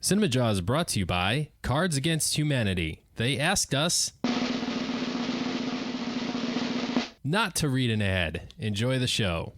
Cinemajaw is brought to you by Cards Against Humanity. They asked us not to read an ad. Enjoy the show.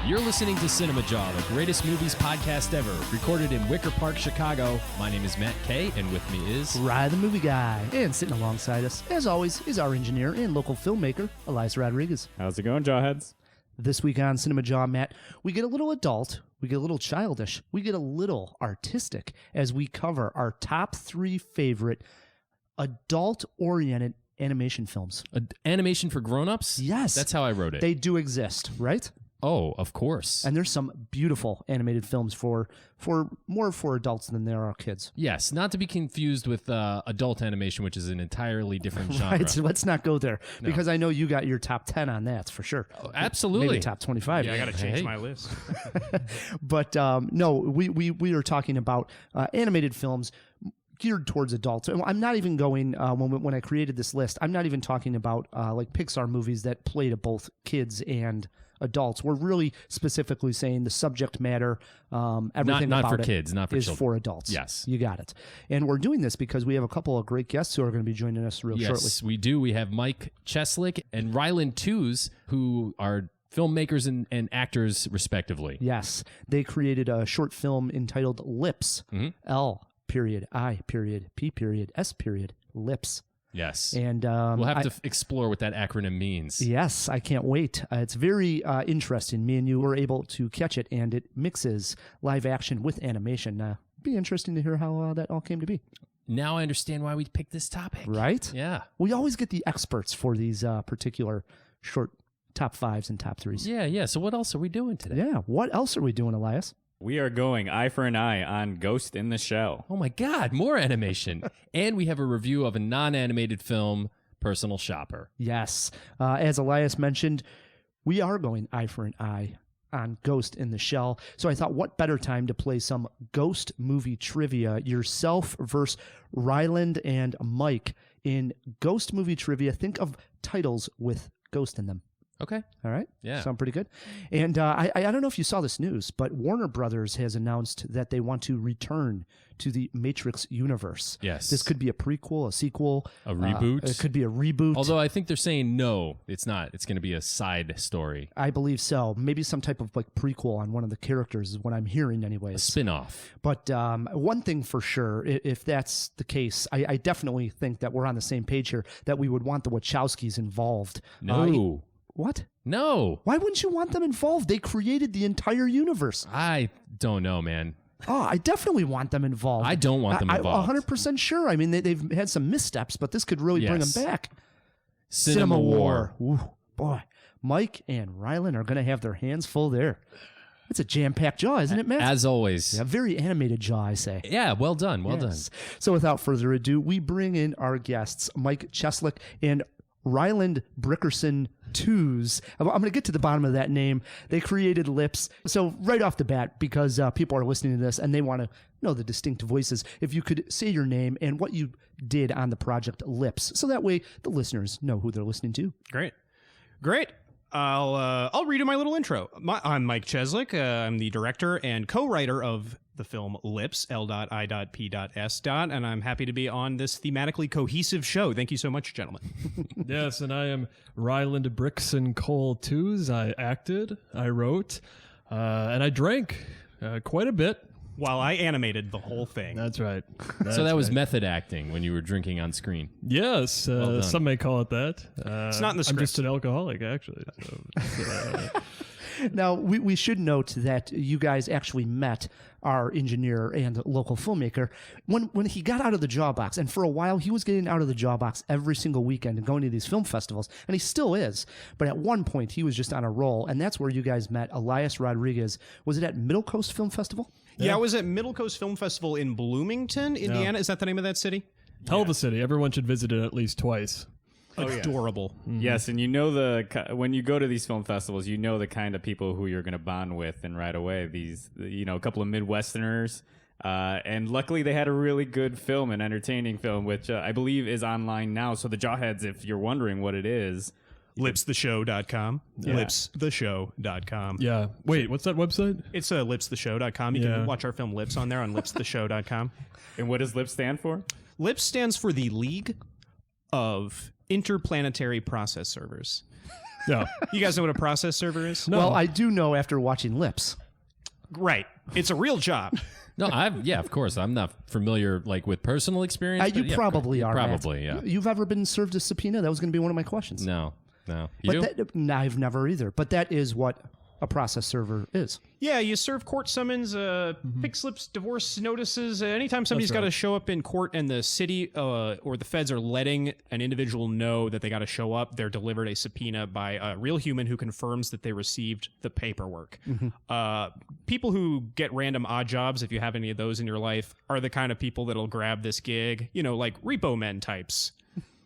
You're listening to Cinemajaw, the greatest movies podcast ever, recorded in Wicker Park, Chicago. My name is Matt Kay, and with me is Rye the Movie Guy. And sitting alongside us, as always, is our engineer and local filmmaker, Elias Rodriguez. How's it going, Jawheads? This week on Cinemajaw, Matt, we get a little adult, we get a little childish, we get a little artistic as we cover our top 3 favorite adult-oriented animation films. Animation for grown-ups? Yes. That's how I wrote it. They do exist, right? Oh, of course. And there's some beautiful animated films for more for adults than there are kids. Yes, not to be confused with adult animation, which is an entirely different genre. Right, so let's not go there, because I know you got your top 10 on that for sure. Oh, absolutely. Maybe top 25. Yeah, I got to change my list. But no, we are talking about animated films geared towards adults. And I'm not even going, when I created this list, I'm not even talking about like Pixar movies that play to both kids and adults. We're really specifically saying the subject matter, everything not about for it kids, not for is children. for adults. Yes. You got it. And we're doing this because we have a couple of great guests who are going to be joining us shortly. Yes, we do. We have Mike Cheslik and Ryland Tews, who are filmmakers and actors, respectively. Yes. They created a short film entitled L.i.p.s. L.I.p.s. L.i.p.s. Yes. And we'll have to explore what that acronym means. Yes, I can't wait. It's very interesting. Me and you were able to catch it, and it mixes live action with animation. Be interesting to hear how that all came to be. Now I understand why we picked this topic. Right? Yeah. We always get the experts for these particular short top 5s and top 3s. Yeah. So what else are we doing today? Yeah. What else are we doing, Elias? We are going eye for an eye on Ghost in the Shell. Oh my God, more animation. And we have a review of a non-animated film, Personal Shopper. Yes. As Elias mentioned, we are going eye for an eye on Ghost in the Shell. So I thought, what better time to play some Ghost movie trivia? Yourself versus Ryland and Mike in Ghost movie trivia. Think of titles with Ghost in them. Okay. All right. Yeah. Sound pretty good. And I don't know if you saw this news, but Warner Brothers has announced that they want to return to the Matrix universe. Yes. This could be a prequel, a sequel. A reboot. It could be a reboot. Although I think they're saying no, it's not. It's going to be a side story. I believe so. Maybe some type of like prequel on one of the characters is what I'm hearing anyways. A spin-off. But one thing for sure, if that's the case, I definitely think that we're on the same page here, that we would want the Wachowskis involved. No. What? No. Why wouldn't you want them involved? They created the entire universe. I don't know, man. Oh, I definitely want them involved. I don't want them involved. I'm 100% sure. I mean, they've had some missteps, but this could really bring them back. CinemaWAR. Ooh, boy, Mike and Ryland are going to have their hands full there. It's a jam-packed jaw, isn't it, Matt? As always. A very animated jaw, I say. Yeah, well done. Well Yes. done. So without further ado, we bring in our guests, Mike Cheslik and Ryland Tews. I'm going to get to the bottom of that name. They created L.i.p.s. So right off the bat, because people are listening to this and they want to know the distinct voices, if you could say your name and what you did on the project L.i.p.s. So that way the listeners know who they're listening to. Great. I'll read you my little intro. I'm Mike Cheslik. I'm the director and co-writer of the film L.i.p.s, L.I.p.s, and I'm happy to be on this thematically cohesive show. Thank you so much, gentlemen. Yes, and I am Ryland Tews. I acted, I wrote, and I drank quite a bit. While I animated the whole thing. That's right. So that was method acting when you were drinking on screen. Yes, some may call it that. It's not in the script. I'm just an alcoholic, actually. So, Now, we should note that you guys actually met our engineer and local filmmaker when he got out of the jaw box. And for a while, he was getting out of the jaw box every single weekend and going to these film festivals. And he still is. But at one point, he was just on a roll. And that's where you guys met Elias Rodriguez. Was it at Middle Coast Film Festival? Yeah, I was at Middle Coast Film Festival in Bloomington, Indiana. Is that the name of that city? Hell of a city. Everyone should visit it at least twice. Adorable. Mm-hmm. Yes, and you know when you go to these film festivals, you know the kind of people who you're going to bond with, and right away, these, a couple of Midwesterners And luckily they had a really good film, an entertaining film, which I believe is online now. So the Jawheads, if you're wondering what it is, L.i.p.stheshow.com. Yeah. L.i.p.stheshow.com. Yeah. Wait, what's that website? It's L.i.p.stheshow.com. You can watch our film Lips on there on L.i.p.stheshow.com. and what does LIP stand for? L.i.p.s stands for the League of Interplanetary Process Servers. Yeah. You guys know what a process server is? No. Well, I do know after watching Lips. Right. It's a real job. No, of course. I'm not familiar with personal experience. You but yeah, probably are. Matt. Probably, yeah. You've ever been served a subpoena? That was going to be one of my questions. No. You? No, I've never either. But that is what a process server is. Yeah, you serve court summons, pick slips, divorce notices. Anytime somebody's got to show up in court and the city or the feds are letting an individual know that they got to show up, they're delivered a subpoena by a real human who confirms that they received the paperwork. People who get random odd jobs, if you have any of those in your life, are the kind of people that'll grab this gig, like repo men types.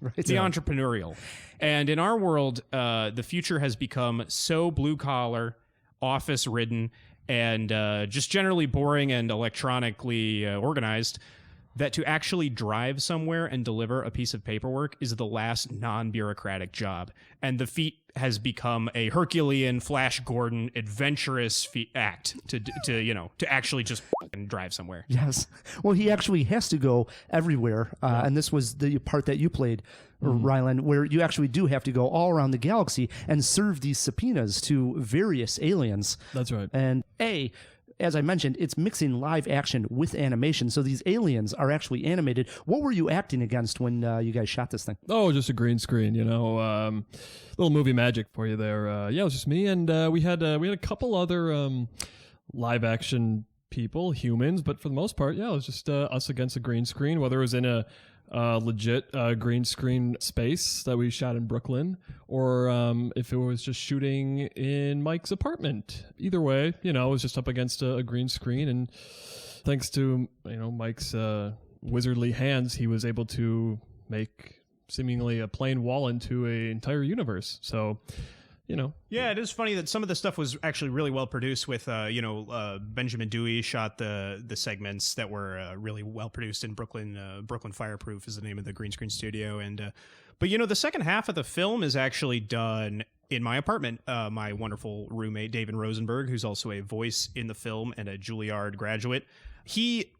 Right. The entrepreneurial. And in our world, the future has become so blue-collar, office-ridden, and just generally boring and electronically organized that to actually drive somewhere and deliver a piece of paperwork is the last non-bureaucratic job. And the feat has become a Herculean, Flash Gordon, adventurous act to actually just drive somewhere. Yes. Well, he actually has to go everywhere. And this was the part that you played, Ryland, where you actually do have to go all around the galaxy and serve these subpoenas to various aliens. That's right. And as I mentioned, it's mixing live action with animation. So these aliens are actually animated. What were you acting against when you guys shot this thing? Oh, just a green screen, little movie magic for you there. It was just me, and we had a couple other live action people, humans, but for the most part, it was just us against a green screen, whether it was in a legit green screen space that we shot in Brooklyn, or if it was just shooting in Mike's apartment. Either way, it was just up against a green screen, and thanks to Mike's wizardly hands, he was able to make seemingly a plain wall into an entire universe. So Yeah, it is funny that some of the stuff was actually really well produced with, Benjamin Dewey shot the segments that were really well produced in Brooklyn. Brooklyn Fireproof is the name of the green screen studio. But the second half of the film is actually done in my apartment. My wonderful roommate, David Rosenberg, who's also a voice in the film and a Juilliard graduate, he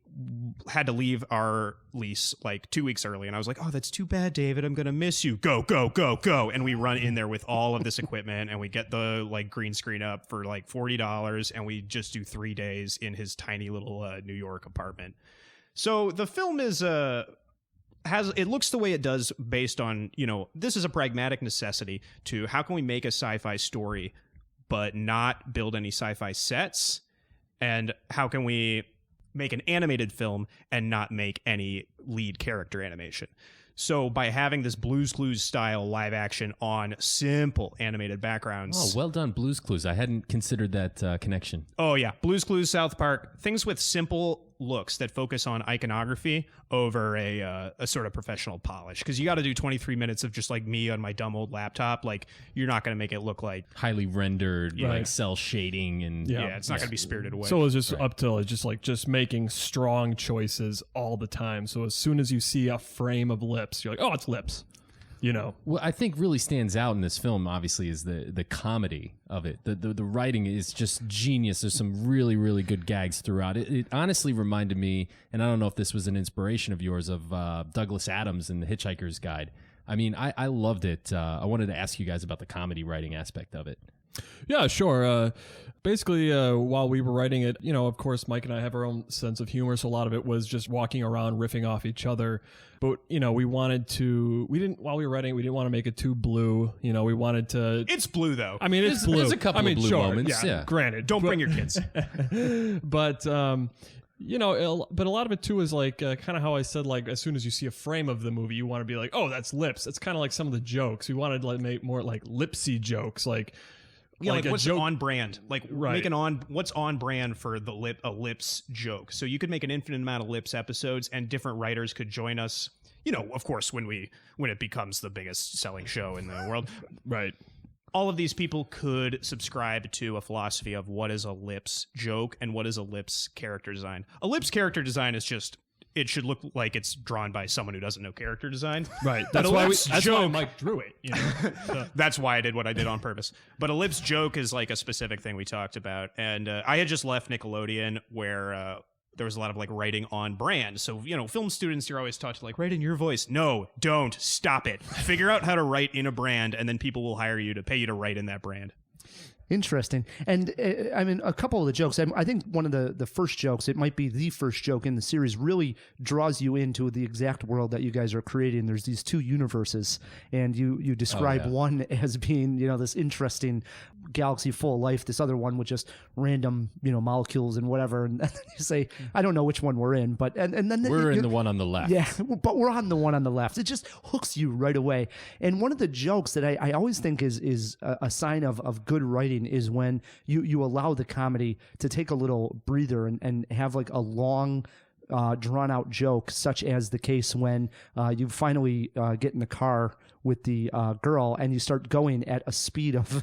had to leave our lease 2 weeks early. And I was like, oh, that's too bad, David. I'm going to miss you. Go, go, go, go. And we run in there with all of this equipment and we get the green screen up for $40. And we just do 3 days in his tiny little New York apartment. So the film is, it looks the way it does based on, this is a pragmatic necessity to how can we make a sci-fi story, but not build any sci-fi sets? And how can we make an animated film and not make any lead character animation? So by having this Blue's Clues style live action on simple animated backgrounds. Oh, well done, Blue's Clues. I hadn't considered that connection. Oh, yeah. Blue's Clues, South Park, things with simple looks that focus on iconography over a sort of professional polish. Because you got to do 23 minutes of just me on my dumb old laptop. You're not going to make it look like highly rendered, cell shading, and it's not going to be spirited away. So it was just up to just making strong choices all the time. So as soon as you see a frame of lips, you're like, oh, it's lips. What I think really stands out in this film, obviously, is the comedy of it. The writing is just genius. There's some really, really good gags throughout. It honestly reminded me, and I don't know if this was an inspiration of yours, of Douglas Adams in The Hitchhiker's Guide. I mean, I loved it. I wanted to ask you guys about the comedy writing aspect of it. Yeah, sure. Basically, while we were writing it, of course, Mike and I have our own sense of humor, so a lot of it was just walking around, riffing off each other. But, while we were writing it, we didn't want to make it too blue. We wanted to... It's blue, though. I mean, it's blue. There's a couple of blue moments, yeah. Granted. Don't bring your kids. But... but a lot of it too is kind of how I said, as soon as you see a frame of the movie, you want to be like, oh, that's lips. It's kind of like some of the jokes. We wanted to make more lipsy jokes, what's joke on brand, right. What's on brand for a lips joke. So you could make an infinite amount of lips episodes, and different writers could join us. Of course, when it becomes the biggest selling show in the world, right. all of these people could subscribe to a philosophy of what is a L.i.p.s joke and what is a L.i.p.s character design. A L.i.p.s character design is just, it should look like it's drawn by someone who doesn't know character design. Right. But That's a why L.i.p.s joke, Mike drew it. You know? that's why I did what I did on purpose. But a L.i.p.s joke is like a specific thing we talked about. And I had just left Nickelodeon where there was a lot of like writing on brand. So, you know, film students, you're always taught to like write in your voice. No, don't. Stop it. Figure out how to write in a brand, and then people will hire you to pay you to write in that brand. Interesting. And I mean, a couple of the jokes, I think one of the first jokes, it might be the first joke in the series, really draws you into the exact world that you guys are creating. There's these two universes, and you describe one as being, you know, this interesting galaxy full of life, this other one with just random, you know, molecules and whatever. And then you say, I don't know which one we're in, but and then we're in the one on the left. Yeah, but we're on the one on the left. It just hooks you right away. And one of the jokes that I always think is a sign of good writing is when you allow the comedy to take a little breather and have like a long drawn out joke, such as the case when you finally get in the car with the girl and you start going at a speed of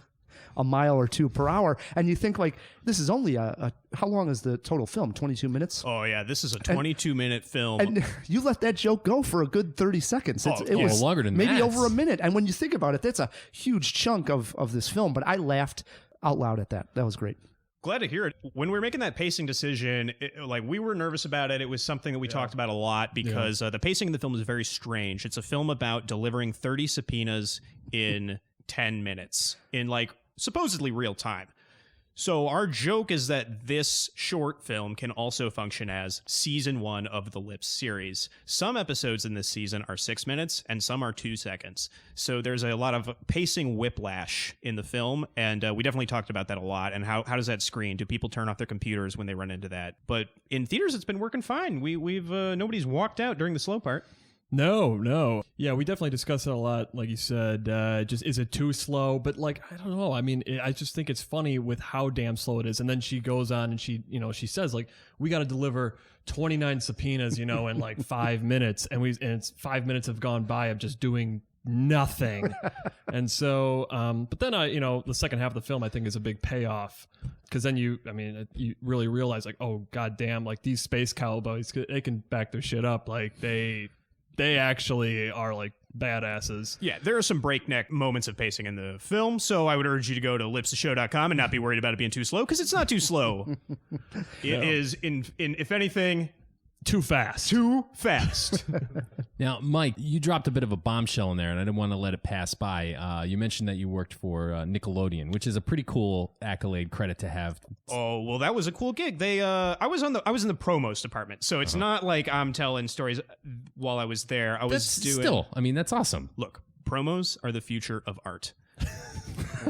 a mile or two per hour, and you think like, this is only how long is the total film? 22 minutes? Oh yeah, this is a 22-minute film. And you let that joke go for a good 30 seconds. It was longer than maybe that. over a minute. And when you think about it, that's a huge chunk of this film. But I laughed out loud at that. That was great. Glad to hear it. When we were making that pacing decision, like we were nervous about it. It was something that we talked about a lot because the pacing of the film is very strange. It's a film about delivering 30 subpoenas in 10 minutes in like supposedly real time. So our joke is that this short film can also function as season 1 of the L.i.p.s series. Some episodes in this season are 6 minutes and some are 2 seconds. So there's a lot of pacing whiplash in the film, and we definitely talked about that a lot. And how does that screen? Do people turn off their computers when they run into that? But in theaters, it's been working fine. We've nobody's walked out during the slow part. No. Yeah, we definitely discussed it a lot. Like you said, just is it too slow? But like, I don't know. I mean, I just think it's funny with how damn slow it is. And then she goes on and she says like, we got to deliver 29 subpoenas, in like 5 minutes. And it's 5 minutes have gone by of just doing nothing. And so, but then the second half of the film, I think, is a big payoff. Because then you really realize like, oh, goddamn, like these space cowboys, they can back their shit up. Like they actually are like badasses. Yeah, there are some breakneck moments of pacing in the film, so I would urge you to go to lipsshow.com and not be worried about it being too slow, because it's not too slow. It is, in if anything, too fast. Now, Mike, you dropped a bit of a bombshell in there, and I didn't want to let it pass by. You mentioned that you worked for Nickelodeon, which is a pretty cool accolade credit to have. Oh, well, that was a cool gig. I was in the promos department, so it's not like I'm telling stories while I was there. That's awesome. Look, promos are the future of art.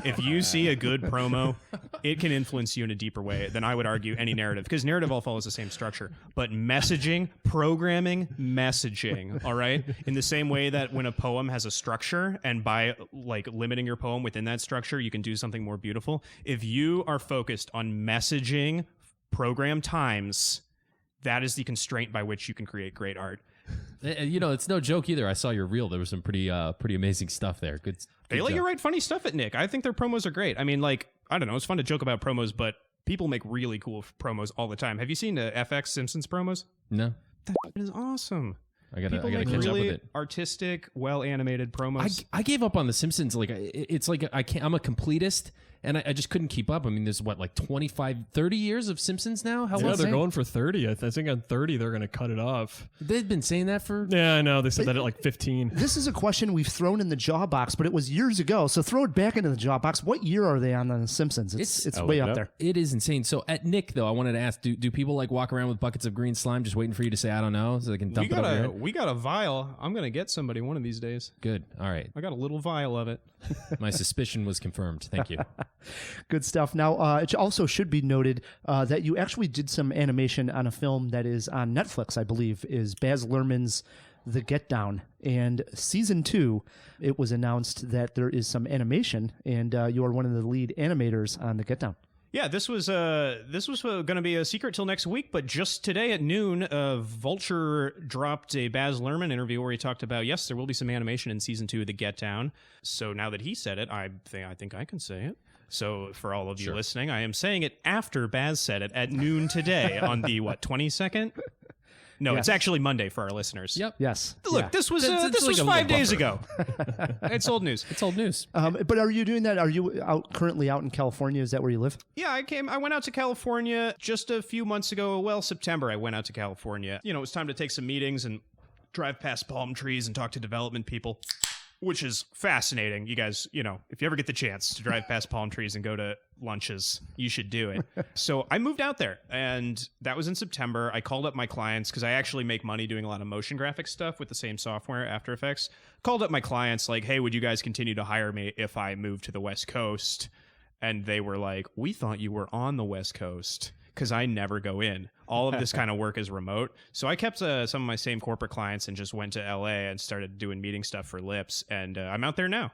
If you see a good promo, it can influence you in a deeper way than I would argue any narrative, because narrative all follows the same structure. But messaging, programming, messaging, all right? In the same way that when a poem has a structure, and by like limiting your poem within that structure, you can do something more beautiful. If you are focused on messaging, program times, that is the constraint by which you can create great art. It's no joke either. I saw your reel. There was some pretty amazing stuff there. Good They let job. you write funny stuff at Nick. I think their promos are great. I mean, like, I don't know. It's fun to joke about promos, but people make really cool promos all the time. Have you seen the FX Simpsons promos? No. That is awesome. I gotta People catch make up with really it. artistic, well-animated promos. I gave up on The Simpsons. Like, it's like I'm a completist, and I just couldn't keep up. I mean, there's like 25, 30 years of Simpsons now? How Yeah, long? they're going for 30. I think on 30 they're going to cut it off. They've been saying that for... Yeah, I know. They said that at like 15. This is a question we've thrown in the jaw box, but it was years ago. So throw it back into the jaw box. What year are they on The Simpsons? It's way up there. It is insane. So at Nick, though, I wanted to ask, do people like walk around with buckets of green slime just waiting for you to say, I don't know, so they can dump it over your head? We got a vial. I'm going to get somebody one of these days. Good. All right. I got a little vial of it. My suspicion was confirmed. Thank you. Good stuff. Now, it also should be noted that you actually did some animation on a film that is on Netflix, I believe, is Baz Luhrmann's The Get Down. And season 2, it was announced that there is some animation, and you are one of the lead animators on The Get Down. Yeah, this was going to be a secret till next week, but just today at noon, Vulture dropped a Baz Luhrmann interview where he talked about, yes, there will be some animation in season 2 of The Get Down. So now that he said it, I think I can say it. So for all of you listening, I am saying it after Baz said it at noon today on the 22nd. No, It's actually Monday for our listeners. Yep. Yes. Look, this was It's like a 5 days buffer. ago. It's old news. It's old news. But are you doing that? Are you currently out in California? Is that where you live? Yeah, I went out to California just a few months ago. Well, September, I went out to California. You know, it was time to take some meetings and drive past palm trees and talk to development people, which is fascinating. You guys, you know, if you ever get the chance to drive past palm trees and go to lunches, you should do it. So I moved out there, and that was in September. I called up my clients because I actually make money doing a lot of motion graphic stuff with the same software, After Effects. Called up my clients like, hey, would you guys continue to hire me if I moved to the West Coast? And they were like, we thought you were on the West Coast, because I never go in. All of this kind of work is remote. So I kept some of my same corporate clients and just went to LA and started doing meeting stuff for L.i.p.s. And I'm out there now.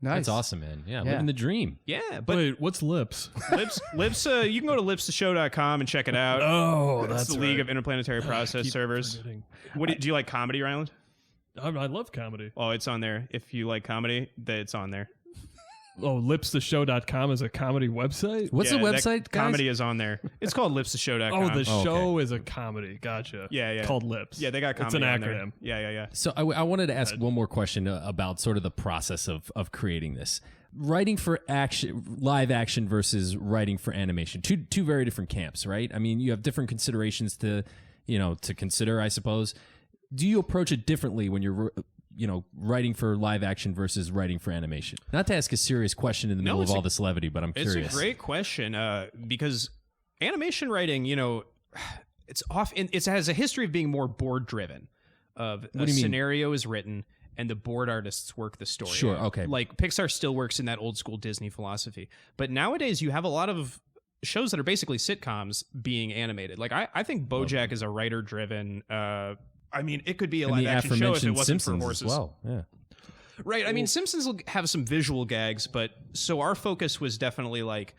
Nice. That's awesome, man. Yeah, living the dream. Yeah, but Wait, what's L.i.p.s? L.i.p.s, you can go to lipstheshow.com and check it out. Oh, It's the League of Interplanetary Process Servers. Do you like comedy, Ryland? I love comedy. Oh, it's on there. If you like comedy, it's on there. Oh, lipstheshow.com is a comedy website? What's the that website, guys? Comedy is on there. It's called lipstheshow.com. Oh, the show is a comedy. Gotcha. Yeah. Called L.i.p.s. Yeah, they got comedy It's an on there. acronym. Yeah. So I wanted to ask one more question about sort of the process of creating this. Writing for live action versus writing for animation. Two very different camps, right? I mean, you have different considerations to consider, I suppose. Do you approach it differently when you're writing for live action versus writing for animation? Not to ask a serious question in the middle of all this levity, but I'm curious. It's a great question because animation writing, it has a history of being more board driven. Scenario is written and the board artists work the story. Sure, out. okay. Like Pixar still works in that old school Disney philosophy, but nowadays you have a lot of shows that are basically sitcoms being animated. Like I think BoJack is a writer driven. I mean, it could be a live action show if it wasn't Simpsons for horses. as well. Yeah. Right. I mean, Simpsons will have some visual gags, but so our focus was definitely like,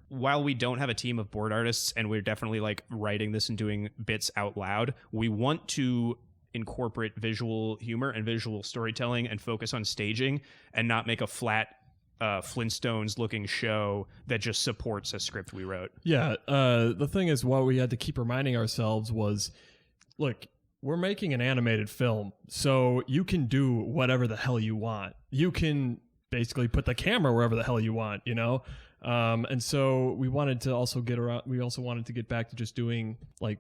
while we don't have a team of board artists and we're definitely like writing this and doing bits out loud, we want to incorporate visual humor and visual storytelling and focus on staging and not make a flat Flintstones looking show that just supports a script we wrote. Yeah. The thing is, what we had to keep reminding ourselves was, look, we're making an animated film, so you can do whatever the hell you want. You can basically put the camera wherever the hell you want, and so we wanted to also wanted to get back to just doing like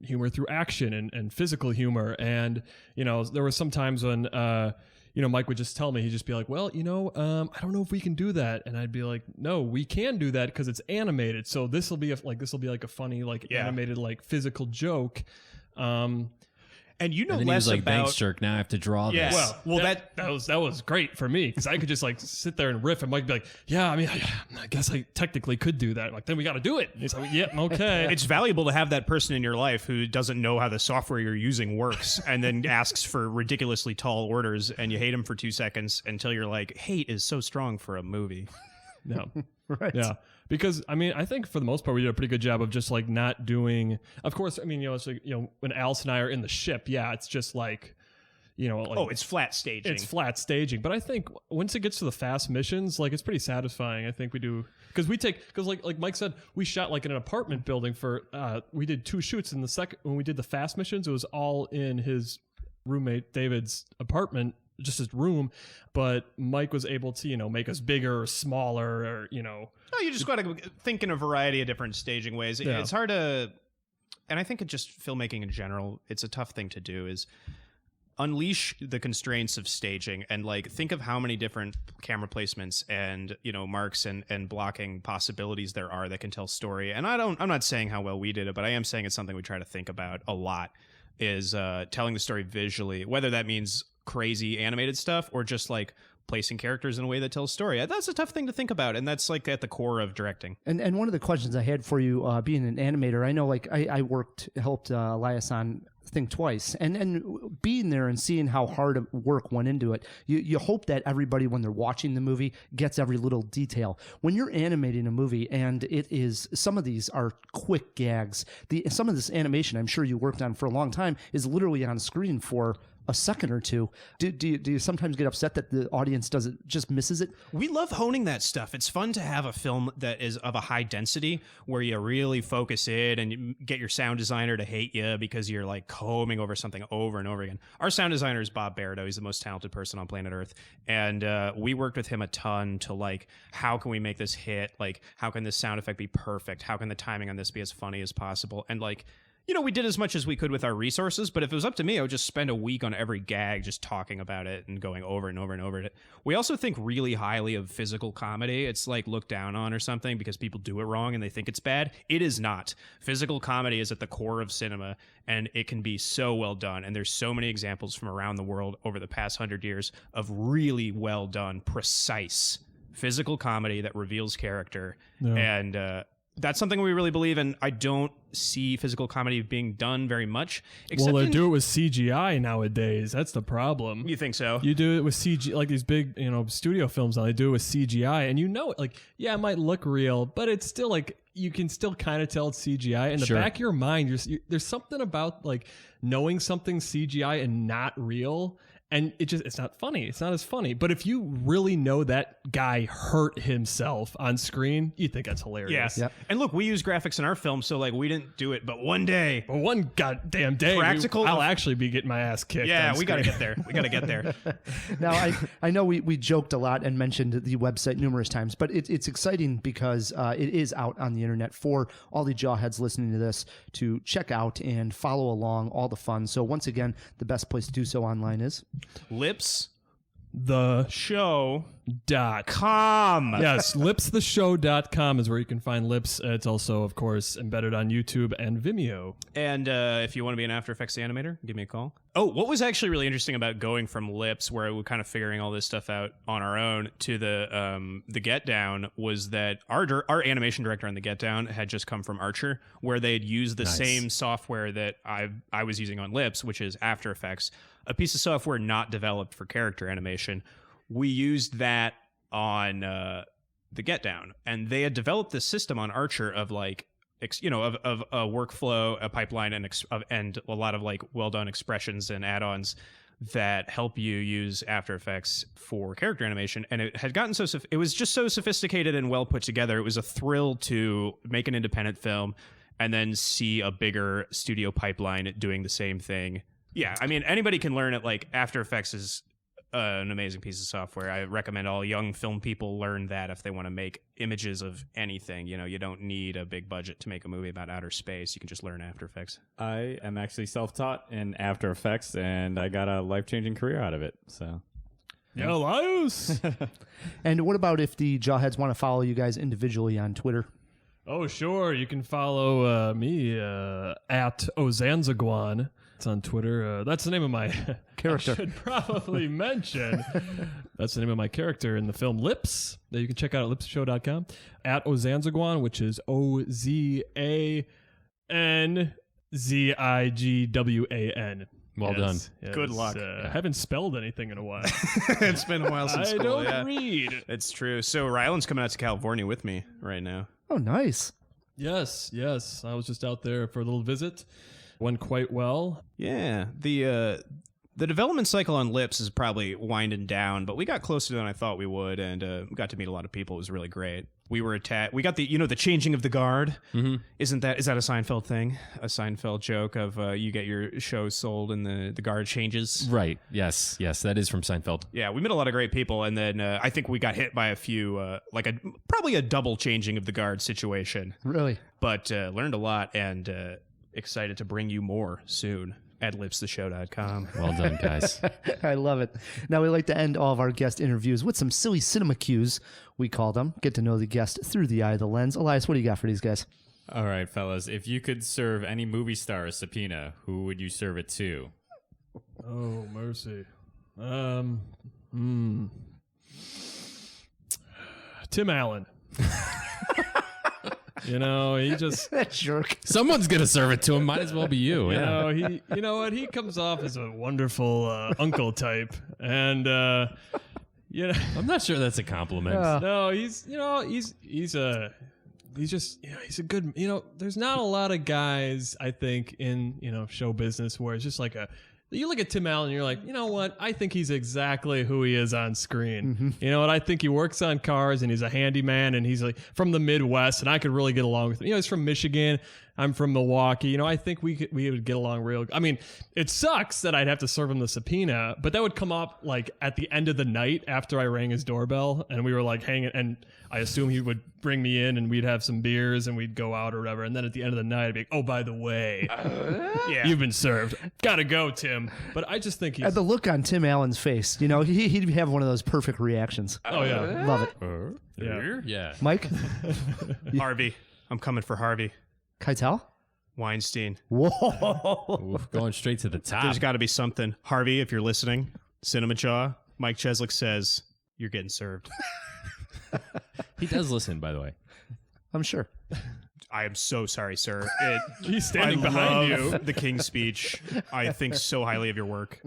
humor through action and physical humor. And there were some times when Mike would just tell me, he'd just be like, well, I don't know if we can do that. And I'd be like, no, we can do that because it's animated. So this will be like a funny, animated, physical joke. And and then he was like, thanks, jerk. Now I have to draw this. Well, that was great for me because I could just sit there and riff, and Mike would be like, yeah, I mean, I guess I technically could do that. Like, then we got to do it. And he's like, yeah, okay. It's valuable to have that person in your life who doesn't know how the software you're using works and then asks for ridiculously tall orders, and you hate him for 2 seconds until you're like, hate is so strong for a movie. No. Right. Yeah. Because, I mean, I think for the most part, we did a pretty good job of just not doing, of course, I mean, it's like, when Alice and I are in the ship, yeah, it's just it's flat staging. It's flat staging. But I think once it gets to the fast missions, it's pretty satisfying. I think we do, because like Mike said, we shot in an apartment building we did 2 shoots in the second, when we did the fast missions, it was all in his roommate David's apartment, just his room, but Mike was able to, make us bigger or smaller or, No, you just got to think in a variety of different staging ways. Yeah. It's hard to, and I think it just filmmaking in general, it's a tough thing to do, is unleash the constraints of staging and think of how many different camera placements and, marks and blocking possibilities there are that can tell story. And I'm not saying how well we did it, but I am saying it's something we try to think about a lot, is telling the story visually, whether that means crazy animated stuff or just placing characters in a way that tells story. That's a tough thing to think about, and that's at the core of directing. And one of the questions I had for you, being an animator, I know I helped Elias on think twice. And being there and seeing how hard work went into it, you hope that everybody, when they're watching the movie, gets every little detail. When you're animating a movie, and some of these are quick gags, some of this animation I'm sure you worked on for a long time is literally on screen for a second or two. Do you sometimes get upset that the audience just misses it? We love honing that stuff. It's fun to have a film that is of a high density where you really focus in and you get your sound designer to hate you because you're like combing over something over and over again. Our sound designer is Bob Bardo. He's the most talented person on planet Earth. And we worked with him a ton to like, how can we make this hit? Like, how can this sound effect be perfect? How can the timing on this be as funny as possible? And like, you know, we did as much as we could with our resources, but if it was up to me, I would just spend a week on every gag just talking about it and going over and over and over it. We also think really highly of physical comedy. It's like looked down on or something because people do it wrong and they think it's bad. It is not. Physical comedy is at the core of cinema, and it can be so well done. And there's so many examples from around the world over the past 100 years of really well done, precise physical comedy that reveals character. No. And that's something we really believe in. I don't see physical comedy being done very much. Well, they do it with CGI nowadays. That's the problem. You think so? You do it with CGI, like these big, studio films now. They do it with CGI, and like, yeah, it might look real, but it's still like you can still kind of tell it's CGI. In the back of your mind, there's something about like knowing something's CGI and not real. And it's not funny. It's not as funny. But if you really know that guy hurt himself on screen, you think that's hilarious. Yeah. Yep. And look, we use graphics in our film, so like we didn't do it, but one day. But one goddamn day. I'll actually be getting my ass kicked. Yeah, we got to get there. We got to get there. Now, I know we joked a lot and mentioned the website numerous times, but it's exciting because it is out on the internet for all the jawheads listening to this to check out and follow along all the fun. So once again, the best place to do so online is L.i.p.s. The show.com. Yes, lipstheshow.com is where you can find Lips. It's also, of course, embedded on YouTube and Vimeo. And if you want to be an After Effects animator, give me a call. Oh, what was actually really interesting about going from L.i.p.s, where we're kind of figuring all this stuff out on our own, to the Get Down, was that our animation director on the Get Down had just come from Archer, where they had used the same software that I was using on L.i.p.s, which is After Effects, a piece of software not developed for character animation. We used that on the Get Down, and they had developed this system on Archer of like, of a workflow, a pipeline, and a lot of like well done expressions and add-ons that help you use After Effects for character animation. And it had gotten it was just so sophisticated and well put together. It was a thrill to make an independent film and then see a bigger studio pipeline doing the same thing. Yeah, I mean, anybody can learn it. Like, After Effects is an amazing piece of software. I recommend all young film people learn that if they want to make images of anything. You don't need a big budget to make a movie about outer space. You can just learn After Effects. I am actually self-taught in After Effects, and I got a life-changing career out of it. So, yeah, Elias. And what about if the Jawheads want to follow you guys individually on Twitter? Oh, sure. You can follow me at Ozanzaguan. It's on Twitter. That's the name of my character. I should probably mention. That's the name of my character in the film L.i.p.s. that you can check out at lipstheshow.com. At Ozanzaguan, which is OZANZIGWAN. Well done. Yes. Good luck. I haven't spelled anything in a while. It's been a while since school. I don't read. It's true. So Ryland's coming out to California with me right now. Oh, nice. Yes. I was just out there for a little visit. Went quite well. Yeah, the development cycle on L.i.p.s is probably winding down, but we got closer than I thought we would, and we got to meet a lot of people. It was really great. We were we got the changing of the guard. Mm-hmm. Is that a Seinfeld thing? A Seinfeld joke of you get your show sold and the guard changes. Right. Yes, that is from Seinfeld. Yeah, we met a lot of great people, and then I think we got hit by a few probably a double changing of the guard situation. Really, but learned a lot and. Excited to bring you more soon at lipstheshow.com. Well done, guys. I love it. Now, we like to end all of our guest interviews with some silly cinema cues, we call them. Get to know the guest through the eye of the lens. Elias, what do you got for these guys? All right, fellas. If you could serve any movie star a subpoena, who would you serve it to? Oh, mercy. Tim Allen. You know, he just, That jerk. Someone's gonna serve it to him. Might as well be you. you Yeah. know, you know what? He comes off as a wonderful uncle type, and you know, I'm not sure that's a compliment. no, he's he's just, he's a good, there's not a lot of guys, I think, in, show business where it's just like you look at Tim Allen and you're like, you know what? I think he's exactly who he is on screen. You know what? I think he works on cars and he's a handyman and he's like from the Midwest and I could really get along with him. He's from Michigan. I'm from Milwaukee. I think we would get along real. I mean, it sucks that I'd have to serve him the subpoena, but that would come up like at the end of the night after I rang his doorbell and we were like hanging, and I assume he would bring me in and we'd have some beers and we'd go out or whatever. And then at the end of the night, I'd be like, oh, by the way, you've been served. Gotta go, Tim. But I just think he's... The look on Tim Allen's face, he'd have one of those perfect reactions. Oh, yeah. Love it. Yeah. Mike? Harvey. I'm coming for Harvey Keitel? Weinstein. Whoa. Oof, going straight to the top. There's got to be something. Harvey, if you're listening, Cinemajaw, Mike Cheslik says, you're getting served. He does listen, by the way. I'm sure. I am so sorry, sir. He's standing I behind love you. the King's Speech. I think so highly of your work.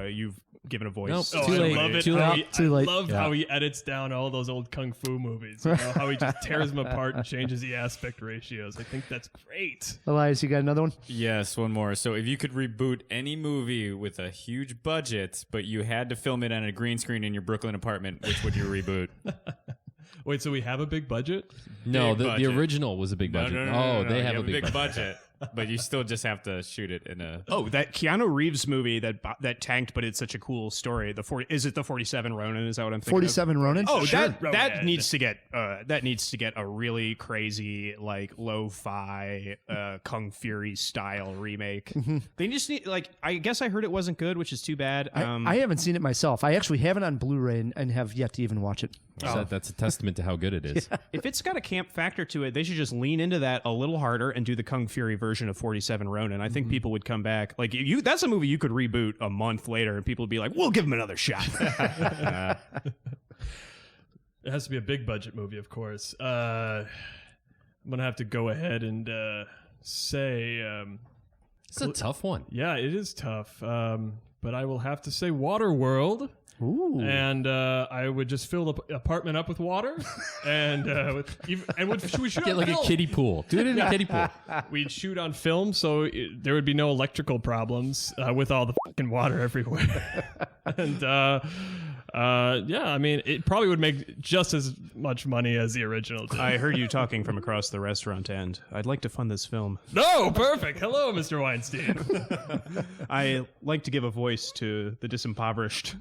You've given a voice. Nope, Oh, too I late. love it. Too How late. he- Too late. I love Yeah. how he edits down all those old kung fu movies. How he just tears them apart and changes the aspect ratios. I think that's great. Elias, you got another one? Yes, one more. So if you could reboot any movie with a huge budget, but you had to film it on a green screen in your Brooklyn apartment, which would you reboot? Wait, so we have a big budget? No, Big the budget. original was a big budget. No, They you have a big budget, but you still just have to shoot it in a. Oh, that Keanu Reeves movie that tanked, but it's such a cool story. Is it the 47 Ronin? Is that what I'm thinking? 47 Ronin? Oh, Sure. that Ronin. needs to get a really crazy like lo-fi Kung Fury style remake. They just need I guess I heard it wasn't good, which is too bad. I haven't seen it myself. I actually have it on Blu-ray and have yet to even watch it. So that's a testament to how good it is. If it's got a camp factor to it, they should just lean into that a little harder and do the Kung Fury version of 47 Ronin. I think people would come back. Like that's a movie you could reboot a month later and people would be like, "We'll give him another shot." It has to be a big budget movie, of course. I'm going to have to go ahead and say... It's a tough one. yeah, it is tough. But I will have to say Waterworld. Ooh. And I would just fill the apartment up with water, and we shoot Get on like a film. kiddie pool. Do it in a kiddie pool. We'd shoot on film, so there would be no electrical problems with all the fucking water everywhere. And yeah, I mean, it probably would make just as much money as the original did. I heard you talking from across the restaurant end. I'd like to fund this film. No, perfect. Hello, Mr. Weinstein. I like to give a voice to the disimpoverished,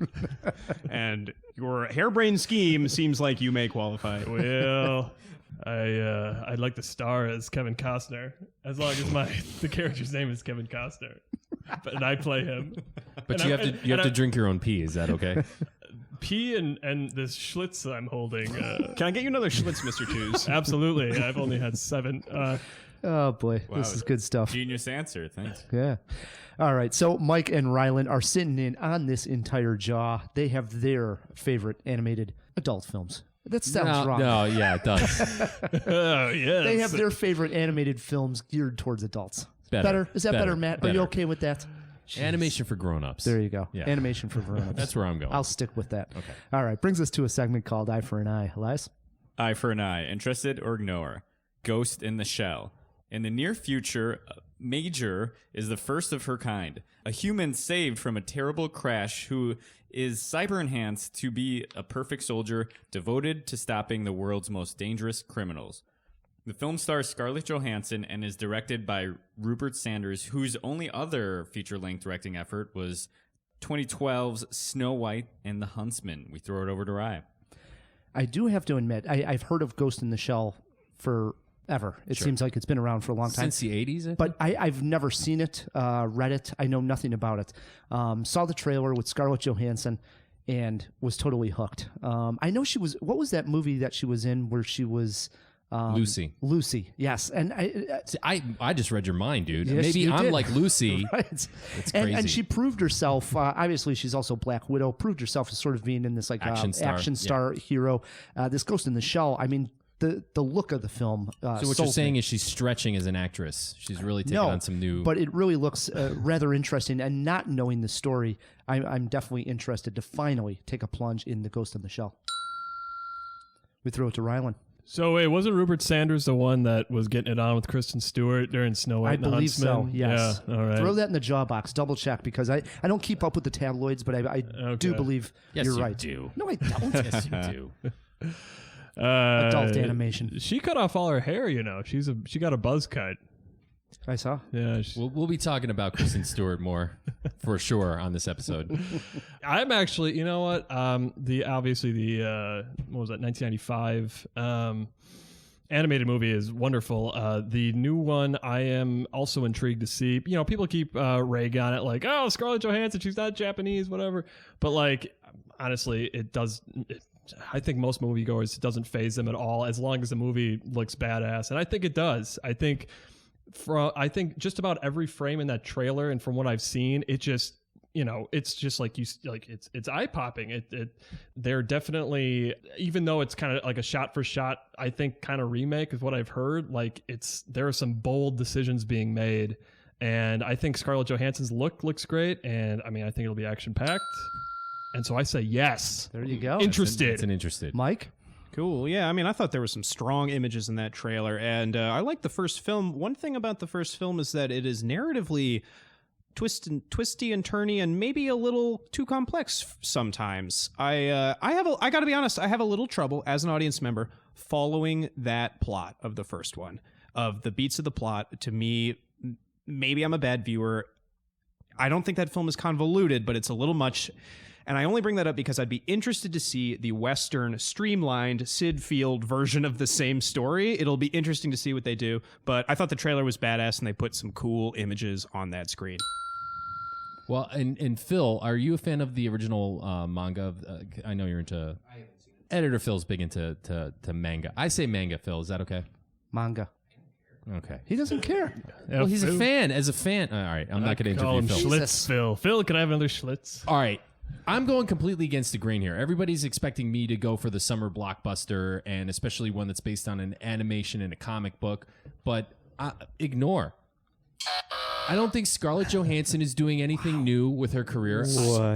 and your harebrained scheme seems like you may qualify. Well, I'd like to star as Kevin Costner, as long as the character's name is Kevin Costner, and I play him. But And you have to drink your own pee. Is that okay? pee and this Schlitz I'm holding. Can I get you another Schlitz, Mr. Tews? Absolutely. I've only had 7. Oh, boy. This is good stuff. Genius answer. Thanks. Yeah. All right. So Mike and Ryland are sitting in on this entire jaw. They have their favorite animated adult films. That sounds wrong. No, yeah, it does. Oh, yes. They have their favorite animated films geared towards adults. Better. Is that better, Matt? Are you Better. okay with that? Animation for grown-ups. There you go. Yeah. Animation for grown-ups. That's where I'm going. I'll stick with that. Okay. All right. Brings us to a segment called Eye for an Eye. Elias? Eye for an eye. Interested or ignore? Ghost in the Shell. In the near future, Major is the first of her kind, a human saved from a terrible crash who is cyber-enhanced to be a perfect soldier devoted to stopping the world's most dangerous criminals. The film stars Scarlett Johansson and is directed by Rupert Sanders, whose only other feature-length directing effort was 2012's Snow White and the Huntsman. We throw it over to Rye. I do have to admit, I've heard of Ghost in the Shell forever. It seems like it's been around for a long time. Since the 80s, I think? But I've never seen it, read it. I know nothing about it. Saw the trailer with Scarlett Johansson and was totally hooked. I know she was, what was that movie that she was in where she was... Lucy. Lucy, yes. And See, I just read your mind, dude. Yes, Maybe you I'm did. like Lucy. right. It's And crazy. she proved herself, obviously she's also Black Widow, proved herself as sort of being in this like Action star. action star hero. This Ghost in the Shell, I mean, the look of the film. So what you're saying is she's stretching as an actress. She's really taking on some new. But it really looks rather interesting. And not knowing the story, I'm definitely interested to finally take a plunge in The Ghost in the Shell. We throw it to Ryland. So wait, wasn't Rupert Sanders the one that was getting it on with Kristen Stewart during Snow White I and the believe so, Huntsman? yes. Yeah, all right. Throw that in the jaw box. Double check, because I don't keep up with the tabloids, but I do believe Yes, you're you right. do. No, I don't. Yes, you do. Adult animation. She cut off all her hair, you know. She got a buzz cut. I saw. Yeah. We'll be talking about Kristen Stewart more for sure on this episode. I'm actually, you know what? What was that? 1995 animated movie is wonderful. The new one I am also intrigued to see. You know, people keep ragging on it like, oh, Scarlett Johansson, she's not Japanese, whatever. But like, honestly, I think most moviegoers, it doesn't faze them at all as long as the movie looks badass, and I think it does. I think just about every frame in that trailer, and from what I've seen, it just, you know, it's just like it's eye popping. They're definitely, even though it's kind of like a shot for shot, I think kind of remake is what I've heard. Like there are some bold decisions being made, and I think Scarlett Johansson's look looks great, and I mean I think it'll be action packed, and so I say yes. There you go. Interested. It's an interested. Mike? Cool. Yeah, I mean, I thought there were some strong images in that trailer, and I like the first film. One thing about the first film is that it is narratively twisty and turny, and maybe a little too complex sometimes. I got to be honest, I have a little trouble as an audience member following that plot of the first one, of the beats of the plot. To me, maybe I'm a bad viewer. I don't think that film is convoluted, but it's a little much. And I only bring that up because I'd be interested to see the Western, streamlined, Sid Field version of the same story. It'll be interesting to see what they do. But I thought the trailer was badass, and they put some cool images on that screen. Well, and Phil, are you a fan of the original manga? I know you're into. I haven't seen it. Editor Phil's big into manga. I say manga, Phil. Is that okay? Manga. Okay. He doesn't care. Well, he's a fan. As a fan. All right. I'm not going to Call interview him Phil. Schlitz, Phil. Phil, can I have another Schlitz? All right. I'm going completely against the grain here. Everybody's expecting me to go for the summer blockbuster, and especially one that's based on an animation and a comic book, but ignore. I don't think Scarlett Johansson is doing anything new with her career.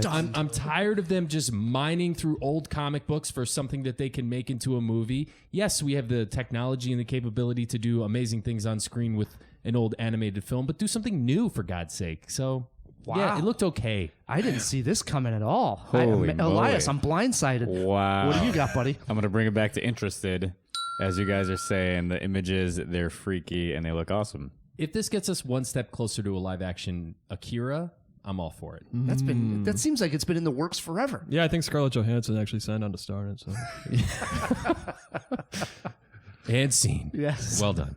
I'm tired of them just mining through old comic books for something that they can make into a movie. Yes, we have the technology and the capability to do amazing things on screen with an old animated film, but do something new, for God's sake. So... Wow. Yeah, it looked okay. I didn't see this coming at all. Holy Elias, moly. I'm blindsided. Wow. What do you got, buddy? I'm going to bring it back to interested. As you guys are saying, the images, they're freaky and they look awesome. If this gets us one step closer to a live action Akira, I'm all for it. That seems like it's been in the works forever. Yeah, I think Scarlett Johansson actually signed on to star in it. So. And scene. Yes. Well done.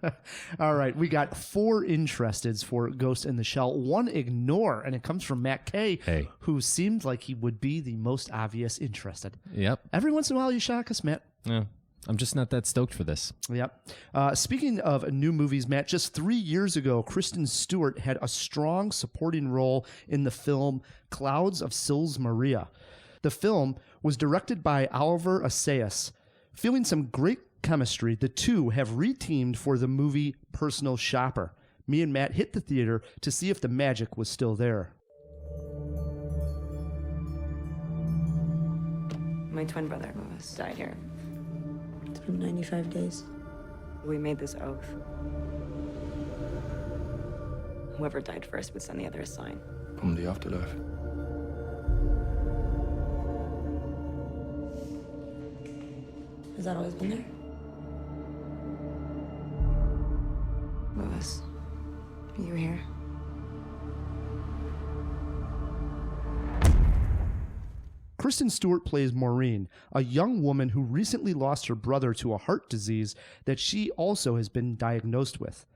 All right. We got 4 interesteds for Ghost in the Shell. 1 ignore, and it comes from Matt K., Hey. who seemed like he would be the most obvious interested. Yep. Every once in a while, you shock us, Matt. Yeah. I'm just not that stoked for this. Yep. Speaking of new movies, Matt, just 3 years ago, Kristen Stewart had a strong supporting role in the film Clouds of Sils Maria. The film was directed by Oliver Assayas. Feeling some great chemistry, the two have reteamed for the movie Personal Shopper. Me and Matt hit the theater to see if the magic was still there. My twin brother Louis died here. It's been 95 days. We made this oath. Whoever died first would send the other a sign. From the afterlife. Has that always been there? Louis, are you here? Kristen Stewart plays Maureen, a young woman who recently lost her brother to a heart disease that she also has been diagnosed with.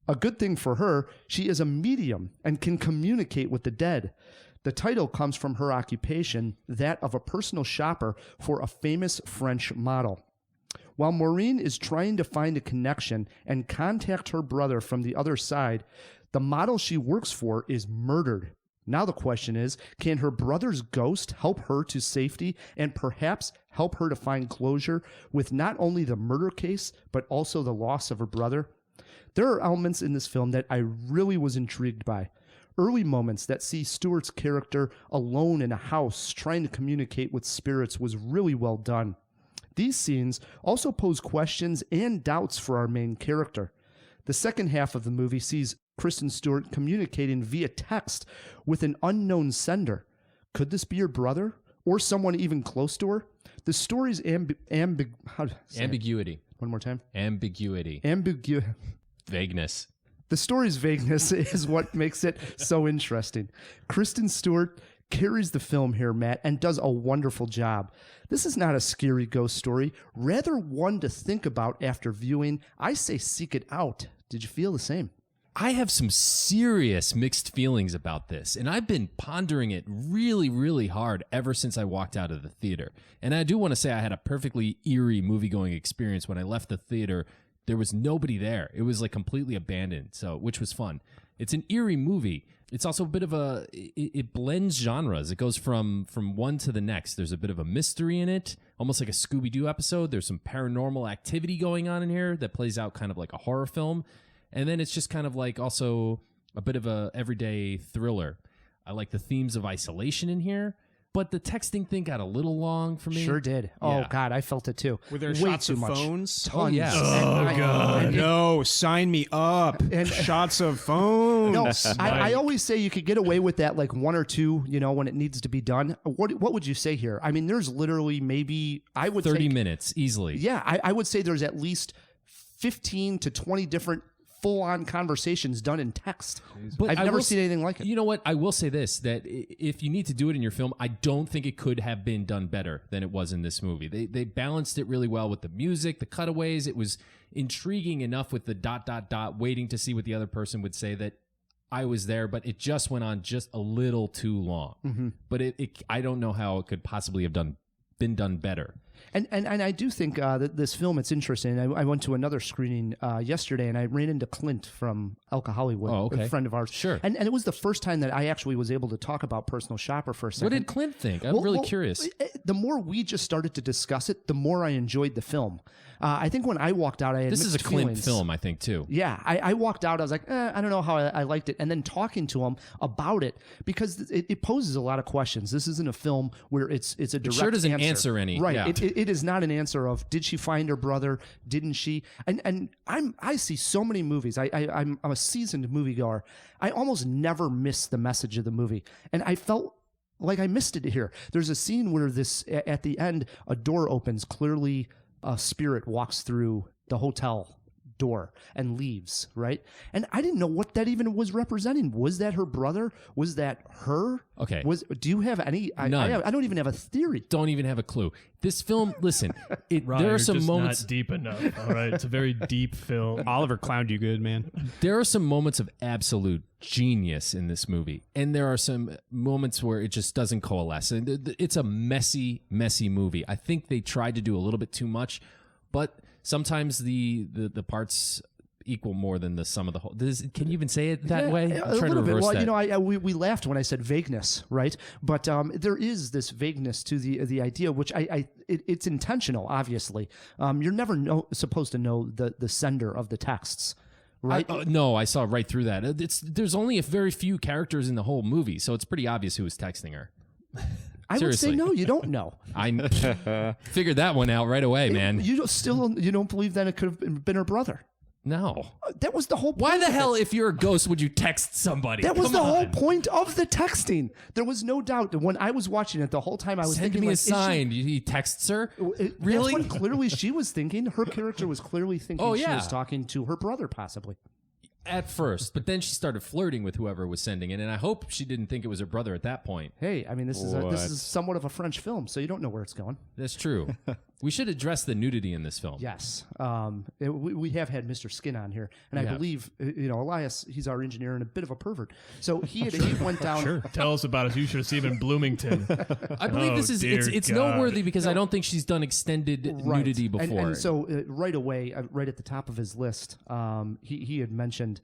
A good thing for her, she is a medium and can communicate with the dead. The title comes from her occupation, that of a personal shopper for a famous French model. While Maureen is trying to find a connection and contact her brother from the other side, the model she works for is murdered. Now the question is, can her brother's ghost help her to safety and perhaps help her to find closure with not only the murder case, but also the loss of her brother? There are elements in this film that I really was intrigued by. Early moments that see Stewart's character alone in a house trying to communicate with spirits was really well done. These scenes also pose questions and doubts for our main character. The second half of the movie sees Kristen Stewart communicating via text with an unknown sender. Could this be her brother or someone even close to her? The story's Ambiguity. One more time. Ambiguity. Vagueness. The story's vagueness is what makes it so interesting. Kristen Stewart carries the film here, Matt, and does a wonderful job. This is not a scary ghost story, rather one to think about after viewing. I say seek it out. Did you feel the same? I have some serious mixed feelings about this, and I've been pondering it really, really hard ever since I walked out of the theater. And I do want to say I had a perfectly eerie movie-going experience. When I left the theater, there was nobody there. It was like completely abandoned, which was fun. It's an eerie movie. It's also a bit of it blends genres. It goes from one to the next. There's a bit of a mystery in it, almost like a Scooby-Doo episode. There's some paranormal activity going on in here that plays out kind of like a horror film. And then it's just kind of like also a bit of a everyday thriller. I like the themes of isolation in here, but the texting thing got a little long for me. Sure did. Oh, Yeah. God, I felt it too. Were there Way shots too of much. phones? Tons. yeah. And God, and- no, sign me up. And- Shots of phones. No, I always say you could get away with that, like one or two, when it needs to be done. What would you say here? I mean, there's literally maybe, I would 30 take, minutes easily. Yeah, I would say there's at least 15 to 20 different full-on conversations done in text. But I've I never will seen anything like it. You know what? I will say this, that if you need to do it in your film, I don't think it could have been done better than it was in this movie. They balanced it really well with the music, the cutaways. It was intriguing enough with the ... waiting to see what the other person would say that I was there, but it just went on just a little too long. Mm-hmm. But I don't know how it could possibly have been done better. And I do think that this film, it's interesting. I went to another screening yesterday, and I ran into Clint from Elka Hollywood, Oh, okay. a friend of ours. Sure. And it was the first time that I actually was able to talk about Personal Shopper for a second. What did Clint think? I'm really curious. The more we just started to discuss it, the more I enjoyed the film. I think when I walked out, I had This is a mixed Clint feelings. film, I think, too. Yeah, I walked out. I was like, I don't know how I liked it. And then talking to him about it, because it poses a lot of questions. This isn't a film where it's a direct sure doesn't answer any. Right. Yeah. It is not an answer of did she find her brother? Didn't she? And I see so many movies. I'm a seasoned moviegoer. I almost never miss the message of the movie, and I felt like I missed it here. There's a scene where at the end a door opens. Clearly, a spirit walks through the hotel door and leaves, right? And I didn't know what that even was representing. Was that her brother? Was that her? Okay. Do you have any? I don't even have a theory. Don't even have a clue. This film, listen, Ron, there you're are some just moments. not deep enough. All right, it's a very deep film. Oliver clowned you good, man. There are some moments of absolute genius in this movie, and there are some moments where it just doesn't coalesce. And it's a messy, messy movie. I think they tried to do a little bit too much, but sometimes the parts equal more than the sum of the whole. Can you even say it that way? A I'm trying to little bit. reverse Well, that. we laughed when I said vagueness, right? But there is this vagueness to the idea, which it's intentional. Obviously, you're never supposed to know the sender of the texts. Right? No, I saw right through that. There's only a very few characters in the whole movie, so it's pretty obvious who was texting her. I would say seriously. no. You don't know. I figured that one out right away, man. You don't believe that it could have been her brother. No. That was the whole point. Why the of hell, it. if you're a ghost, would you text somebody? That was Come the whole on. point of the texting. There was no doubt that when I was watching it the whole time, I was Send thinking, me like, a is she- sign. He texts her? Really? That's what clearly she was thinking. Her character was clearly thinking Oh, she yeah. was talking to her brother, possibly. At first, but then she started flirting with whoever was sending it, and I hope she didn't think it was her brother at that point. Hey, I mean, this is somewhat of a French film, so you don't know where it's going. That's true. We should address the nudity in this film. Yes, we have had Mr. Skin on here, and I Yeah. believe Elias. He's our engineer and a bit of a pervert. So he went down. Sure, tell us about it. You should have seen him in Bloomington. I believe Oh, this is dear it's God. noteworthy because I don't think she's done extended Right. nudity before. And so right away, right at the top of his list, he had mentioned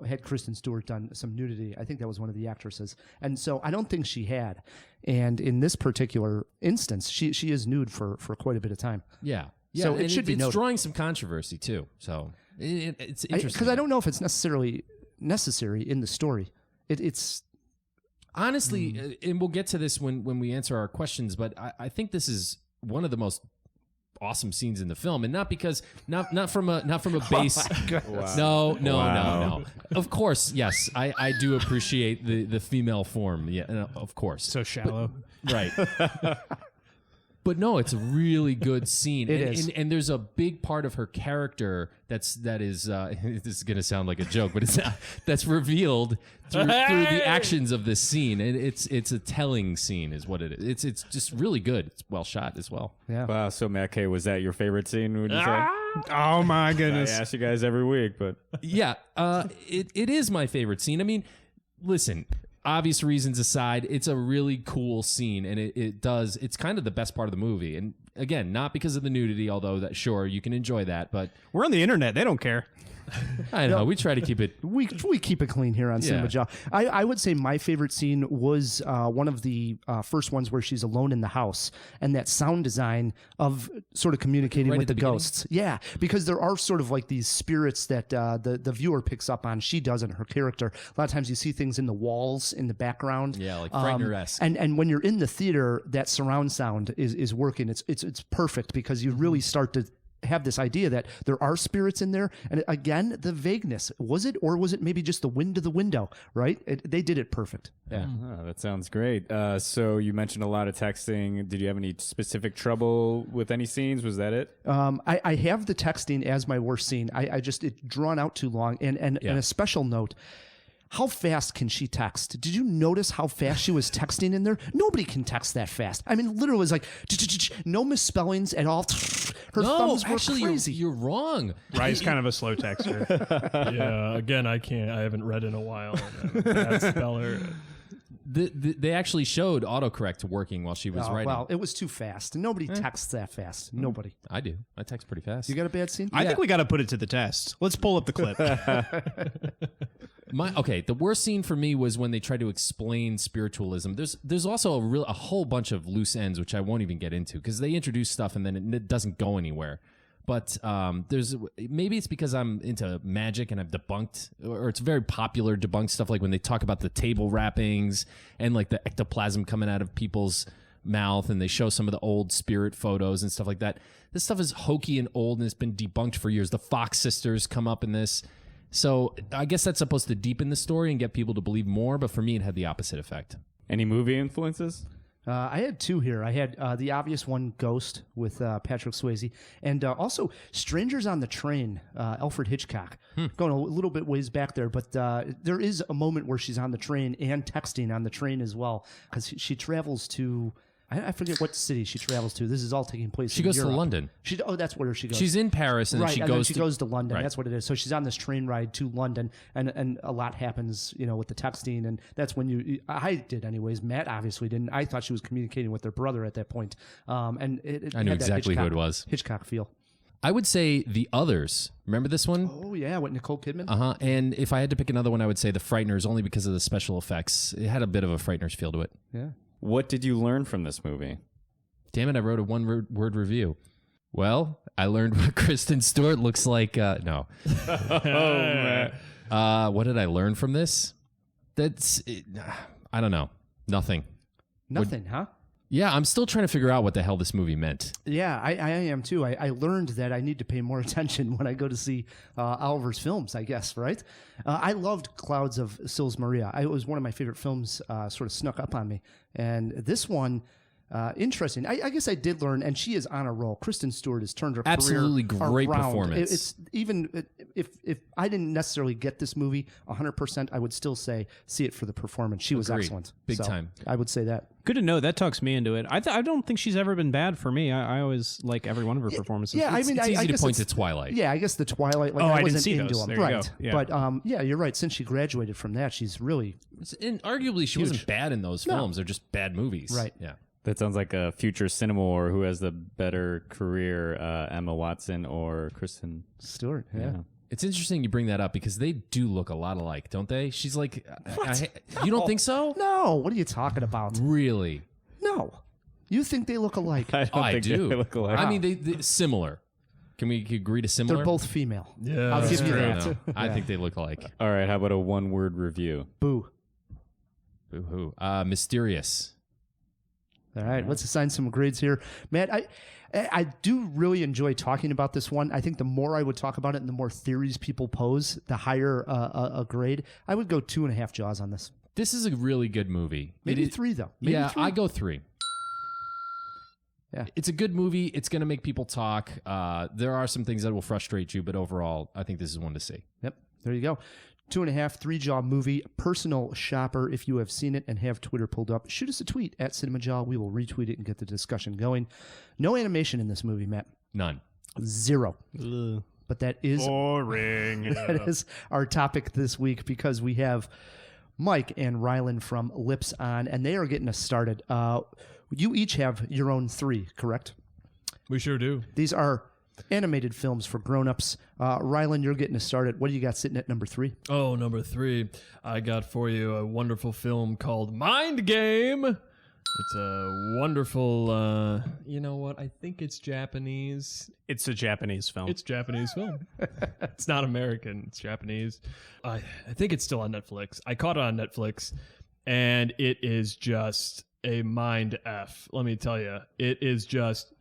had Kristen Stewart done some nudity. I think that was one of the actresses. And so I don't think she had. And in this particular instance, she is nude for quite a bit of time. Yeah. So it should be it's noted. drawing some controversy too. So it's interesting. Because I don't know if it's necessarily necessary in the story. It's honestly, and we'll get to this when we answer our questions, but I think this is one of the most awesome scenes in the film, and not because not from a base. No. Of course, yes, I do appreciate the female form. Yeah, of course. So shallow. Right. But no, it's a really good scene. It and, is. and there's a big part of her character that is this is going to sound like a joke, but it's not, that's revealed through the actions of this scene. And it's a telling scene is what it is. It's just really good. It's well shot as well. yeah. Wow. So Matt K, was that your favorite scene? Would you say? Oh my I goodness. ask you guys every week, but Yeah, it is my favorite scene. I mean, listen, obvious reasons aside, it's a really cool scene, and it's kind of the best part of the movie. And again, not because of the nudity, although that sure you can enjoy that, but We're on the internet. They don't care. I know we try to keep it. We keep it clean here on Yeah. Cinemajaw. I would say my favorite scene was one of the first ones where she's alone in the house, and that sound design of sort of communicating Right with at the the beginning? ghosts. Yeah, because there are sort of like these spirits that the viewer picks up on. She doesn't, her character. A lot of times you see things in the walls in the background. Yeah, like Frightener-esque. And when you're in the theater, that surround sound is working. It's perfect because you really start to have this idea that there are spirits in there. And again, the vagueness. Was it, or was it maybe just the wind to the window, right? They did it perfect. Yeah. oh, that sounds great. So you mentioned a lot of texting. Did you have any specific trouble with any scenes? Was that it? I have the texting as my worst scene. It's drawn out too long. And a special note, how fast can she text? Did you notice how fast she was texting in there? Nobody can text that fast. I mean, literally, it was like no misspellings at all. Her No, thumbs were actually, crazy. you're wrong. Rye's kind of a slow texter. Yeah, again, I haven't read in a while. Bad speller. They actually showed autocorrect working while she was Oh, writing. well, it was too fast. Nobody texts that fast. Nobody. I do. I text pretty fast. You got a bad scene? I think we got to put it to the test. Let's pull up the clip. The worst scene for me was when they tried to explain spiritualism. There's also a whole bunch of loose ends which I won't even get into because they introduce stuff and then it doesn't go anywhere. But maybe it's because I'm into magic and I've debunked, or it's very popular debunked stuff, like when they talk about the table wrappings and like the ectoplasm coming out of people's mouth, and they show some of the old spirit photos and stuff like that. This stuff is hokey and old, and it's been debunked for years. The Fox sisters come up in this. So I guess that's supposed to deepen the story and get people to believe more, but for me, it had the opposite effect. Any movie influences? I had two here. I had the obvious one, Ghost, with Patrick Swayze, and also Strangers on the Train, Alfred Hitchcock. Going a little bit ways back there, but there is a moment where she's on the train and texting on the train as well, because she travels to... I forget what city she travels to. This is all taking place She in goes to Europe. London. That's where she goes. She's in Paris, and right, then she and goes then she goes to London. Right. That's what it is. So she's on this train ride to London, and a lot happens, with the texting, and that's when I did anyways. Matt obviously didn't. I thought she was communicating with her brother at that point. And I knew had that exactly who it Hitchcock- was. Hitchcock feel. I would say The Others. Remember this one? Oh yeah, what, Nicole Kidman? Uh-huh. And if I had to pick another one, I would say The Frighteners, only because of the special effects. It had a bit of a Frighteners feel to it. Yeah. What did you learn from this movie? Damn it, I wrote a one-word review. Well, I learned what Kristen Stewart looks like. No. man. What did I learn from this? I don't know. Nothing. Nothing, huh? Yeah, I'm still trying to figure out what the hell this movie meant. Yeah, I am too. I learned that I need to pay more attention when I go to see Oliver's films, I guess, right? I loved Clouds of Sils Maria. It was one of my favorite films, sort of snuck up on me. And this one, interesting. I guess I did learn, and she is on a roll. Kristen Stewart has turned her Absolutely career great around. performance. It's even if I didn't necessarily get this movie 100%, I would still say see it for the performance. She was Agreed. excellent, Big So time. I would say that. Good to know. That talks me into it. I don't think she's ever been bad for me. I always like every one of her performances. Yeah, It's easy I to guess point to it's- Twilight. Yeah, I guess the Twilight. Like, Oh, I didn't wasn't see into those. them, There you right? go. Yeah. But yeah, you're right. Since she graduated from that, she's really And arguably, she wasn't bad in those films. They're just bad movies. Right. Yeah. That sounds like a future CinemaWAR. Who has the better career, Emma Watson or Kristen? Stewart. Yeah. It's interesting you bring that up because they do look a lot alike, don't they? She's like, you don't think so? No, what are you talking about? Really? No. You think they look alike? I don't I think do. they look alike. I mean, they similar. Can we agree to similar? They're both female. Yeah, I'll give you I that. don't know. I think they look alike. All right, how about a one-word review? Boo. Boo-hoo. Mysterious. All right, let's assign some grades here. Matt, I do really enjoy talking about this one. I think the more I would talk about it and the more theories people pose, the higher a grade. I would go 2.5 Jaws on this. This is a really good movie. Maybe It is- 3, though. Maybe yeah, 3. I go 3. Yeah. It's a good movie. It's going to make people talk. There are some things that will frustrate you, but overall, I think this is one to see. Yep, there you go. 2.5, 3 Jaw movie. Personal shopper. If you have seen it and have Twitter pulled up, shoot us a tweet at Cinemajaw. We will retweet it and get the discussion going. No animation in this movie, Matt. None. 0. But that is Boring. that is our topic this week because we have Mike and Ryland from L.i.p.s on, and they are getting us started. You each have your own 3, correct? We sure do. These are animated films for grown-ups. Ryland, you're getting us started. What do you got sitting at number 3? Oh, number 3, I got for you a wonderful film called Mind Game. It's a wonderful, you know what? I think it's Japanese. It's a Japanese film. It's Japanese film. It's not American. It's Japanese. I think it's still on Netflix. I caught it on Netflix, and it is just a mind F. Let me tell you. It is just,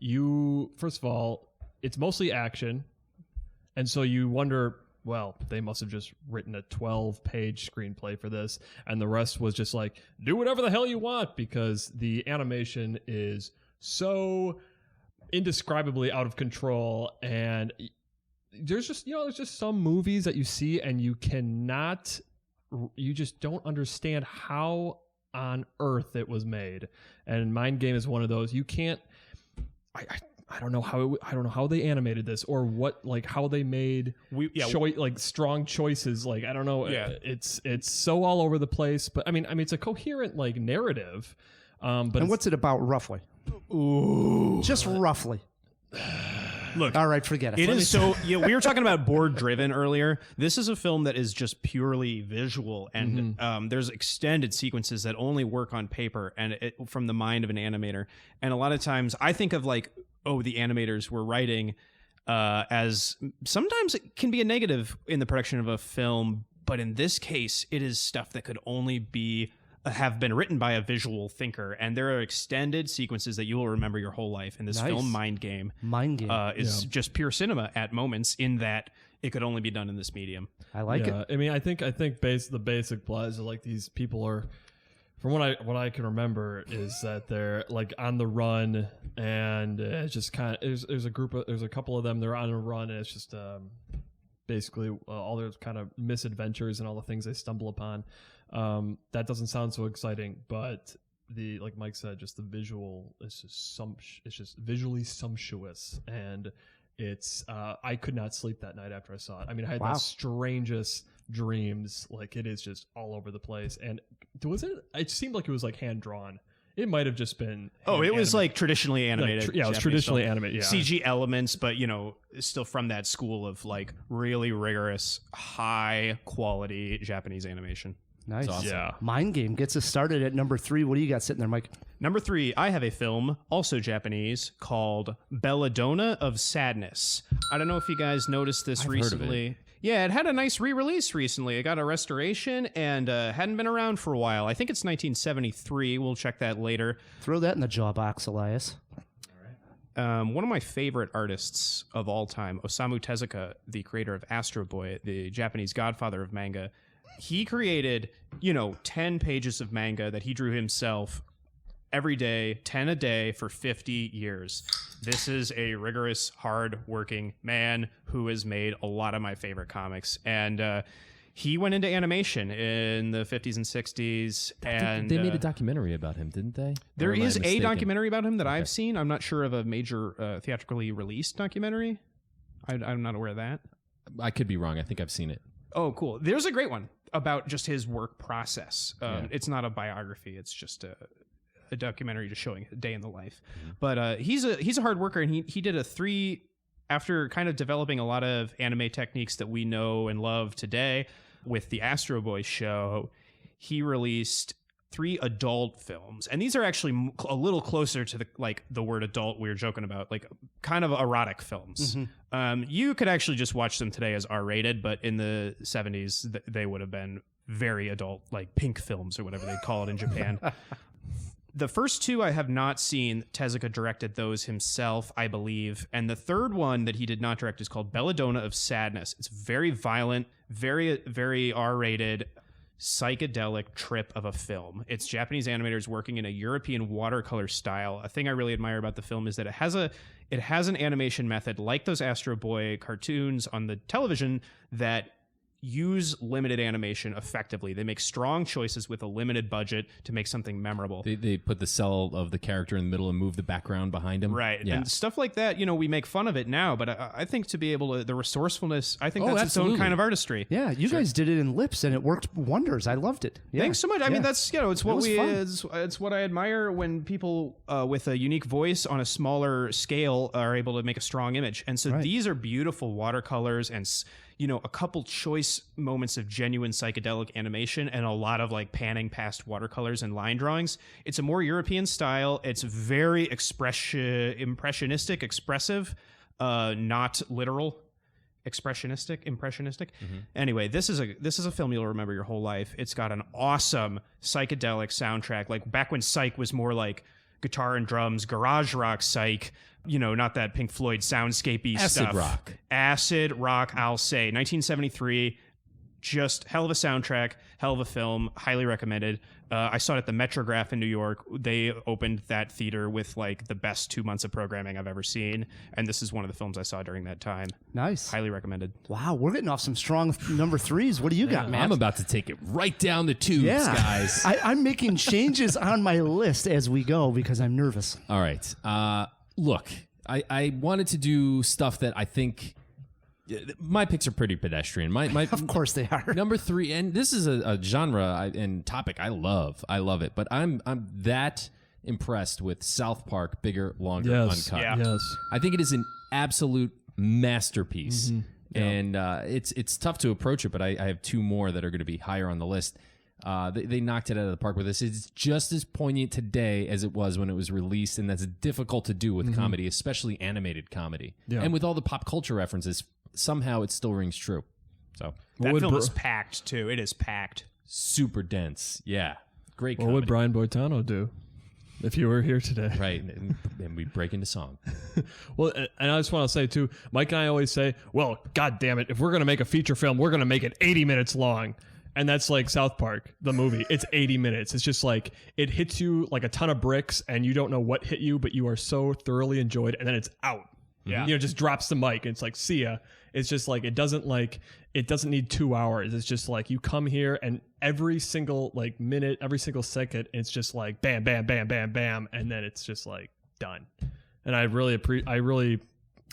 first of all, it's mostly action, and so you wonder, well, they must have just written a 12-page screenplay for this, and the rest was just like, do whatever the hell you want, because the animation is so indescribably out of control, and there's just some movies that you see and you just don't understand how on earth it was made, and Mind Game is one of those. You can't. I don't know how they animated this or how they made strong choices. Like, I don't know. Yeah. It's so all over the place, but I mean it's a coherent narrative. But What's it about roughly? Ooh. Just roughly. Look, all right, forget it. It is so. Yeah, we were talking about board driven earlier. This is a film that is just purely visual, and there's extended sequences that only work on paper and from the mind of an animator. And a lot of times, I think of the animators were writing as sometimes it can be a negative in the production of a film, but in this case, it is stuff that could only have been written by a visual thinker, and there are extended sequences that you will remember your whole life. And this film, Mind Game, is just pure cinema at moments, in that it could only be done in this medium. I like it. I mean, I think the basic plot is these people are, from what I can remember, is that they're on the run, and it's just kind of there's a couple of them, they're on a run, and it's just basically all their kind of misadventures and all the things they stumble upon. That doesn't sound so exciting, but like Mike said, just the visual is just visually sumptuous, and it's I could not sleep that night after I saw it. I mean, I had the strangest dreams. It is just all over the place. And it seemed like it was hand drawn. It might have just been it was traditionally animated. It was traditionally animated. Yeah, CG elements, but still from that school of really rigorous, high quality Japanese animation. Nice. Awesome. Yeah. Mind Game gets us started at number 3. What do you got sitting there, Mike? Number 3, I have a film, also Japanese, called Belladonna of Sadness. I don't know if you guys noticed this recently. Yeah, it had a nice re-release recently. It got a restoration and hadn't been around for a while. I think it's 1973. We'll check that later. Throw that in the jaw box, Elias. One of my favorite artists of all time, Osamu Tezuka, the creator of Astro Boy, the Japanese godfather of manga, he created, 10 pages of manga that he drew himself every day, 10 a day for 50 years. This is a rigorous, hard-working man who has made a lot of my favorite comics. And he went into animation in the 50s and 60s. And they made a documentary about him, didn't they? There Or am I is a mistaken? documentary about him that I've seen. I'm not sure of a major theatrically released documentary. I'm not aware of that. I could be wrong. I think I've seen it. Oh, cool. There's a great one about just his work process. It's not a biography. It's just a documentary just showing a day in the life. But he's a hard worker, and he did a 3 after kind of developing a lot of anime techniques that we know and love today with the Astro Boy show, he released 3 adult films, and these are actually a little closer to the word adult we were joking about, like kind of erotic films. You could actually just watch them today as R-rated, but in the 70s they would have been very adult, like pink films or whatever they call it in Japan. The first 2 I have not seen. Tezuka directed those himself, I believe. And the third one that he did not direct is called Belladonna of Sadness. It's very violent, very, very R-rated, psychedelic trip of a film. It's Japanese animators working in a European watercolor style. A thing I really admire about the film is that it has an animation method like those Astro Boy cartoons on the television that use limited animation effectively. They make strong choices with a limited budget to make something memorable. They put the cell of the character in the middle and move the background behind him. Right. Yeah. And stuff like that, we make fun of it now, but I think to be able to, the resorcefulness, I think that's absolutely. its own kind of artistry. Yeah, you guys did it in L.i.p.s, and it worked wonders. I loved it. Yeah. Thanks so much. I mean, that's, it's what was it's what I admire when people with a unique voice on a smaller scale are able to make a strong image. And so these are beautiful watercolors and a couple choice moments of genuine psychedelic animation and a lot of like panning past watercolors and line drawings. It's a more European style. It's very impressionistic, expressive, not literal. Impressionistic. Anyway, this is a film you'll remember your whole life. It's got an awesome psychedelic soundtrack. Like back when Psych was more like guitar and drums, garage rock Psych. Not that Pink Floyd soundscapey stuff. Acid rock, I'll say. 1973, just hell of a soundtrack, hell of a film, highly recommended. I saw it at the Metrograph in New York. They opened that theater with like the best 2 months of programming I've ever seen, and this is one of the films I saw during that time. Nice. Highly recommended. Wow, we're getting off some strong number 3s. What do you got, Matt? I'm about to take it right down the tubes, guys. I'm making changes on my list as we go because I'm nervous. All right. Look, I wanted to do stuff that I think my picks are pretty pedestrian. My Of course they are. number 3, and this is a genre and topic I love. I love it, but I'm that impressed with South Park, Bigger, Longer, Uncut. Yeah. Yes. I think it is an absolute masterpiece, and it's tough to approach it. But I have 2 more that are going to be higher on the list. They knocked it out of the park with this. It's just as poignant today as it was when it was released, and that's difficult to do with comedy, especially animated comedy. Yeah. And with all the pop culture references, somehow it still rings true. So That film is packed, too. It is packed. super dense. Yeah. Great What comedy. would Brian Boitano do if you were here today? Right. And we break into song. Well, and I just want to say, too, Mike and I always say, well, God damn it, if we're going to make a feature film, we're going to make it 80 minutes long. And that's like South Park, the movie. It's 80 minutes. It's just like it hits you like a ton of bricks and you don't know what hit you, but you are so thoroughly enjoyed, and then it's out. Yeah. Just drops the mic and it's like, see ya. It's just like it doesn't need 2 hours. It's just like you come here and every single like minute, every single second, it's just like bam, bam, bam, bam, bam, and then it's just like done. And I don't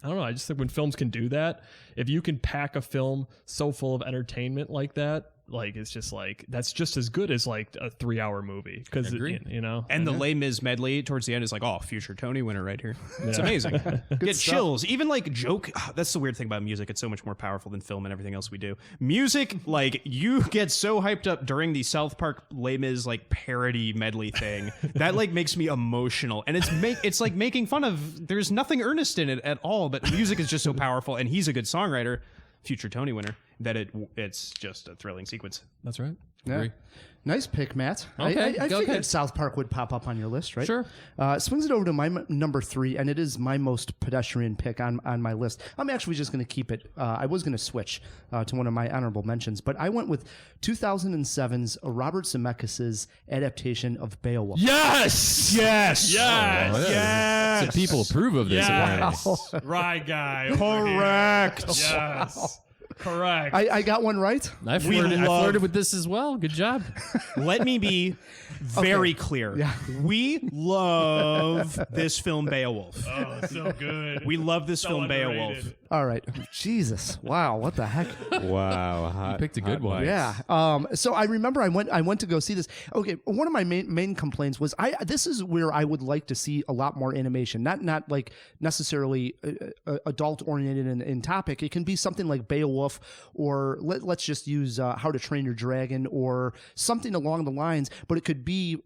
know. I just think when films can do that, if you can pack a film so full of entertainment like that, like it's just like that's just as good as like a 3-hour movie because And the Les Mis medley towards the end is like, oh, future Tony winner right here. It's amazing. Get chills. Even like joke. That's the weird thing about music. It's so much more powerful than film and everything else we do. Music, like you get so hyped up during the South Park Les Mis like parody medley thing that like makes me emotional. And it's like making fun of. There's nothing earnest in it at all, but music is just so powerful. And he's a good songwriter, future Tony winner, that it's just a thrilling sequence. That's right. Yeah. Agree. Nice pick, Matt. Okay, I go figured ahead. South Park would pop up on your list, right? Sure. Swings it over to my number 3, and it is my most pedestrian pick on my list. I'm actually just going to keep it. I was going to switch to one of my honorable mentions, but I went with 2007's Robert Zemeckis' adaptation of Beowulf. Yes. Yes. Yes. Oh, yeah. So people approve of this. apparently. Yes. Right guy. Correct. Yes. Correct. I got one right. I flirted with this as well. Good job. Let me be very clear. Yeah. We love this film Beowulf. Oh, it's so good. We love this film underrated. Beowulf. All right. Jesus. Wow. What the heck? Wow. You picked a good one. Yeah. So I remember I went to go see this. Okay. One of my main complaints was this is where I would like to see a lot more animation. Not like necessarily adult oriented in topic. It can be something like Beowulf, or let's just use How to Train Your Dragon, or something along the lines. But it could be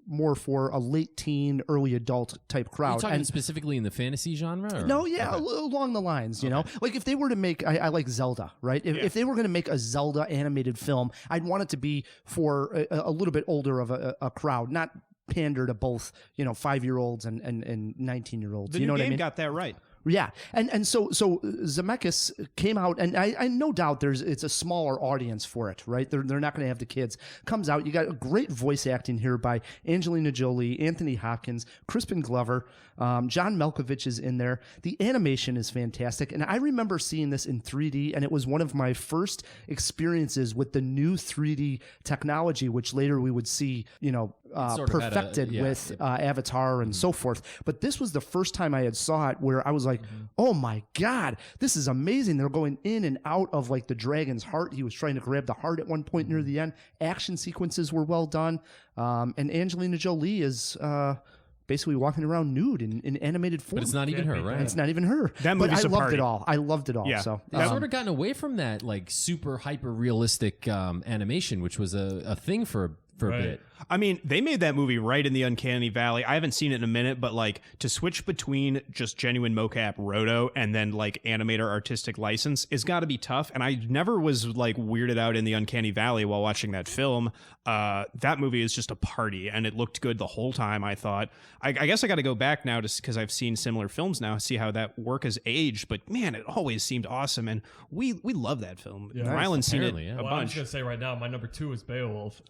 more for a late teen, early adult type Are crowd. you talking specifically in the fantasy genre? Or? No, yeah, along the lines, like if they were to make, I like Zelda, right? If they were going to make a Zelda animated film, I'd want it to be for a little bit older of a crowd, not pander to both, 5-year-olds and 19-year-olds. The You know new what I game mean? got that right. Yeah, and so Zemeckis came out, and I no doubt it's a smaller audience for it, right? They're not going to have the kids. Comes out, you got great voice acting here by Angelina Jolie, Anthony Hopkins, Crispin Glover, John Malkovich is in there. The animation is fantastic, and I remember seeing this in 3D, and it was one of my first experiences with the new 3D technology, which later we would see, sort of perfected with Avatar and so forth. But this was the first time I had saw it where I was like, oh my God, this is amazing. They're going in and out of like the dragon's heart. He was trying to grab the heart at one point near the end. Action sequences were well done. And Angelina Jolie is basically walking around nude in animated form. But it's not even her, right? It's not even her. That but movie's I a loved party. it all. I loved it all. Yeah. So They've sort of gotten away from that like super hyper realistic animation, which was a thing for a bit. I mean, they made that movie right in the uncanny valley. I haven't seen it in a minute, but like to switch between just genuine mocap roto and then like animator artistic license is got to be tough. And I never was like weirded out in the uncanny valley while watching that film. That movie is just a party, and it looked good the whole time. I thought. I guess I got to go back now just because I've seen similar films now, see how that work has aged. But man, it always seemed awesome, and we love that film. Yeah. Ryland's seen it Apparently, yeah. a Well, I'm bunch. just gonna say right now, my number 2 is Beowulf.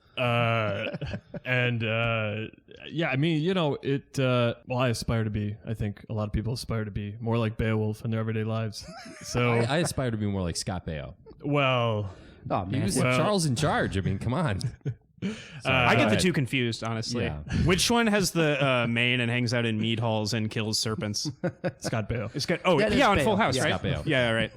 And yeah, I mean, it. Well, I aspire to be. I think a lot of people aspire to be more like Beowulf in their everyday lives. So, I aspire to be more like Scott Baio. well, oh He man, was Charles in Charge. I mean, come on. I get the ahead. two confused, honestly. Yeah. Which one has the mane and hangs out in mead halls and kills serpents? Scott Baio. It's got, oh, That is yeah, on Baio. Full House, Yeah. right? Scott Baio. Yeah, right.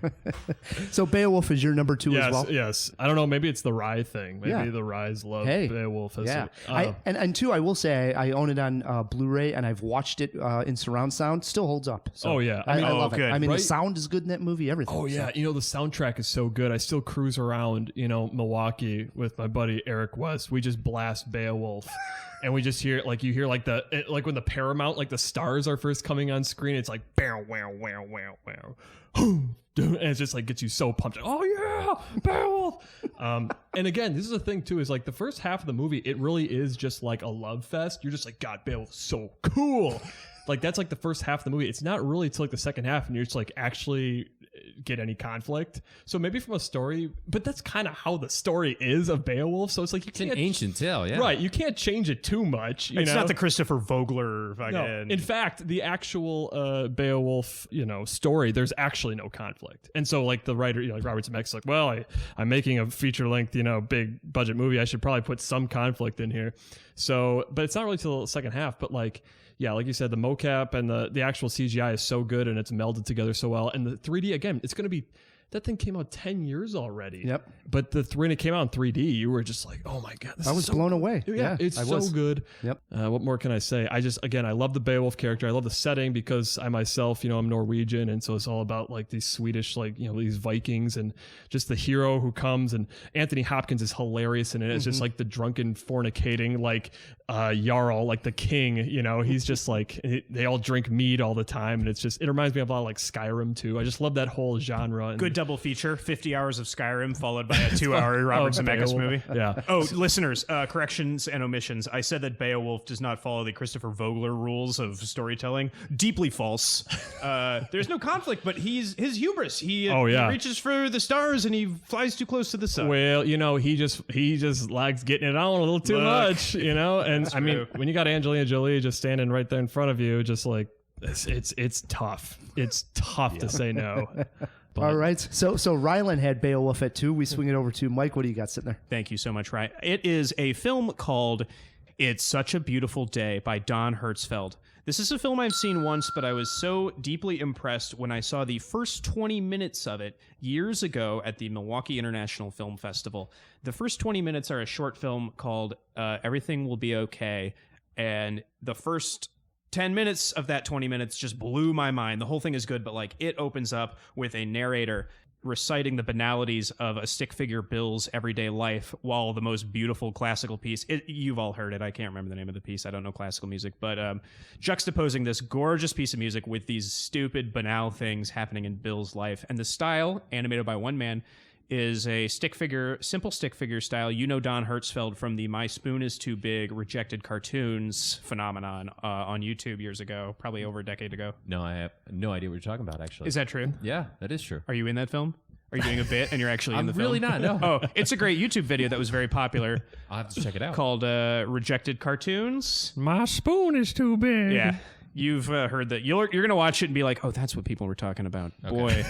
so Beowulf is your number 2 Yes, as well. yes. I don't know. Maybe it's the Rye thing. Maybe Yeah. the Ryes love Hey. Beowulf. As Yeah, a, and two, I will say I own it on Blu-ray, and I've watched it in surround sound. Still holds up. So Oh, yeah. I, I mean- I love good. it. I mean, Right? the sound is good in that movie. Everything. Oh yeah, the soundtrack is so good. I still cruise around, Milwaukee with my buddy Eric West. We just blast Beowulf, and we just hear like like when the Paramount, like the stars are first coming on screen. It's like wow wow wow wow wow, and it just like gets you so pumped. Oh yeah, Beowulf. And again, this is the thing too, is like the first half of the movie, it really is just like a love fest. You're just like, God, Beowulf's so cool. Like that's like the first half of the movie. It's not really till like the second half, and you're just like actually get any conflict. So maybe from a story, but that's kind of how the story is of Beowulf. So it's like It's an ancient tale, yeah. right? You can't change it too much. It's not the Christopher Vogler fucking. No. In fact, the actual Beowulf, story, there's actually no conflict. And so, like the writer, like Robert Zemeckis, like, well, I'm making a feature length, big budget movie. I should probably put some conflict in here. So, but it's not really till the second half. But like, yeah, like you said, the mocap and the actual CGI is so good, and it's melded together so well. And the 3D, again, it's going to be. That thing came out 10 years already. Yep. But when it came out in 3D, you were just like, oh my God. This I was is so blown away. Yeah, it's I so was. good. Yep. What more can I say? I love the Beowulf character. I love the setting because I myself, I'm Norwegian. And so it's all about like these Swedish, like, these Vikings and just the hero who comes. And Anthony Hopkins is hilarious in it. It's just like the drunken fornicating, like Jarl, like the king, he's just like, they all drink mead all the time. And it reminds me of a lot of like Skyrim too. I just love that whole genre. And Good double feature, 50 hours of Skyrim followed by a 2-hour Robert Zemeckis Beowulf. movie. Yeah. Oh, listeners, corrections and omissions. I said that Beowulf does not follow the Christopher Vogler rules of storytelling. Deeply false. There's no conflict, but his hubris. He reaches for the stars and he flies too close to the sun. Well, he just likes getting it on a little too much, And I mean, when you got Angelina Jolie just standing right there in front of you, just like it's tough. It's tough to say no. But All right. So Ryland had Beowulf at 2. We swing it over to Mike. What do you got sitting there? Thank you so much, Ryan. It is a film called It's Such a Beautiful Day by Don Hertzfeldt. This is a film I've seen once, but I was so deeply impressed when I saw the first 20 minutes of it years ago at the Milwaukee International Film Festival. The first 20 minutes are a short film called Everything Will Be Okay, and the first 10 minutes of that 20 minutes just blew my mind. The whole thing is good, but like it opens up with a narrator reciting the banalities of a stick figure Bill's everyday life while the most beautiful classical piece, you've all heard it, I can't remember the name of the piece, I don't know classical music, but juxtaposing this gorgeous piece of music with these stupid banal things happening in Bill's life. And the style, animated by one man, is a stick figure, simple stick figure style. You know Don Hertzfeldt from the My Spoon Is Too Big rejected cartoons phenomenon on YouTube years ago, probably over a decade ago. No, I have no idea what you're talking about, actually. Is that true? Yeah, that is true. Are you in that film? Are you doing a bit and you're actually in the film? I'm really not, no. Oh, it's a great YouTube video that was very popular I'll have to check it out. called Rejected Cartoons. my spoon is too big. Yeah. You've heard that. You're going to watch it and be like, oh, that's what people were talking about. Boy,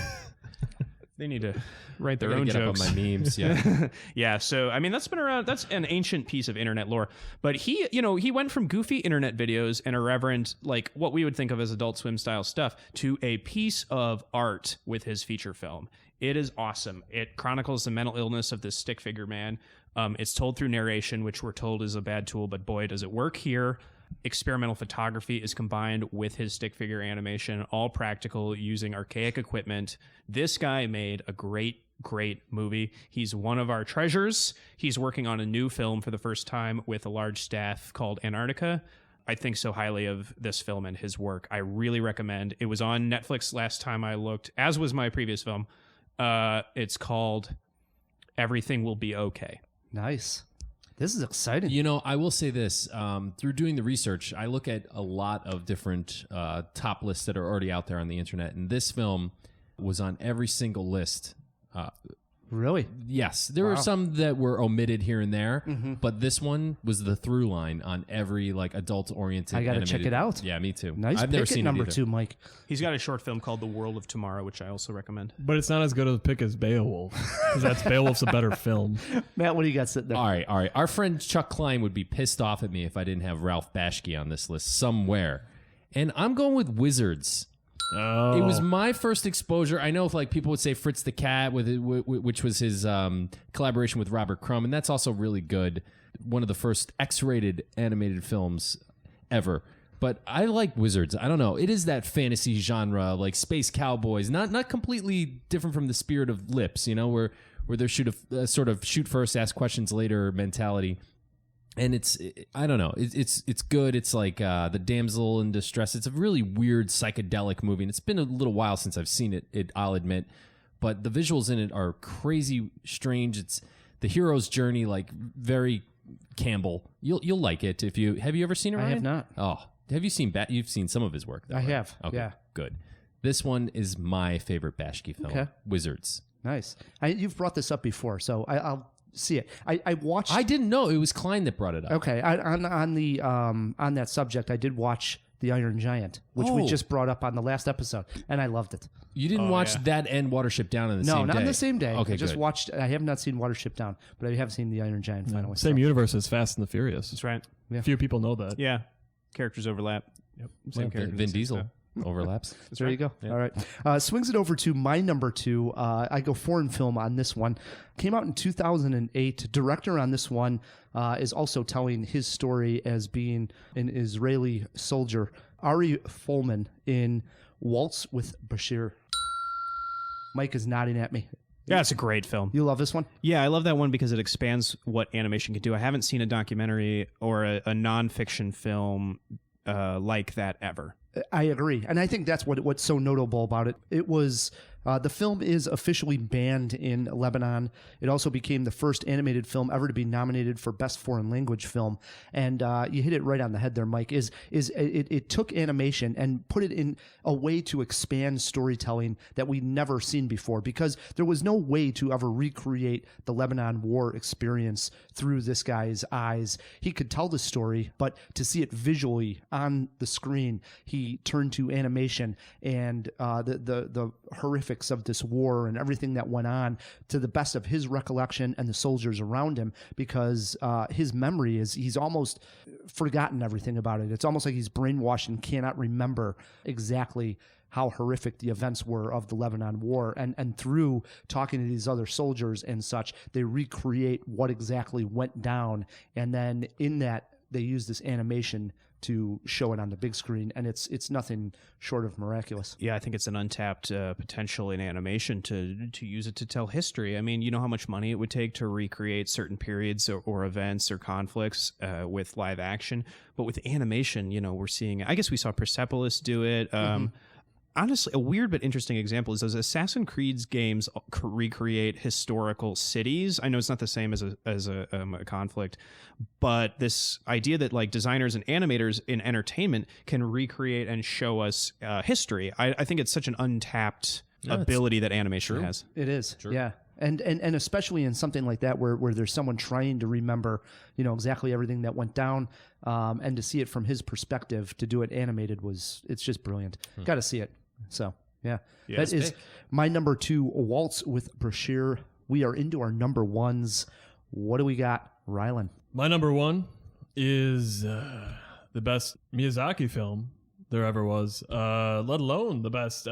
they need to write their I'm own gonna get jokes. up on my memes, yeah. Yeah, so I mean that's been around. That's an ancient piece of internet lore. But he went from goofy internet videos and irreverent, like what we would think of as Adult Swim style stuff, to a piece of art with his feature film. It is awesome. It chronicles the mental illness of this stick figure man. It's told through narration, which we're told is a bad tool, but boy, does it work here. Experimental photography is combined with his stick figure animation, all practical, using archaic equipment. This guy made a great movie. He's one of our treasures. He's working on a new film for the first time with a large staff called Antarctica. I think so highly of this film and his work. I really recommend. It was on Netflix last time I looked, as was my previous film. It's called Everything Will Be Okay. Nice. This is exciting. You know, I will say this. Through doing the research, I look at a lot of different top lists that are already out there on the internet, and this film was on every single list. Really? Yes. There were some that were omitted here and there, but this one was the through line on every like adult-oriented I got to animated. check it out. Yeah, me too. Nice I've never pick at seen number it either. 2, Mike. He's got a short film called The World of Tomorrow, which I also recommend. But it's not as good a pick as Beowulf, because that's Beowulf's a better film. Matt, what do you got sitting there? All right. Our friend Chuck Klein would be pissed off at me if I didn't have Ralph Bashki on this list somewhere. And I'm going with Wizards. Oh, It was my first exposure. I know if like people would say Fritz the Cat, which was his collaboration with Robert Crumb, and that's also really good. One of the first X-rated animated films ever. But I like Wizards. I don't know. It is that fantasy genre, like space cowboys, not completely different from the spirit of L.i.p.s, you know, where they sort of shoot first, ask questions later mentality. And I don't know. It's good. It's like the damsel in distress. It's a really weird psychedelic movie, and it's been a little while since I've seen it. I'll admit, but the visuals in it are crazy, strange. It's the hero's journey, like very Campbell. You'll like it if you have you ever seen it? Ryan? I have not. Oh, have you seen You've seen some of his work, though, I right? have. Okay, Yeah. good. This one is my favorite Bashki film. Okay. Wizards. Nice. You've brought this up before, so I'll see it. I watched. I didn't know it was Klein that brought it up. Okay, on that subject, I did watch The Iron Giant, which we Oh. just brought up on the last episode, and I loved it. You didn't watch that and Watership Down on the No, same day? not on the same day. Okay, I just good. watched. I have not seen Watership Down, but I have seen The Iron Giant finally. same universe as Fast and the Furious. That's right. Few people know that. Yeah. Characters overlap. Yep. Same Well, characters. Vin Diesel overlaps. There you go. All right. Swings it over to my number 2. I go foreign film on this one. Came out in 2008. Director on this one is also telling his story as being an Israeli soldier. Ari Folman in Waltz with Bashir. Mike is nodding at me. Yeah, it's a great film. You love this one? Yeah, I love that one because it expands what animation can do. I haven't seen a documentary or a nonfiction film like that ever. I agree, and I think that's what's so notable about it. It was the film is officially banned in Lebanon. It also became the first animated film ever to be nominated for Best Foreign Language Film. And you hit it right on the head there, Mike. It took animation and put it in a way to expand storytelling that we'd never seen before, because there was no way to ever recreate the Lebanon war experience through this guy's eyes. He could tell the story, but to see it visually on the screen, he turned to animation and the horrific specifics of this war and everything that went on to the best of his recollection and the soldiers around him, because his memory is, he's almost forgotten everything about it. It's almost like he's brainwashed and cannot remember exactly how horrific the events were of the Lebanon War. And through talking to these other soldiers and such, they recreate what exactly went down. And then in that, they use this animation to show it on the big screen, and it's nothing short of miraculous. Yeah, I think it's an untapped potential in animation to use it to tell history. I mean, you know how much money it would take to recreate certain periods or events or conflicts with live action, but with animation, you know, we're seeing. I guess we saw Persepolis do it. Honestly, a weird but interesting example is those Assassin's Creed games recreate historical cities. I know it's not the same as a conflict, but this idea that like designers and animators in entertainment can recreate and show us history, I think it's such an untapped ability that animation has. It is, yeah. And especially in something like that where there's someone trying to remember, you know, exactly everything that went down, and to see it from his perspective, to do it animated it's just brilliant. Got to see it. So, yeah. That is my number 2, A Waltz with Bashir. We are into our number 1s. What do we got, Ryland? My number 1 is the best Miyazaki film there ever was, let alone the best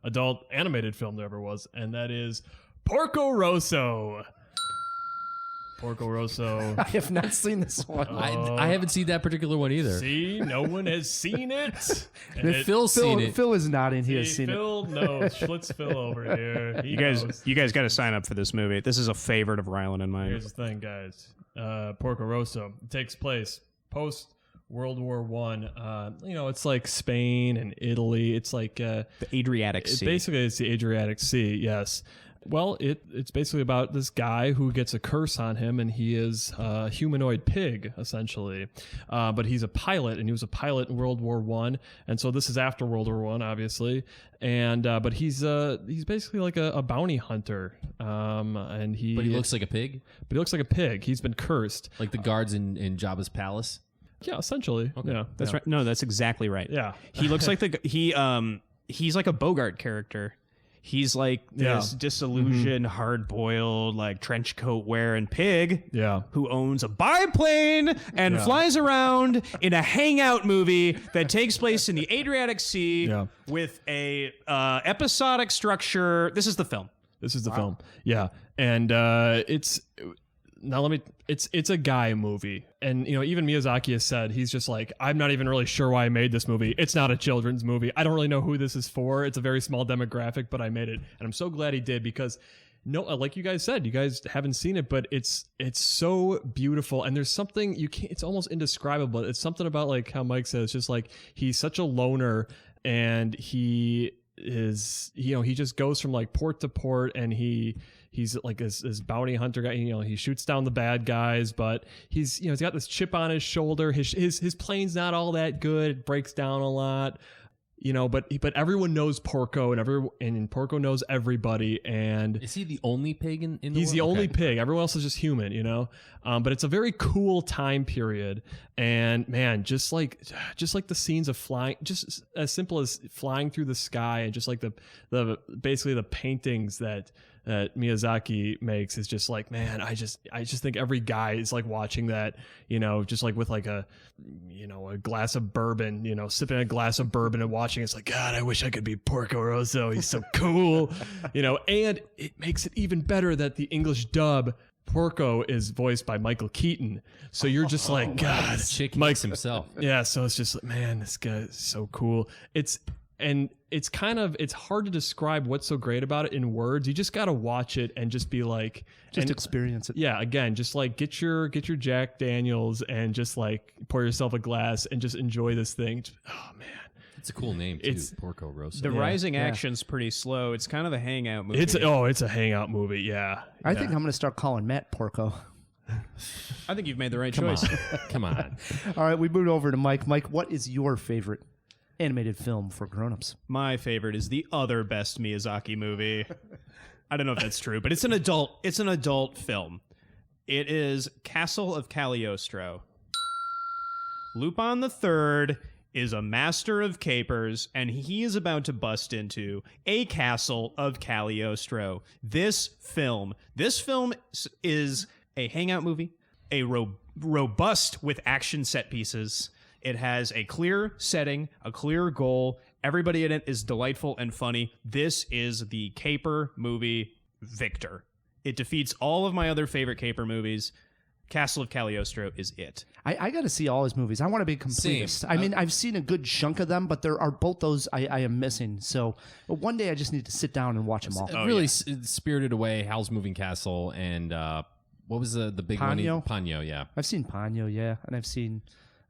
adult animated film there ever was, and that is Porco Rosso. Porco Rosso. I have not seen this one. I haven't seen that particular one either. See, no one has seen it. Phil's seen it. Phil is nodding. He has seen Phil knows. Schlitz Phil over here. He You knows. guys got to sign up for this movie. This is a favorite of Ryland and mine. Here's the thing, guys. Porco Rosso takes place post World War I. You know, it's like Spain and Italy. It's like The Adriatic Sea. Basically, it's the Adriatic Sea. Yes. Well, it's basically about this guy who gets a curse on him, and he is a humanoid pig, essentially. But he's a pilot, and he was a pilot in World War I, and so this is after World War I, obviously. And but he's basically like a bounty hunter, and he looks like a pig. But he looks like a pig. He's been cursed, Like the guards in Jabba's palace. yeah, essentially. Okay. Yeah, That's right. No, that's exactly right. Yeah, He looks like he's like a Bogart character. He's like this disillusioned, hard-boiled, like trench coat wearing pig who owns a biplane and flies around in a hangout movie that takes place in the Adriatic Sea with a episodic structure. This is the film. This is the film. Yeah. And it's a guy movie. And, you know, even Miyazaki has said, he's just like, I'm not even really sure why I made this movie. It's not a children's movie. I don't really know who this is for. It's a very small demographic, but I made it. And I'm so glad he did, because like you guys said, you guys haven't seen it, but it's so beautiful. And there's something it's almost indescribable. It's something about, like how Mike says, just like, he's such a loner, and he is, you know, he just goes from like port to port, and he's like this bounty hunter guy. You know, he shoots down the bad guys, but he's got this chip on his shoulder. His plane's not all that good. It breaks down a lot, you know. But everyone knows Porco, and Porco knows everybody. And Is he the only pig in the world? he's the only pig. Everyone else is just human, you know. But it's a very cool time period. And man, just like the scenes of flying, just as simple as flying through the sky, and just like the basically the paintings that Miyazaki makes is just like, man, I just think every guy is like watching that, you know, just like with like a glass of bourbon, you know, sipping a glass of bourbon and watching. It's like, God, I wish I could be Porco Rosso. He's so cool, you know. And it makes it even better that the English dub Porco is voiced by Michael Keaton. So you're just like, God, Mike himself. Yeah. So it's just like, man, this guy is so cool. It's hard to describe what's so great about it in words. You just got to watch it and just be like, experience it. Yeah. Again, just like get your Jack Daniels and just like pour yourself a glass and just enjoy this thing. Oh man. It's a cool name too, Porco Rosso. The rising action's pretty slow. It's kind of a hangout movie. It's a hangout movie. Yeah. I think I'm going to start calling Matt Porco. I think you've made the right choice. Come on. All right, we moved over to Mike. Mike, what is your favorite animated film for grown-ups? My favorite is the other best Miyazaki movie. I don't know if that's true, but it's an adult film. It is Castle of Cagliostro. Lupin III is a master of capers, and he is about to bust into a castle of Cagliostro. This film is a hangout movie, a robust with action set pieces. It has a clear setting, a clear goal. Everybody in it is delightful and funny. This is the caper movie Victor. It defeats all of my other favorite caper movies. Castle of Cagliostro is it. I got to see all his movies. I want to be completist. Same. I mean, I've seen a good chunk of them, but there are both those I am missing. So one day I just need to sit down and watch them all. Really Spirited Away, Howl's Moving Castle, and what was the big Ponyo? one? Ponyo, yeah. I've seen Ponyo, yeah, and I've seen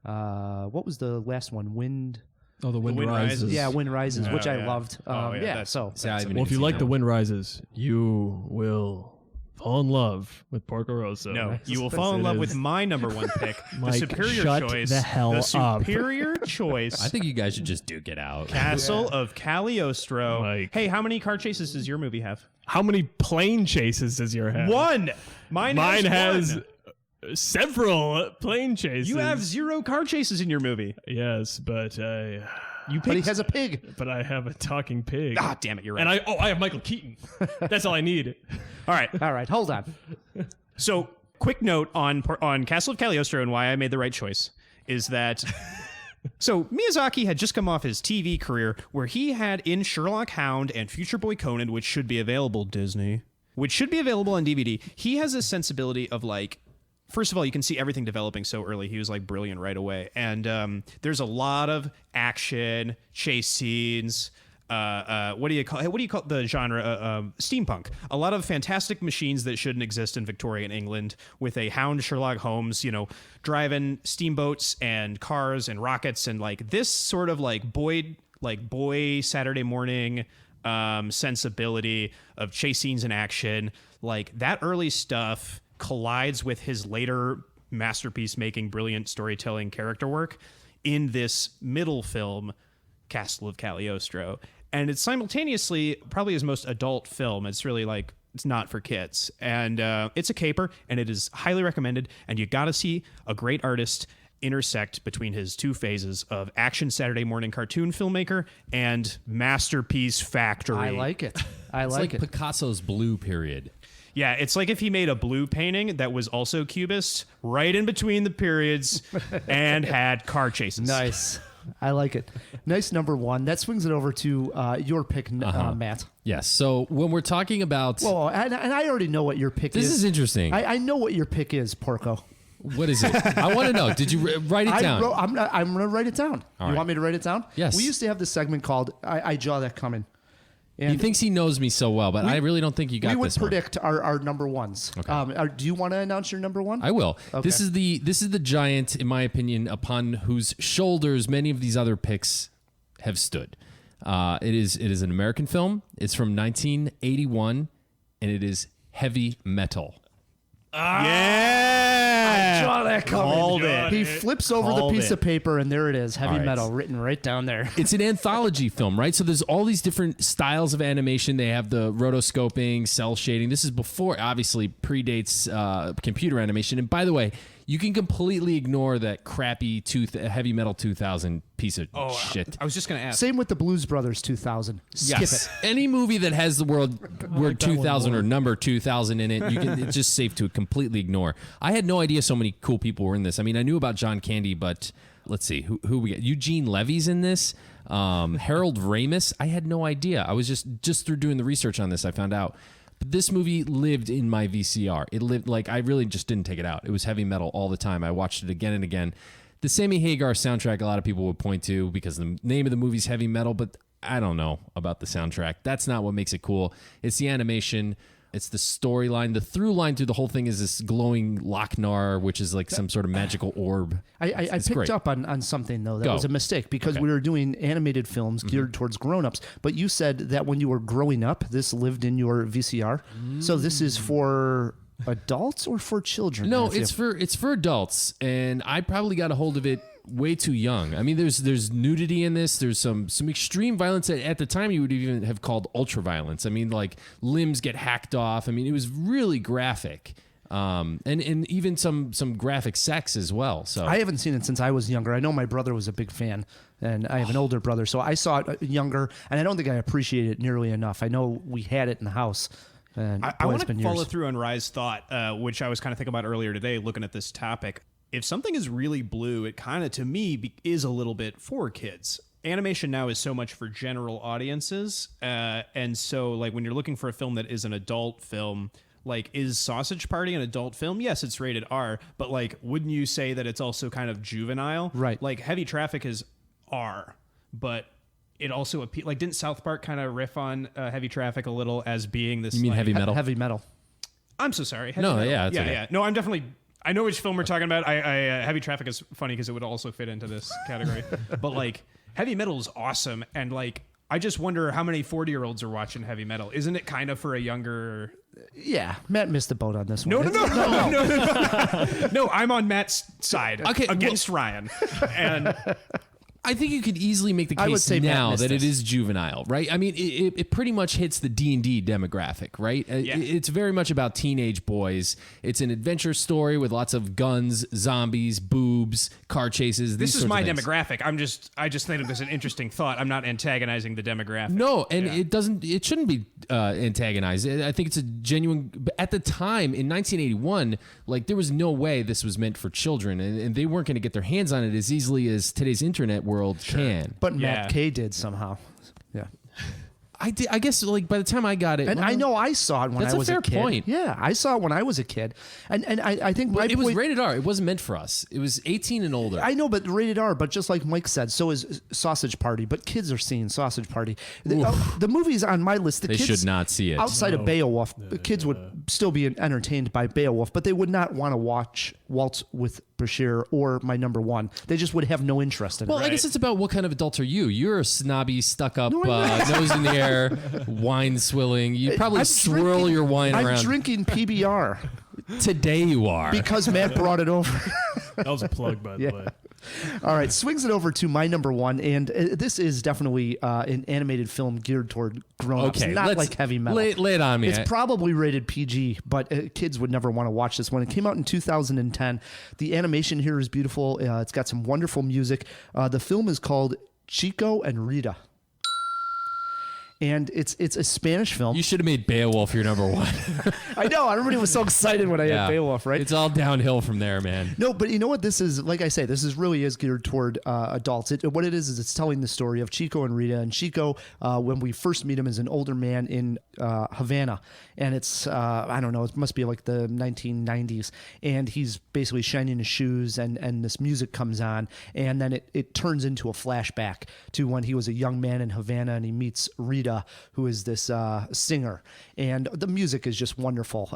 what was the last one? Wind. Oh, the Wind Wind Rises. Yeah, Wind Rises, which I yeah. loved. Oh, yeah, Yeah, that's- so See, I haven't Well, if even you seen like that The one. Wind Rises, you will fall in love with Porco Rosso. No, you will fall in It love is. with my number one pick, the Mike, superior shut choice. the hell the up. superior choice. I think you guys should just duke it out. Castle of Cagliostro. Mike. Hey, how many car chases does your movie have? How many plane chases does your have? One. Mine has one. several plane chases. You have 0 car chases in your movie. Yes, but You but he picked. has a pig. I have a talking pig. Ah, damn it, you're right. And I have Michael Keaton. That's all I need. All right. All right, hold on. So, quick note on Castle of Cagliostro and why I made the right choice is that. So, Miyazaki had just come off his TV career where he had in Sherlock Hound and Future Boy Conan, which should be available, Disney, which should be available on DVD. He has this sensibility of like, first of all, you can see everything developing so early. He was like brilliant right away. And there's a lot of action, chase scenes. What do you call the genre? Steampunk. A lot of fantastic machines that shouldn't exist in Victorian England, with a hound Sherlock Holmes, driving steamboats and cars and rockets, and like this sort of like boy Saturday morning sensibility of chase scenes and action. Like that early stuff collides with his later masterpiece making brilliant storytelling character work in this middle film, Castle of Cagliostro. And it's simultaneously probably his most adult film. It's really like, it's not for kids. And it's a caper, and it is highly recommended. And you got to see a great artist intersect between his two phases of action Saturday morning cartoon filmmaker and masterpiece factory. I like it. I It's like like it. Picasso's blue period. Yeah, it's like if he made a blue painting that was also cubist right in between the periods and had car chases. Nice. I like it. Nice number one. That swings it over to your pick, Matt. Yes. So when we're talking about Well, and I already know what your pick this is interesting. I know what your pick is, Porco. What is it? I want to know. Did you write it down? I'm going to write it down. All You right. want me to write it down? Yes. We used to have this segment called I Jaw That Coming. He And thinks he knows me so well, but I really don't think you got we would this one. predict our number ones. Okay. Do you want to announce your number one? I will. Okay. This is the giant, in my opinion, upon whose shoulders many of these other picks have stood. It is an American film. It's from 1981, and it is Heavy Metal. Yeah! Jaw That Coming. Called it. He flips over Called the piece it. of paper, and there it is. Heavy All right. Metal written right down there. It's an anthology film, right? So there's all these different styles of animation. They have the rotoscoping, cell shading. This is before, obviously, predates computer animation. And by the way, you can completely ignore that crappy Heavy Metal 2000 piece of shit. I was just going to ask. Same with the Blues Brothers 2000. Skip Yes. it. Any movie that has the word that one 2000 or more. number 2000 in it, it's just safe to completely ignore. I had no idea so many cool people were in this. I mean, I knew about John Candy, but let's see who we got. Eugene Levy's in this. Harold Ramis. I had no idea. I was just through doing the research on this, I found out. But this movie lived in my VCR. It lived like I really just didn't take it out. It was heavy metal all the time. I watched it again and again. The Sammy Hagar soundtrack, a lot of people would point to because the name of the movie's heavy metal, but I don't know about the soundtrack. That's not what makes it cool. It's the animation. It's the storyline. The through line through the whole thing is this glowing Lochnar, which is like some sort of magical orb. I It's picked great. up on something, though. That Go. was a mistake because Okay. we were doing animated films geared towards grown-ups. But you said that when you were growing up, this lived in your VCR. So this is for adults or for children? No, Matthew? it's for adults, and I probably got a hold of it way too young. I mean, there's nudity in this. There's some extreme violence that at the time you would even have called ultra violence. I mean, like limbs get hacked off. I mean, it was really graphic. and even some graphic sex as well. So I haven't seen it since I was younger. I know my brother was a big fan, and I have an older brother, so I saw it younger, and I don't think I appreciated it nearly enough. I know we had it in the house. And I want to follow through on Rye's thought, which I was kind of thinking about earlier today, looking at this topic. If something is really blue, it kind of, to me, is a little bit for kids. Animation now is so much for general audiences, and so like when you're looking for a film that is an adult film, like is Sausage Party an adult film? Yes, it's rated R, but like wouldn't you say that it's also kind of juvenile? Right. Like Heavy Traffic is R, but it also like didn't South Park kind of riff on Heavy Traffic a little as being this? you mean like, heavy metal? Heavy metal. I'm so sorry. Heavy No, metal. yeah, it's okay. yeah. No, I'm definitely. I know which film we're talking about. Heavy Traffic is funny because it would also fit into this category. But like heavy metal is awesome, and like I just wonder how many 40-year-olds are watching heavy metal. Isn't it kind of for a younger? Yeah, Matt missed the boat on this No, one. no. No, I'm on Matt's side Okay, against Ryan, and. I think you could easily make the I would case say Matt now missed that it this. is juvenile, right? I mean, it pretty much hits the D&D demographic, right? Yeah. It's very much about teenage boys. It's an adventure story with lots of guns, zombies, boobs, car chases. This these is sorts my of things. demographic. I just think it's an interesting thought. I'm not antagonizing the demographic. No, and Yeah. it shouldn't be antagonized. I think it's a genuine, but at the time in 1981, like there was no way this was meant for children, and they weren't going to get their hands on it as easily as today's internet world can. But Yeah. Matt K did somehow. Yeah. I guess like by the time I got it, And I know I saw it when That's I a was fair a kid. point. Yeah, I saw it when I was a kid. And I think my it was point, rated R. It wasn't meant for us. It was 18 and older. I know, but rated R. But just like Mike said, so is Sausage Party. But kids are seeing Sausage Party. The movies on my list, the They kids should not see it. outside of Beowulf. The kids would still be entertained by Beowulf, but they would not want to watch Waltz with Bashir or my number one. They just would have no interest in Well, it. I guess it's about what kind of adult are you. You're a snobby, stuck-up, nose in the air, wine swilling. You probably I'm swirl drinking- your wine I'm around. drinking PBR Today you are. because Matt brought it over. That was a plug, by the way. All right, swings it over to my number one, and this is definitely an animated film geared toward grown-ups, Okay, not let's like heavy metal. lay it on me. It's probably rated PG, but kids would never want to watch this one. It came out in 2010. The animation here is beautiful. It's got some wonderful music. The film is called Chico and Rita. And it's a Spanish film. You should have made Beowulf your number one. I know. Everybody was so excited when I had Beowulf, right? It's all downhill from there, man. No, but you know what this is? Like I say, this is really is geared toward adults. What it is it's telling the story of Chico and Rita. And Chico, when we first meet him, is an older man in Havana. And it's, I don't know, it must be like the 1990s. And he's basically shining his shoes, and this music comes on. And then it turns into a flashback to when he was a young man in Havana and he meets Rita, who is this singer. And the music is just wonderful.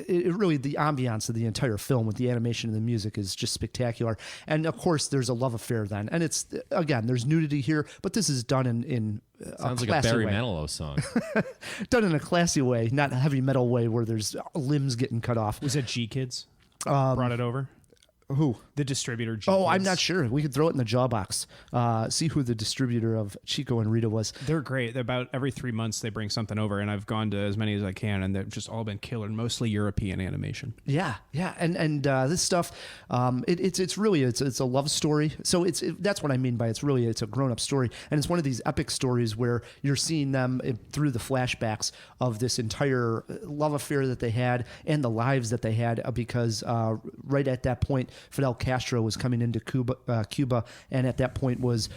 It really, the ambiance of the entire film with the animation and the music is just spectacular. And of course, there's a love affair then. And it's, again, there's nudity here, but this is done in Sounds like a classy Barry way. Manilow song. Done in a classy way, not a heavy metal way where there's limbs getting cut off. Was that G Kids brought it over? Who? The distributor. G Oh, I'm Kids. not sure. We could throw it in the jaw box. See who the distributor of Chico and Rita was. They're great. They're about every 3 months they bring something over, and I've gone to as many as I can, and they've just all been killer. Mostly European animation. Yeah, and this stuff, it's really a love story. So that's what I mean by it's a grown up story, and it's one of these epic stories where you're seeing them through the flashbacks of this entire love affair that they had and the lives that they had, because right at that point, Fidel Castro was coming into Cuba, and at that point was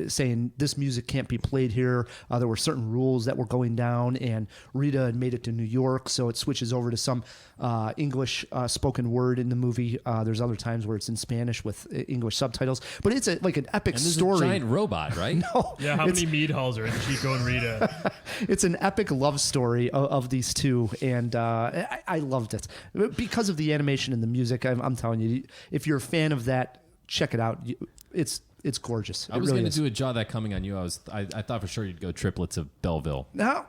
saying this music can't be played here. There were certain rules that were going down, and Rita had made it to New York, so it switches over to some English spoken word in the movie. There's other times where it's in Spanish with English subtitles, but it's like an epic And there's story. a giant robot, right? No, Yeah, how many mead halls are in Chico and Rita? it's an epic love story of these two, and I loved it because of the animation and the music. I'm telling you, if you're a fan of that, check it out. It's gorgeous. I was going to do a jaw that coming on you. I thought for sure you'd go triplets of Belleville. No,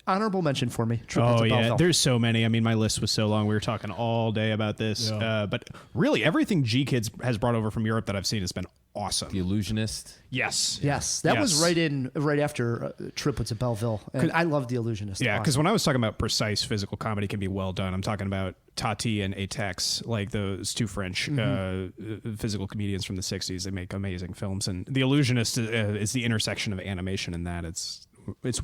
honorable mention for me. Triplets Oh of yeah, Belleville. there's so many. I mean, my list was so long. We were talking all day about this, Yeah. but really, everything G Kids has brought over from Europe that I've seen has been awesome. The Illusionist. Yes. Yes, that was right after Trip to Belleville, and I love The Illusionist. Yeah, because Awesome. when I was talking about precise physical comedy can be well done, I'm talking about Tati and Atex, like those two French physical comedians from the 60s. They make amazing films, and The Illusionist is the intersection of animation in that. It's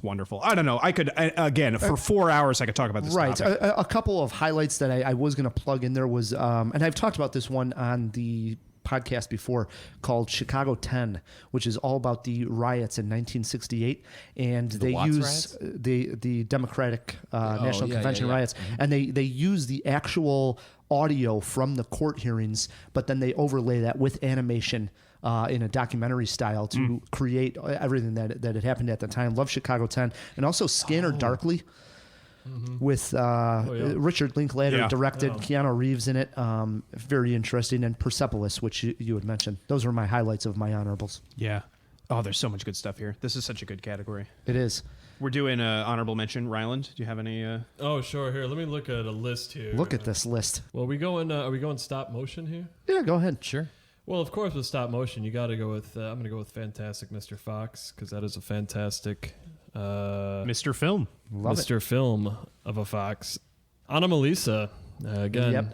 wonderful. I don't know. I could, again, for 4 hours, I could talk about this Right. topic. A couple of highlights that I was going to plug in there was, and I've talked about this one on the podcast before, called Chicago 10, which is all about the riots in 1968, and they Watts use riots? the Democratic National yeah, Convention yeah, yeah. riots, and they use the actual audio from the court hearings, but then they overlay that with animation in a documentary style to create everything that had happened at the time. Love Chicago 10, and also Scanner Darkly. With Richard Linklater directed, Keanu Reeves in it. Very interesting. And Persepolis, which you had mentioned. Those were my highlights of my honorables. Yeah. Oh, there's so much good stuff here. This is such a good category. It is. We're doing honorable mention. Ryland, do you have any? Oh, sure. Here, let me look at a list here. Look at this list. Well, are we going stop motion here? Yeah, go ahead. Sure. Well, of course, with stop motion, you got to go with. I'm going to go with Fantastic Mr. Fox because that is a fantastic Mr. Film. Love it. Mr. Film of a Fox. Anomalisa, again,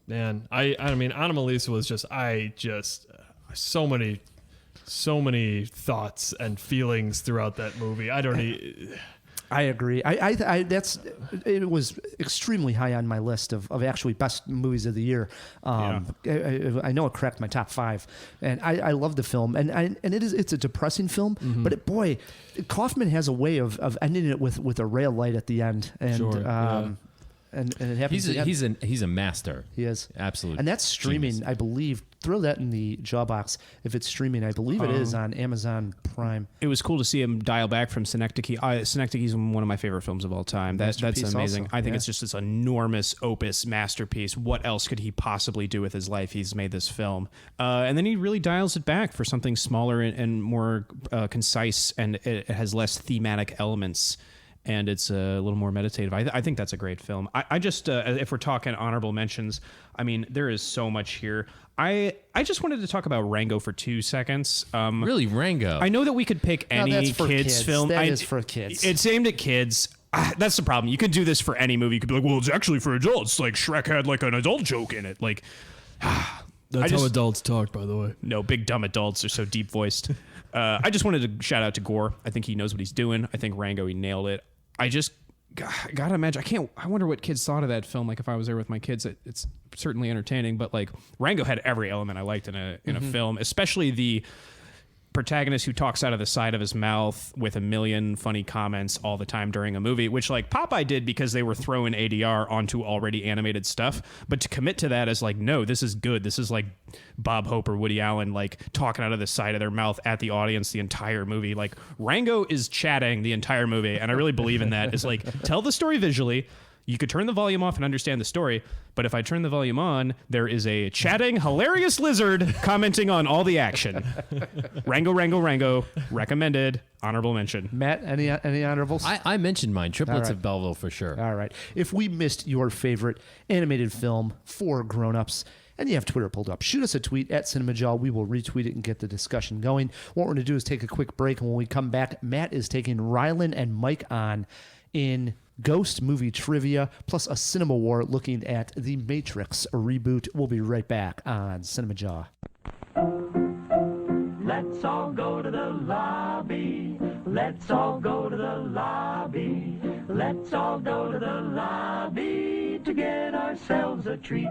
man, I mean, Anomalisa was just so many thoughts and feelings throughout that movie. I agree. It was extremely high on my list of actually best movies of the year. I know it cracked my top 5, and I love the film. And it's a depressing film, but Kaufman has a way of ending it with a ray of light at the end. And Sure, and it happens. He's a master. He is Absolutely. and that's streaming. genius. I believe. Throw that in the jaw box if it's streaming. I believe it is on Amazon Prime. It was cool to see him dial back from Synecdoche. Synecdoche is one of my favorite films of all time. That's Masterpiece amazing. also, I think yeah. it's just this enormous opus masterpiece. What else could he possibly do with his life? He's made this film. And then he really dials it back for something smaller and more concise, and it has less thematic elements. And it's a little more meditative. I think that's a great film. I just, if we're talking honorable mentions, I mean, there is so much here. I just wanted to talk about Rango for 2 seconds. Really, Rango. I know that we could pick any that's for kids film. That is for kids. It's aimed at kids. That's the problem. You could do this for any movie. You could be like, well, it's actually for adults. Like Shrek had like an adult joke in it. Like, That's how adults talk, by the way. no, big dumb adults are so deep voiced. I just wanted to shout out to Gore. I think he knows what he's doing. I think Rango, he nailed it. I just gotta imagine. I wonder what kids thought of that film. Like if I was there with my kids, it's certainly entertaining. But like Rango had every element I liked in a film, especially the protagonist who talks out of the side of his mouth with a million funny comments all the time during a movie, which like Popeye did because they were throwing ADR onto already animated stuff. But to commit to that as like, no, this is good. This is like Bob Hope or Woody Allen, like talking out of the side of their mouth at the audience the entire movie. Like Rango is chatting the entire movie. And I really believe in that. It's like, tell the story visually. You could turn the volume off and understand the story, but if I turn the volume on, there is a chatting, hilarious lizard commenting on all the action. Rango, recommended, honorable mention. Matt, any honorables? I mentioned mine. Triplets All right. of Belleville for sure. All right. If we missed your favorite animated film for grown-ups, and you have Twitter pulled up, shoot us a tweet at Cinemajaw. We will retweet it and get the discussion going. What we're going to do is take a quick break, and when we come back, Matt is taking Ryland and Mike on in Ghost movie trivia, plus a CinemaWAR looking at The Matrix reboot. We'll be right back on Cinemajaw. Let's all go to the lobby. Let's all go to the lobby. Let's all go to the lobby to get ourselves a treat.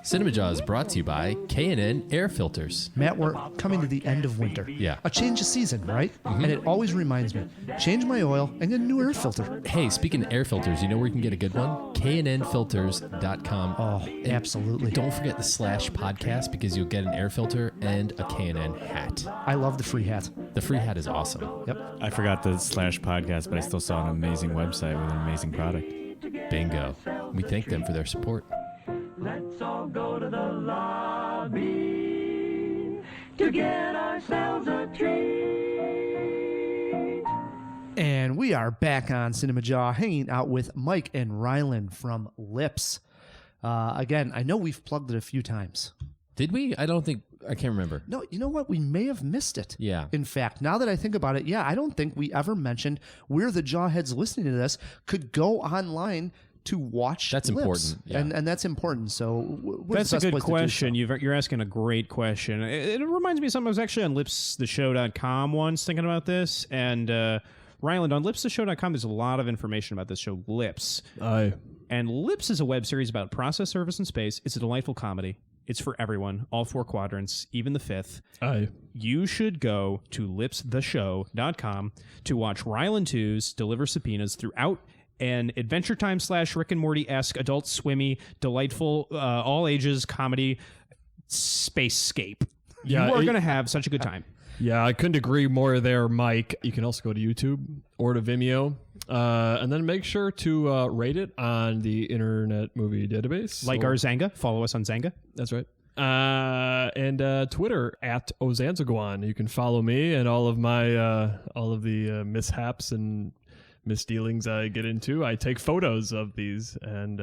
Cinemajaw is brought to you by K&N Air Filters. Matt, we're coming to the end of winter. Yeah. A change of season, right? And it always reminds me, change my oil and get a new air filter. Hey, speaking of air filters, you know where you can get a good one? KNNfilters.com. Oh, absolutely. Don't forget the /podcast because you'll get an air filter and a K&N hat. I love the free hat. The free hat is awesome. Yep. I forgot the /podcast, but I still saw an amazing website with an amazing product. Bingo. We thank them for their support. Let's all go to the lobby to get ourselves a treat. And we are back on Cinemajaw, hanging out with Mike and Ryland from L.i.p.s. Again, I know we've plugged it a few times. Did we? I can't remember. No, you know what? We may have missed it. Yeah. In fact, now that I think about it, yeah, I don't think we ever mentioned where the jawheads listening to this could go online to watch. That's L.i.p.s. important, yeah. And that's important. So where's That's the a best good place to do question. so? You're asking a great question. It reminds me of something. I was actually on lipstheshow.com once thinking about this. And Ryland, on lipstheshow.com, there's a lot of information about this show, L.i.p.s. Aye. And L.i.p.s is a web series about process, service, and space. It's a delightful comedy. It's for everyone, all 4 quadrants, even the 5th. Aye. You should go to lipstheshow.com to watch Ryland Tews deliver subpoenas throughout an Adventure Time / Rick and Morty-esque, adult swimmy, delightful, all ages comedy spacescape. Yeah, You are going to have such a good time. Yeah, I couldn't agree more there, Mike. You can also go to YouTube or to Vimeo. And then make sure to rate it on the Internet Movie Database. Like our Zanga. Follow us on Zanga. That's right. And Twitter at Ozanzaguan. You can follow me and all of the mishaps and misdealings I get into. I take photos of these and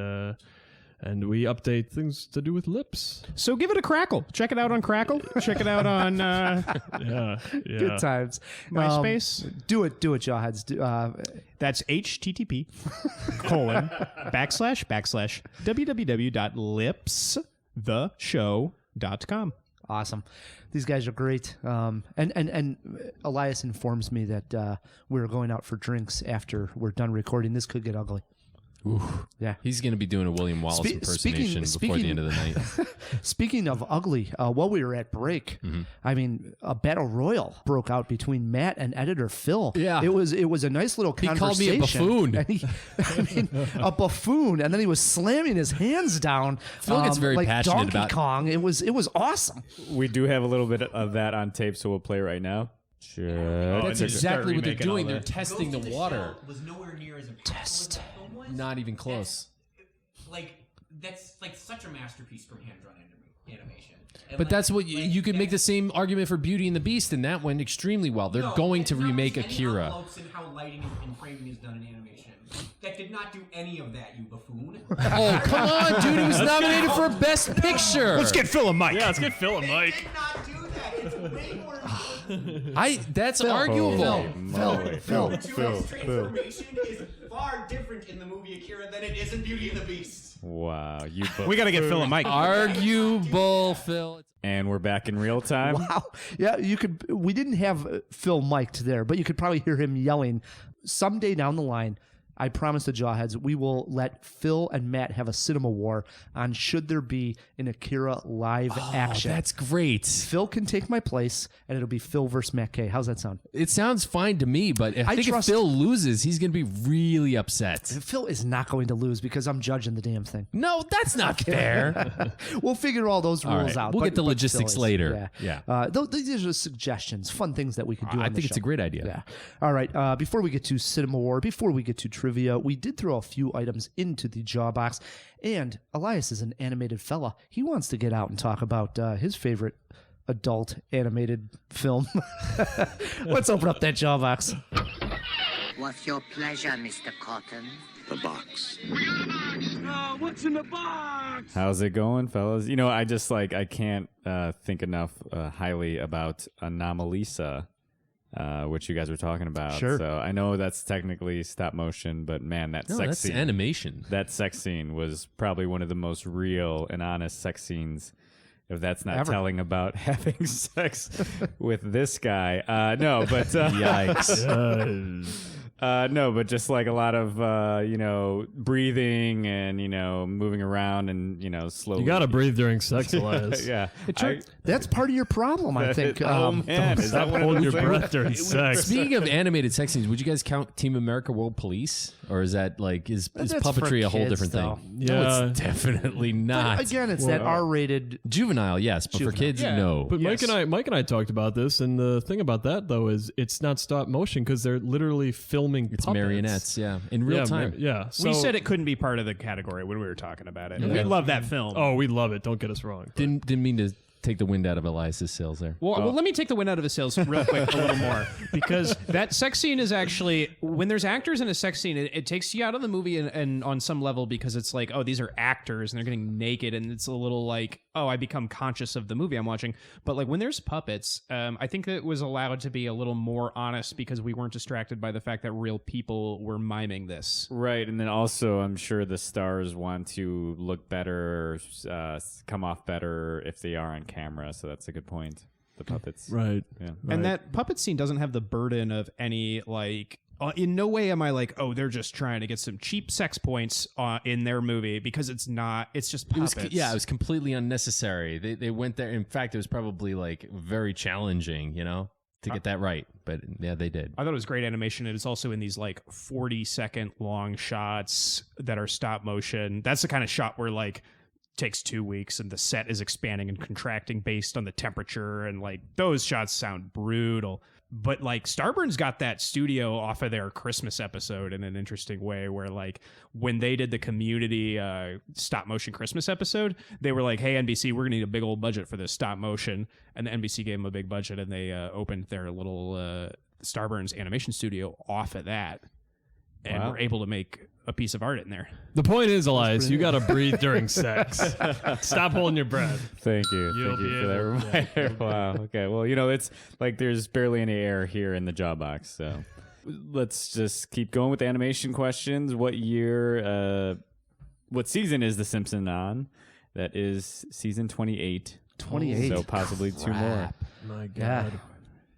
we update things to do with L.i.p.s. So give it a crackle. Check it out on Crackle. Check it out on Yeah. Good times. MySpace. Do it, jawheads. That's http:// www.lipstheshow.com. Awesome. These guys are great. And Elias informs me that we're going out for drinks after we're done recording. This could get ugly. Ooh. Yeah. He's going to be doing a William Wallace impersonation before the end of the night. Speaking of ugly, while we were at break, I mean, a battle royal broke out between Matt and editor Phil. Yeah. It was a nice little He conversation. called me a buffoon. And a buffoon, and then he was slamming his hands down. Phil gets very like passionate Donkey about- Kong. It was awesome. We do have a little bit of that on tape, so we'll play right now. Sure. That's Start exactly what they're remaking all doing. They're that. testing the water. Was nowhere near as impactful Test. as that film was. Not even close. That's like such a masterpiece from hand-drawn animation. And But that's what you could make the same argument for Beauty and the Beast, and that went extremely well. They're going to remake Akira. And how lighting and framing is done in animation. That did not do any of that, you buffoon. Oh, come on, dude. He was nominated for Best Picture. Let's get Phil and Mike. Yeah, let's get Phil and They Mike. did not do that. It's way more important. That's arguable. Phil. Tuo's transformation is far different in the movie Akira than it is in Beauty and the Beast. Wow. We got to get Phil and Mike. Arguable, Phil. And we're back in real time. Wow. Yeah, you could. We didn't have Phil mic'd there, but you could probably hear him yelling. Someday down the line, I promise the Jawheads, we will let Phil and Matt have a cinema war on should there be an Akira live action. That's great. Phil can take my place, and it'll be Phil versus Matt K. How's that sound? It sounds fine to me, but I think if Phil loses, he's going to be really upset. Phil is not going to lose because I'm judging the damn thing. No, that's not fair. We'll figure all those rules right. out. We'll get the but logistics Phil is. later. Yeah. These are suggestions, fun things that we could do. I on the think it's show. a great idea. Yeah. All right. Before we get to Cinema War, before we get to trivia, we did throw a few items into the jaw box. And Elias is an animated fella. He wants to get out and talk about his favorite adult animated film. Let's open up that jaw box. What's your pleasure, Mr. Cotton? The box. How's it going, fellas? You know, I just I can't think enough highly about Anomalisa, which you guys were talking about. Sure. So I know that's technically stop motion, but man, that sex that's scene, animation. that sex scene was probably one of the most real and honest sex scenes. If that's not telling about having sex with this guy, no, but Yikes. no, but just a lot of breathing and moving around and slowly. You got to breathe during sex, Elias. Yeah, That's part of your problem, I think. Oh man, is that one of Hold those your things? breath during sex. Speaking of animated sex scenes, would you guys count Team America World Police? Or is that is That's puppetry for a whole kids, different though. thing? No, it's definitely not. Again, it's that R-rated. Juvenile, yes, but for kids, no. But Mike and I talked about this, and the thing about that though is it's not stop motion because they're literally filming. It's puppets. marionettes, yeah, in real time. Yeah, We so- said it couldn't be part of the category when we were talking about it. Yeah. We love that film. Oh, we love it. Don't get us wrong. Didn't mean to take the wind out of Elias's sails there. Well, let me take the wind out of his sails real quick a little more, because that sex scene is actually, when there's actors in a sex scene, it takes you out of the movie and on some level, because it's oh, these are actors and they're getting naked, and it's a little oh, I become conscious of the movie I'm watching. But like when there's puppets, I think it was allowed to be a little more honest because we weren't distracted by the fact that real people were miming this. Right, and then also I'm sure the stars want to look better, come off better if they are on camera. So that's a good point. The puppets, Right. Yeah, And that puppet scene doesn't have the burden of any like. In no way am I like, oh, they're just trying to get some cheap sex points in their movie, because it's not. It's just puppets. It was completely unnecessary. They went there. In fact, it was probably like very challenging, to get that right. But yeah, they did. I thought it was great animation. It is also in these like 40-second long shots that are stop motion. That's the kind of shot where like takes 2 weeks and the set is expanding and contracting based on the temperature, and like those shots sound brutal. But like Starburns got that studio off of their Christmas episode in an interesting way, where like when they did the Community stop motion Christmas episode, they were like, hey, NBC, we're gonna need a big old budget for this stop motion. And the NBC gave them a big budget, and they opened their little Starburns animation studio off of that, and were able to make a piece of art in there. The point is, Elias, you got to breathe during sex. Stop holding your breath. Thank you. Thank you for that reminder. Wow. Okay. Well, it's like there's barely any air here in the jaw box. So let's just keep going with the animation questions. What season is The Simpsons on? That is season 28. 28. So possibly 2 more. My God.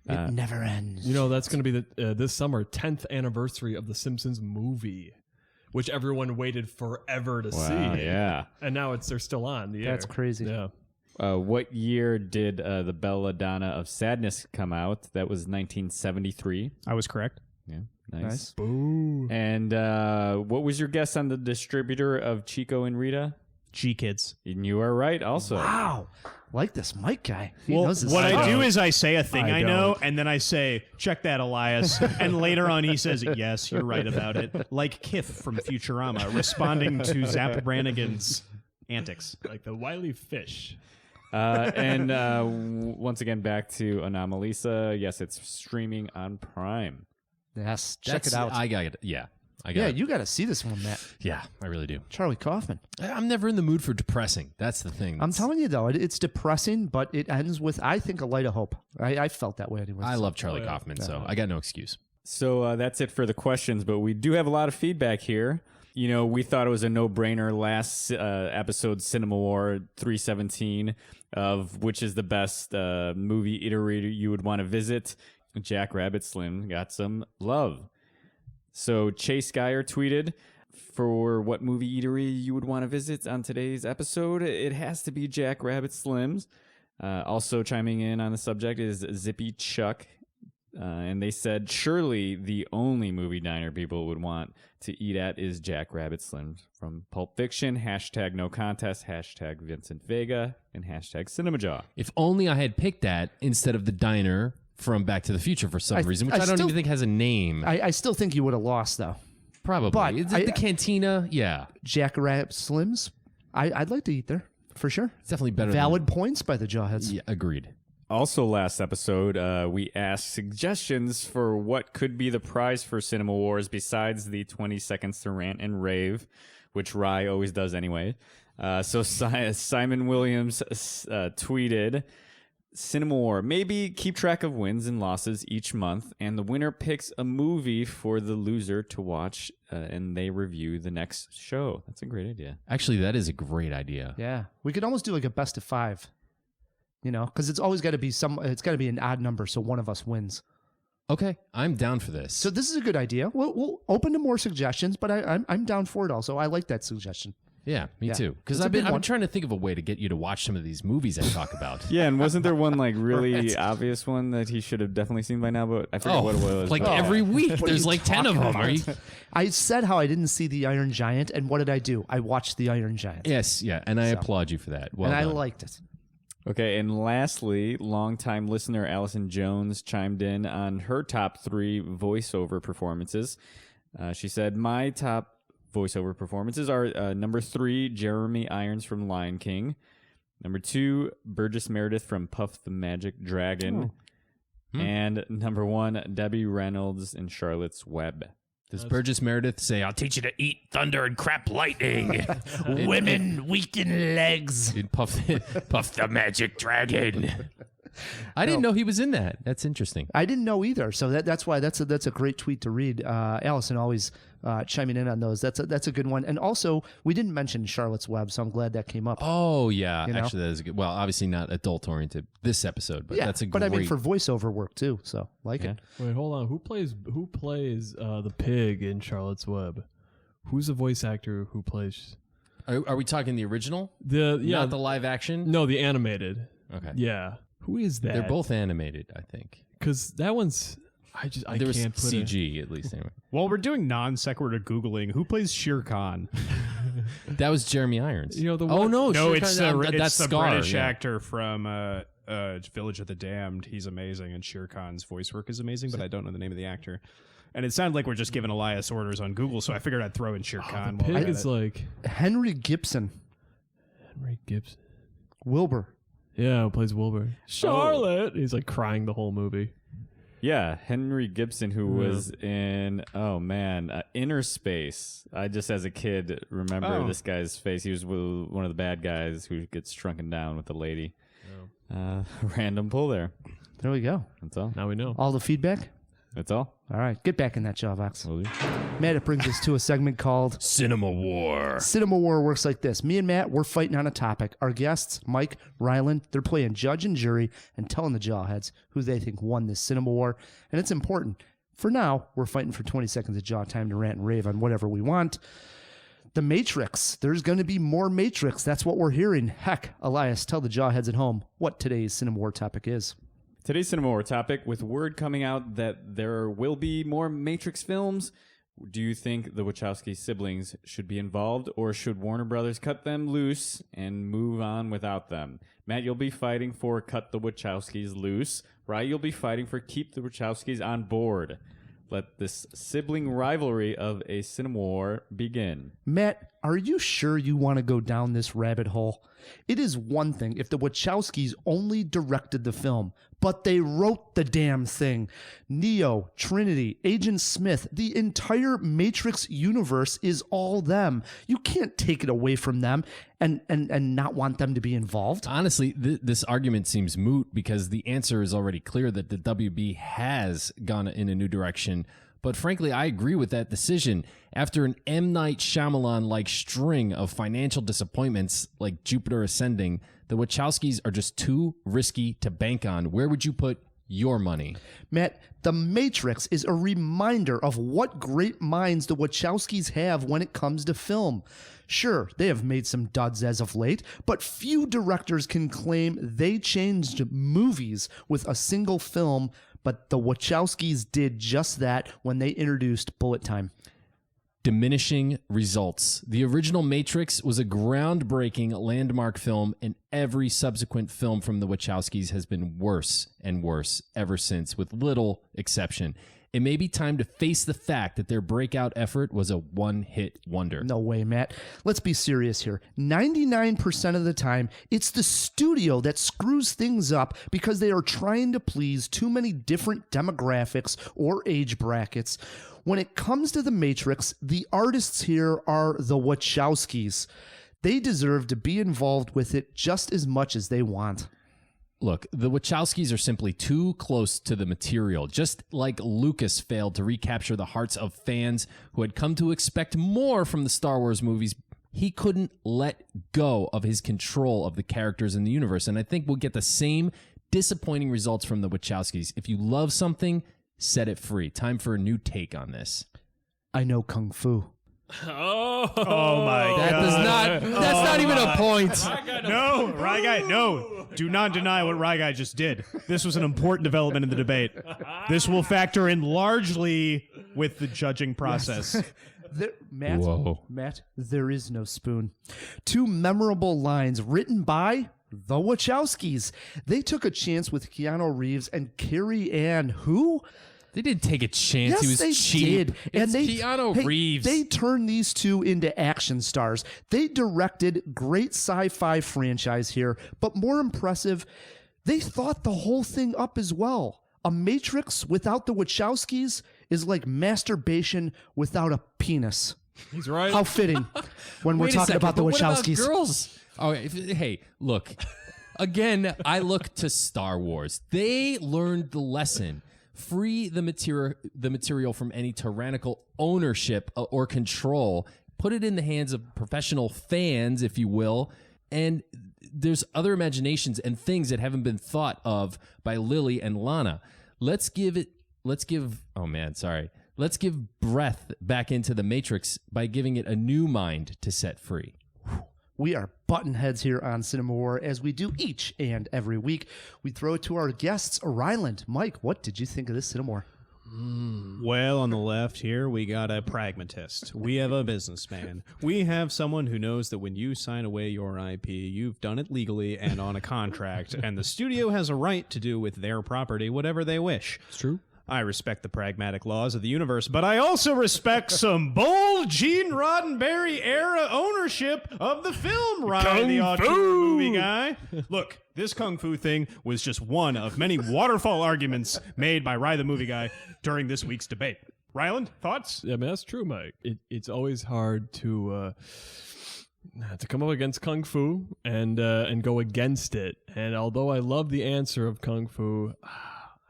Yeah. It never ends. That's going to be this summer, 10th anniversary of the Simpsons movie, which everyone waited forever to see. Yeah. And now they're still on the air. That's crazy. Yeah. What year did the Belladonna of Sadness come out? That was 1973. I was correct. Yeah. Nice. Boo. And what was your guess on the distributor of Chico and Rita? G-Kids. And you are right also. Wow. Like this Mike guy. He Well, knows his what stuff. I do is I say a thing I I know, don't. and then I say, check that, Elias. And later on he says, yes, you're right about it. Like Kif from Futurama, responding to Zap Brannigan's antics. Like the wily fish. And once again, back to Anomalisa. Yes, it's streaming on Prime. Yes, check it out. I got it. Yeah. You got to see this one, Matt. Yeah, I really do. Charlie Kaufman. I'm never in the mood for depressing. That's the thing. I'm telling you, though, it's depressing, but it ends with, I think, a light of hope. I felt that way anyway. I love Charlie Kaufman, so I got no excuse. So that's it for the questions, but we do have a lot of feedback here. We thought it was a no-brainer last episode, CinemaWAR 317, of which is the best movie eatery you would want to visit. Jack Rabbit Slim got some love. So Chase Geyer tweeted, for what movie eatery you would want to visit on today's episode, it has to be Jack Rabbit Slim's. Also chiming in on the subject is Zippy Chuck. And they said, surely the only movie diner people would want to eat at is Jack Rabbit Slim's. From Pulp Fiction, hashtag no contest, hashtag Vincent Vega, and hashtag Cinemajaw. If only I had picked that instead of the diner from Back to the Future for some reason, which I don't even think has a name. I still think you would have lost, though. Probably. But Is it the Cantina? Yeah. Jack Rabbit Slim's, I'd like to eat there, for sure. It's definitely better Valid points by the Jawheads. Yeah, agreed. Also, last episode, we asked suggestions for what could be the prize for Cinema Wars besides the 20 seconds to rant and rave, which Rye always does anyway. So Simon Williams tweeted, Cinema War, maybe keep track of wins and losses each month, and the winner picks a movie for the loser to watch, and they review the next show. That's a great idea. Actually, that is a great idea. Yeah. We could almost do like a best of 5, because it's always got to be it's got to be an odd number so one of us wins. Okay, I'm down for this. So this is a good idea. We'll open to more suggestions, but I'm down for it also. I like that suggestion. Yeah, me too. Because It's a I've good been one. trying to think of a way to get you to watch some of these movies I talk about. Yeah, and wasn't there one like really obvious one that he should have definitely seen by now? But I forget what it was. Like but- every week, What are there's you like 10 of them. talking Are you? I said how I didn't see The Iron Giant, and what did I do? I watched The Iron Giant. Yes, yeah, and I applaud you for that. Well and I done. liked it. Okay, and lastly, longtime listener Allison Jones chimed in on her top 3 voiceover performances. She said, my top voiceover performances are number 3, Jeremy Irons from Lion King. Number 2, Burgess Meredith from Puff the Magic Dragon. And number 1, Debbie Reynolds in Charlotte's Web. Does Burgess Meredith say, "I'll teach you to eat thunder and crap lightning"? Women, weakened legs. In Puff the Magic Dragon. I didn't know he was in that. That's interesting. I didn't know either. So that's why that's a great tweet to read. Allison always chiming in on those. That's a good one. And also, we didn't mention Charlotte's Web, so I'm glad that came up. Oh yeah, You know? actually that is a good. Well, obviously not adult oriented this episode, but that's a great. But I mean for voiceover work too. So like it. Wait, hold on. Who plays the pig in Charlotte's Web? Who's the voice actor who plays? Are we talking the original? Not the live action. No, the animated. Okay. Yeah. Who is that? They're both animated, I think. Because that one's. I There was can't put CG at least. Anyway. While we're doing non sequitur googling, who plays Shere Khan? That was Jeremy Irons. You know the oh one- no, No, Shere it's Khan, the that's Scar. British yeah. actor from Village of the Damned. He's amazing, and Shere Khan's voice work is amazing, but I don't know the name of the actor. And it sounded like we're just giving Elias orders on Google, so I figured I'd throw in Shere Khan. The while I'm pig at is it. like Henry Gibson, Henry Gibson. Wilbur. Yeah, who plays Wilbur? Charlotte. He's like crying the whole movie. Yeah, Henry Gibson, who was in Inner Space. I just, as a kid, remember this guy's face. He was one of the bad guys who gets shrunken down with the lady. Random pull there. There we go. That's all. Now we know. All the feedback. That's all. All right, get back in that jaw box. Will do. Matt, it brings us to a segment called CinemaWAR. CinemaWAR works like this. Me and Matt, we're fighting on a topic. Our guests, Mike, Ryland, they're playing judge and jury and telling the jawheads who they think won this CinemaWAR. And it's important. For now, we're fighting for 20 seconds of jaw time to rant and rave on whatever we want. The Matrix. There's going to be more Matrix. That's what we're hearing. Heck, Elias, tell the jawheads at home what today's CinemaWAR topic is. Today's CinemaWAR topic, with word coming out that there will be more Matrix films, do you think the Wachowski siblings should be involved, or should Warner Brothers cut them loose and move on without them? Matt, you'll be fighting for cut the Wachowskis loose. Rye, you'll be fighting for keep the Wachowskis on board. Let this sibling rivalry of a CinemaWAR begin. Matt, are you sure you want to go down this rabbit hole? It is one thing if the Wachowskis only directed the film, but they wrote the damn thing. Neo, Trinity, Agent Smith, the entire Matrix universe is all them. You can't take it away from them and not want them to be involved. Honestly, this argument seems moot because the answer is already clear that the WB has gone in a new direction. But frankly, I agree with that decision. After an M. Night Shyamalan-like string of financial disappointments like Jupiter Ascending, the Wachowskis are just too risky to bank on. Where would you put your money? Matt, The Matrix is a reminder of what great minds the Wachowskis have when it comes to film. Sure, they have made some duds as of late, but few directors can claim they changed movies with a single film, but the Wachowskis did just that when they introduced Bullet Time. Diminishing results. The original Matrix was a groundbreaking landmark film, and every subsequent film from the Wachowskis has been worse and worse ever since, with little exception. It may be time to face the fact that their breakout effort was a one-hit wonder. No way, Matt. Let's be serious here. 99% of the time, it's the studio that screws things up because they are trying to please too many different demographics or age brackets. When it comes to The Matrix, the artists here are the Wachowskis. They deserve to be involved with it just as much as they want. Look, the Wachowskis are simply too close to the material, just like Lucas failed to recapture the hearts of fans who had come to expect more from the Star Wars movies. He couldn't let go of his control of the characters in the universe, and I think we'll get the same disappointing results from the Wachowskis. If you love something, set it free. Time for a new take on this. I know Kung Fu. Oh my That God. does not. That's not even a point. No, Rye Guy, no. Do not deny what Rye Guy just did. This was an important development in the debate. This will factor in largely with the judging process. Matt, there is no spoon. Two memorable lines written by the Wachowskis. They took a chance with Keanu Reeves and Carrie Ann, who? They didn't take a chance. Yes, He was they cheap. did. It's Keanu Reeves. They turned these two into action stars. They directed great sci-fi franchise here, but more impressive, they thought the whole thing up as well. A Matrix without the Wachowskis is like masturbation without a penis. He's right. How fitting when we're Wait a talking second, about the but what about Wachowskis. girls? Oh, hey, look. Again, I look to Star Wars. They learned the lesson. Free the material from any tyrannical ownership or control. Put it in the hands of professional fans, if you will. And there's other imaginations and things that haven't been thought of by Lily and Lana. Let's give breath back into the Matrix by giving it a new mind to set free. We are button heads here on CinemaWAR, as we do each and every week. We throw it to our guests. Ryland, Mike, what did you think of this CinemaWAR? Well, on the left here, we got a pragmatist. We have a businessman. We have someone who knows that when you sign away your IP, you've done it legally and on a contract, and the studio has a right to do with their property whatever they wish. It's true. I respect the pragmatic laws of the universe, but I also respect some bold Gene Roddenberry era ownership of the film, Ryan the auteur movie guy. Look, this Kung Fu thing was just one of many waterfall arguments made by Ryan the movie guy during this week's debate. Ryland, thoughts? Yeah, man, that's true, Mike. It's always hard to come up against Kung Fu and go against it. And although I love the answer of Kung Fu,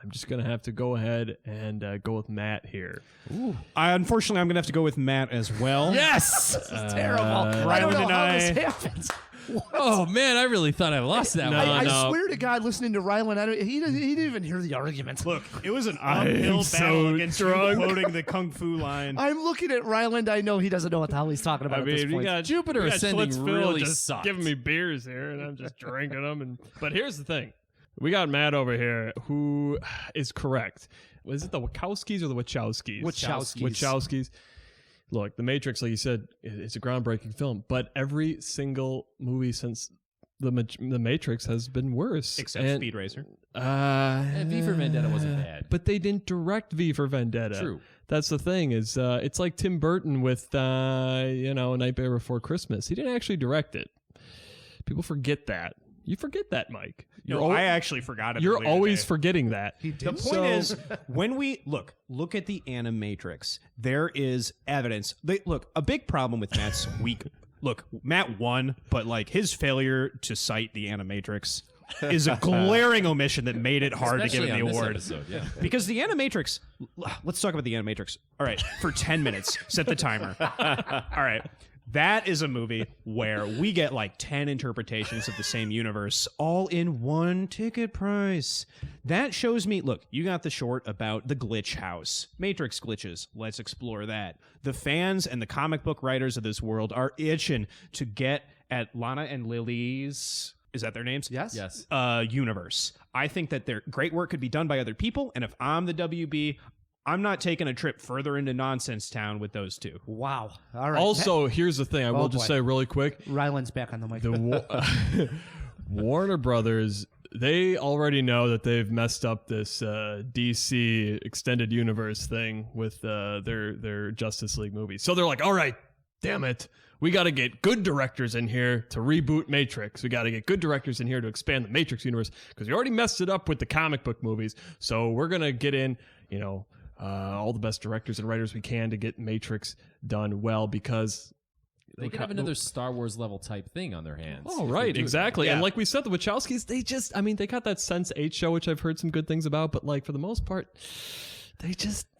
I'm just going to have to go ahead and go with Matt here. Ooh. Unfortunately, I'm going to have to go with Matt as well. Yes! This is terrible. I don't know how this happens. Oh, man, I really thought I lost that one. I swear to God, listening to Ryland, he didn't even hear the argument. Look, it was an uphill battle against you quoting the Kung Fu line. I'm looking at Ryland. I know he doesn't know what the hell he's talking about at this point. Jupiter Ascending really sucked. Giving me beers here, and I'm just drinking them. But here's the thing. We got Matt over here who is correct. Was it the Wachowskis or the Wachowskis? Wachowskis. Look, The Matrix, like you said, it's a groundbreaking film, but every single movie since The Matrix has been worse. Except Speed Racer. V for Vendetta wasn't bad. But they didn't direct V for Vendetta. True. That's the thing is it's like Tim Burton with, Nightmare Before Christmas. He didn't actually direct it. People forget that. You forget that, Mike. I actually forgot it. You're always forgetting that. The point is, when we look at the Animatrix, there is evidence. A big problem with Matt's weak. Look, Matt won, but his failure to cite the Animatrix is a glaring omission that made it hard to give him the award. Episode, yeah. Because the Animatrix, let's talk about the Animatrix. All right, for 10 minutes, set the timer. All right. That is a movie where we get 10 interpretations of the same universe all in one ticket price. That shows me, look, you got the short about the glitch house. Matrix glitches. Let's explore that. The fans and the comic book writers of this world are itching to get at Lana and Lily's... Is that their names? Yes. Universe. I think that their great work could be done by other people, and if I'm the WB... I'm not taking a trip further into Nonsense Town with those two. Wow. All right. Also, here's the thing. I will just say really quick. Ryland's back on the mic. Warner Brothers, they already know that they've messed up this DC extended universe thing with their Justice League movies. So they're like, all right, damn it. We got to get good directors in here to reboot Matrix. We got to get good directors in here to expand the Matrix universe because we already messed it up with the comic book movies. So we're going to get in, all the best directors and writers we can to get Matrix done well because they could have another Star Wars level type thing on their hands. Oh, right, exactly. Yeah. And like we said, the Wachowskis, they got that Sense8 show, which I've heard some good things about, but for the most part, they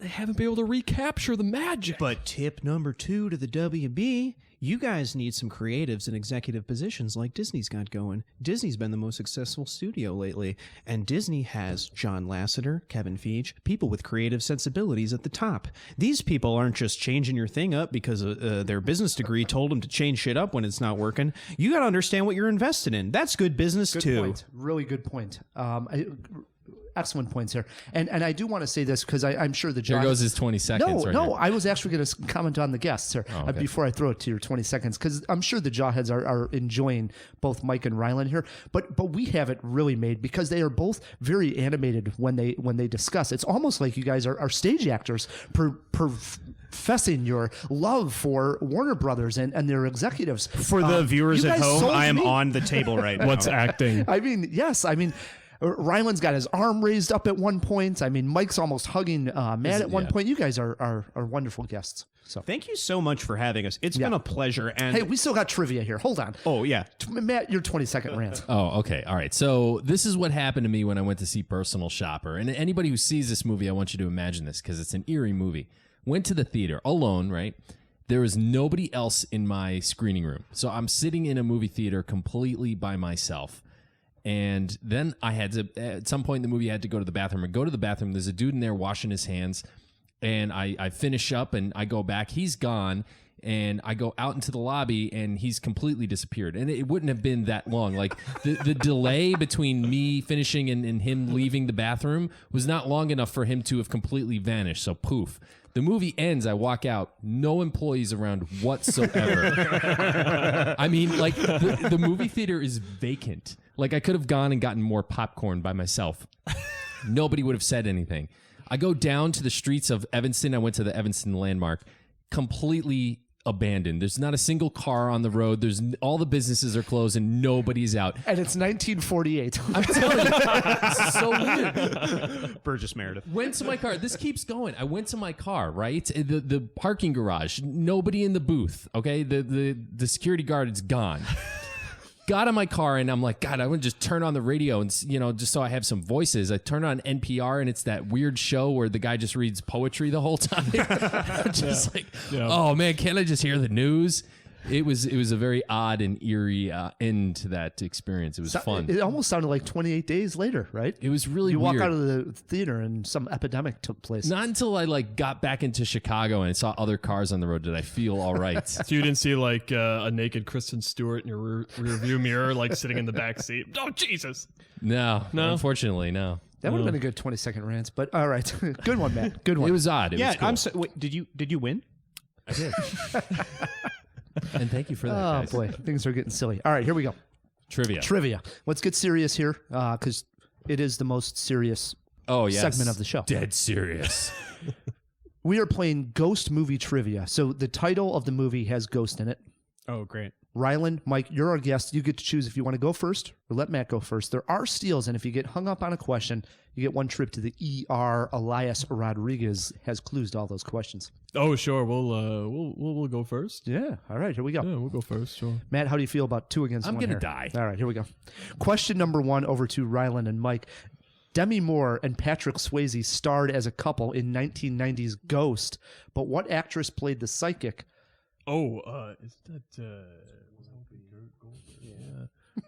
haven't been able to recapture the magic. But tip number 2 to the WB, you guys need some creatives in executive positions like Disney's got going. Disney's been the most successful studio lately, and Disney has John Lasseter, Kevin Feige, people with creative sensibilities at the top. These people aren't just changing your thing up because their business degree told them to change shit up when it's not working. You got to understand what you're invested in. That's good business good too. Point. Really good point. Excellent points here. And I do want to say this because I'm sure the Here goes his 20 seconds. No, I was actually going to comment on the guests here before I throw it to your 20 seconds because I'm sure the Jawheads are enjoying both Mike and Ryland here. But we have it really made because they are both very animated when they discuss. It's almost like you guys are stage actors professing your love for Warner Brothers and their executives. For the viewers at home, I am on the table right now. What's acting? I mean, yes. I mean, Ryland's got his arm raised up at one point. I mean, Mike's almost hugging Matt at one point. You guys are wonderful guests. So Thank you so much for having us. It's been a pleasure. And hey, we still got trivia here. Hold on. Oh, yeah. Matt, your 20-second rant. Oh, okay. All right. So this is what happened to me when I went to see Personal Shopper. And anybody who sees this movie, I want you to imagine this because it's an eerie movie. Went to the theater alone, right? There was nobody else in my screening room. So I'm sitting in a movie theater completely by myself. And then I had to, at some point in the movie, I had to go to the bathroom. I go to the bathroom. There's a dude in there washing his hands. And I finish up and I go back. He's gone. And I go out into the lobby and he's completely disappeared. And it wouldn't have been that long. Like the delay between me finishing and him leaving the bathroom was not long enough for him to have completely vanished. So poof. The movie ends. I walk out. No employees around whatsoever. I mean, like the movie theater is vacant. Like I could have gone and gotten more popcorn by myself. Nobody would have said anything. I go down to the streets of Evanston. I went to the Evanston Landmark. Completely abandoned. There's not a single car on the road. All the businesses are closed and nobody's out. And it's 1948. I'm telling you, this is so weird. Burgess Meredith. Went to my car. This keeps going. I went to my car, right? The parking garage. Nobody in the booth. Okay, the security guard is gone. Got in my car and I'm like, God, I want to just turn on the radio and just so I have some voices. I turn on NPR and it's that weird show where the guy just reads poetry the whole time. Just oh man, can't I just hear the news? It was a very odd and eerie end to that experience. It was fun. It almost sounded like 28 days later, right? It was really weird. You walk weird. out of the theater and some epidemic took place. Not until I got back into Chicago and I saw other cars on the road did I feel all right. So you didn't see like a naked Kristen Stewart in your rear view mirror, like sitting in the back seat. Oh Jesus! No, unfortunately, no. That would have been a good 20-second rant, but all right. Good one, Matt. Good one. It was odd. It was cool. Wait, did you win? I did. And thank you for that, guys. Oh, boy. Things are getting silly. All right, here we go. Trivia. Let's get serious here because it is the most serious segment of the show. Dead serious. We are playing Ghost Movie Trivia. So the title of the movie has ghost in it. Oh, great. Ryland, Mike, you're our guest. You get to choose if you want to go first or let Matt go first. There are steals, and if you get hung up on a question, you get one trip to the ER. Elias Rodriguez has clues to all those questions. Oh, sure. We'll go first. Yeah. All right. Here we go. Yeah, we'll go first. Sure. Matt, how do you feel about 2 against 1 I'm going here? to die. All right. Here we go. Question number 1 over to Ryland and Mike. Demi Moore and Patrick Swayze starred as a couple in 1990's Ghost, but what actress played the psychic? Oh, is that yeah.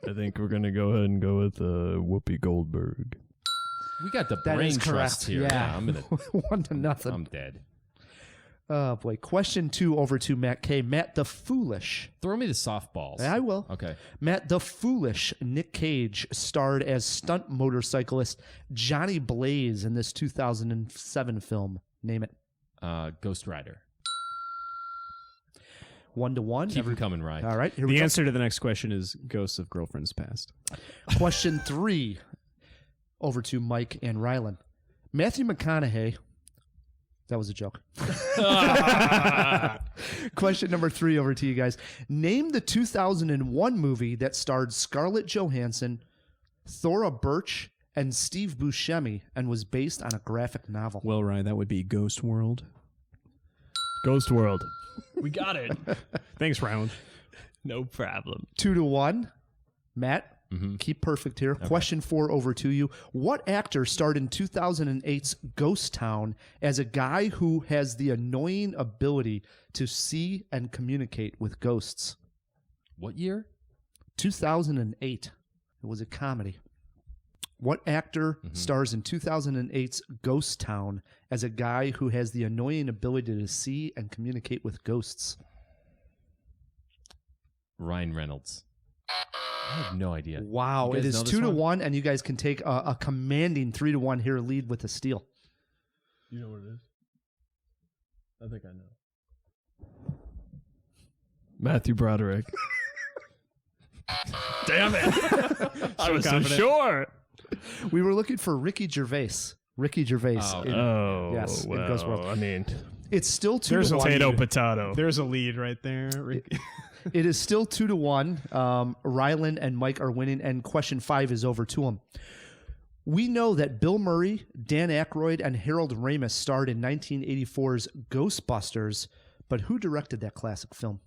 I think we're gonna go ahead and go with Whoopi Goldberg. We got the That brain is trust correct. here. Yeah. I'm gonna 1-0. I'm dead. Oh boy. Question 2 over to Matt K. Matt the Foolish. Throw me the softballs. I will. Okay. Matt the Foolish. Nick Cage starred as stunt motorcyclist Johnny Blaze in this 2007 film. Name it. Ghost Rider. 1-1. Keep it coming, Ryan. All right. Here we The go. answer to the next question is Ghosts of Girlfriends Past. Question 3 over to Mike and Ryland. Matthew McConaughey. That was a joke. Question number 3 over to you guys. Name the 2001 movie that starred Scarlett Johansson, Thora Birch, and Steve Buscemi and was based on a graphic novel. Well, Ryan, that would be Ghost World. Ghost World. We got it. Thanks, Ryland. No problem. 2-1. Matt, keep perfect here. Okay. Question 4 over to you. What actor starred in 2008's Ghost Town as a guy who has the annoying ability to see and communicate with ghosts? What year? 2008. It was a comedy. What actor stars in 2008's Ghost Town as a guy who has the annoying ability to see and communicate with ghosts? Ryan Reynolds. I have no idea. Wow. It is 2-1, and you guys can take a commanding 3-1 here lead with a steal. You know what it is? I think I know. Matthew Broderick. Damn it. I was so sure. We were looking for Ricky Gervais. Ricky Gervais. Yes, well, in Ghost World. I mean, it's still 2-1. There's a potato. There's a lead right there. It is still 2-1. Ryland and Mike are winning, and question 5 is over to them. We know that Bill Murray, Dan Aykroyd, and Harold Ramis starred in 1984's Ghostbusters, but who directed that classic film?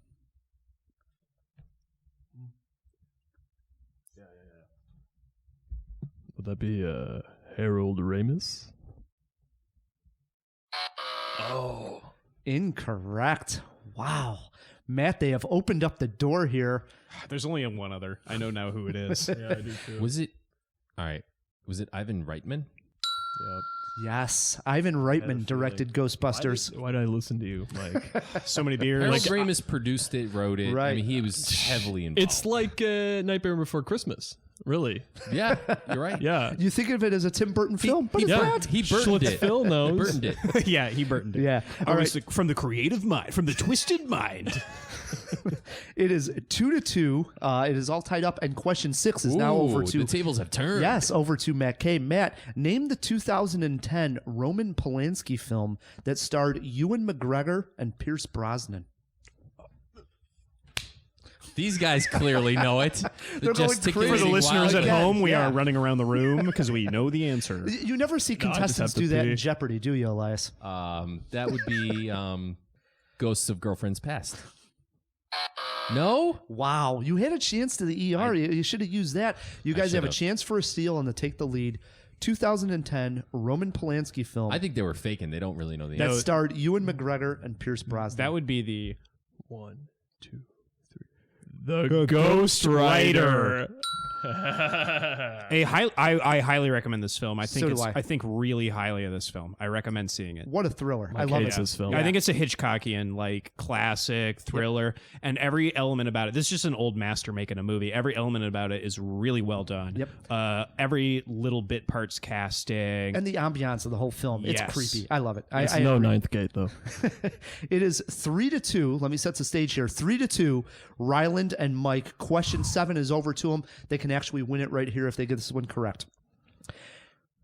Would that be Harold Ramis? Oh, incorrect. Wow. Matt, they have opened up the door here. There's only one other. I know now who it is. Yeah, I do too. Was it? All right. Was it Ivan Reitman? Yep. Yes, Ivan Reitman directed Ghostbusters. Why did I listen to you, Mike? So many beers. Harold Ramis produced it, wrote it. Right. I mean, he was heavily involved. It's like Nightmare Before Christmas. Really? Yeah, you're right. Yeah. You think of it as a Tim Burton film, but it's yeah. not. He burdened it. Phil knows. He burdened it. Yeah, he burdened it. Yeah. All right. From the creative mind, from the twisted mind. It is 2-2. It is all tied up, and question 6 is now over Ooh, to the tables have turned. Yes, over to Matt K. Matt, name the 2010 Roman Polanski film that starred Ewan McGregor and Pierce Brosnan. These guys clearly know it. They're going gesticulating crazy. For the listeners wildly. at Again, home, we yeah. are running around the room because we know the answer. You never see I just contestants have to do that pee. in Jeopardy, do you, Elias? That would be Ghosts of Girlfriends Past. No? Wow, you had a chance to the ER. You should have used that. You guys have a should've. chance for a steal and to take the lead. 2010 Roman Polanski film I think they were faking. They don't really know the that answer. starred Ewan McGregor and Pierce Brosnan. That would be the 1, 2, 3. The Ghost Rider. I highly recommend this film. I think So do it's, I. I think really highly of this film. I recommend seeing it. What a thriller. I love hates it. this film. I think it's a Hitchcockian, like, classic thriller, and every element about it. This is just an old master making a movie. Every element about it is really well done. Yep. Every little bit part's casting. And the ambiance of the whole film. It's Yes. creepy. I love it. It's I no agree. ninth gate, though. It is 3-2. Let me set the stage here. 3-2. Ryland and Mike. Question 7 is over to them. They can actually win it right here if they get this one correct.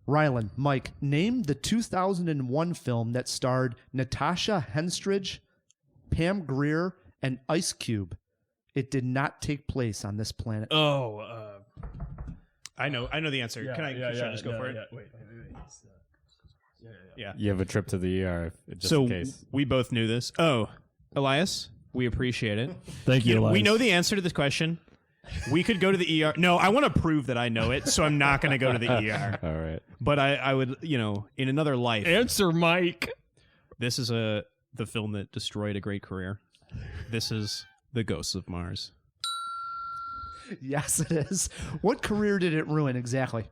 Ryland, Mike, name the 2001 film that starred Natasha Henstridge, Pam Grier, and Ice Cube. It did not take place on this planet. I know the answer. Should I just go for it? Wait. Yeah. You have a trip to the ER just So in case. we both knew this. Oh, Elias, we appreciate it. Thank you, Elias. We know the answer to this question. We could go to the ER. No, I want to prove that I know it, so I'm not going to go to the ER. All right. But I would, in another life. Answer, Mike. This is the film that destroyed a great career. This is The Ghosts of Mars. Yes, it is. What career did it ruin exactly?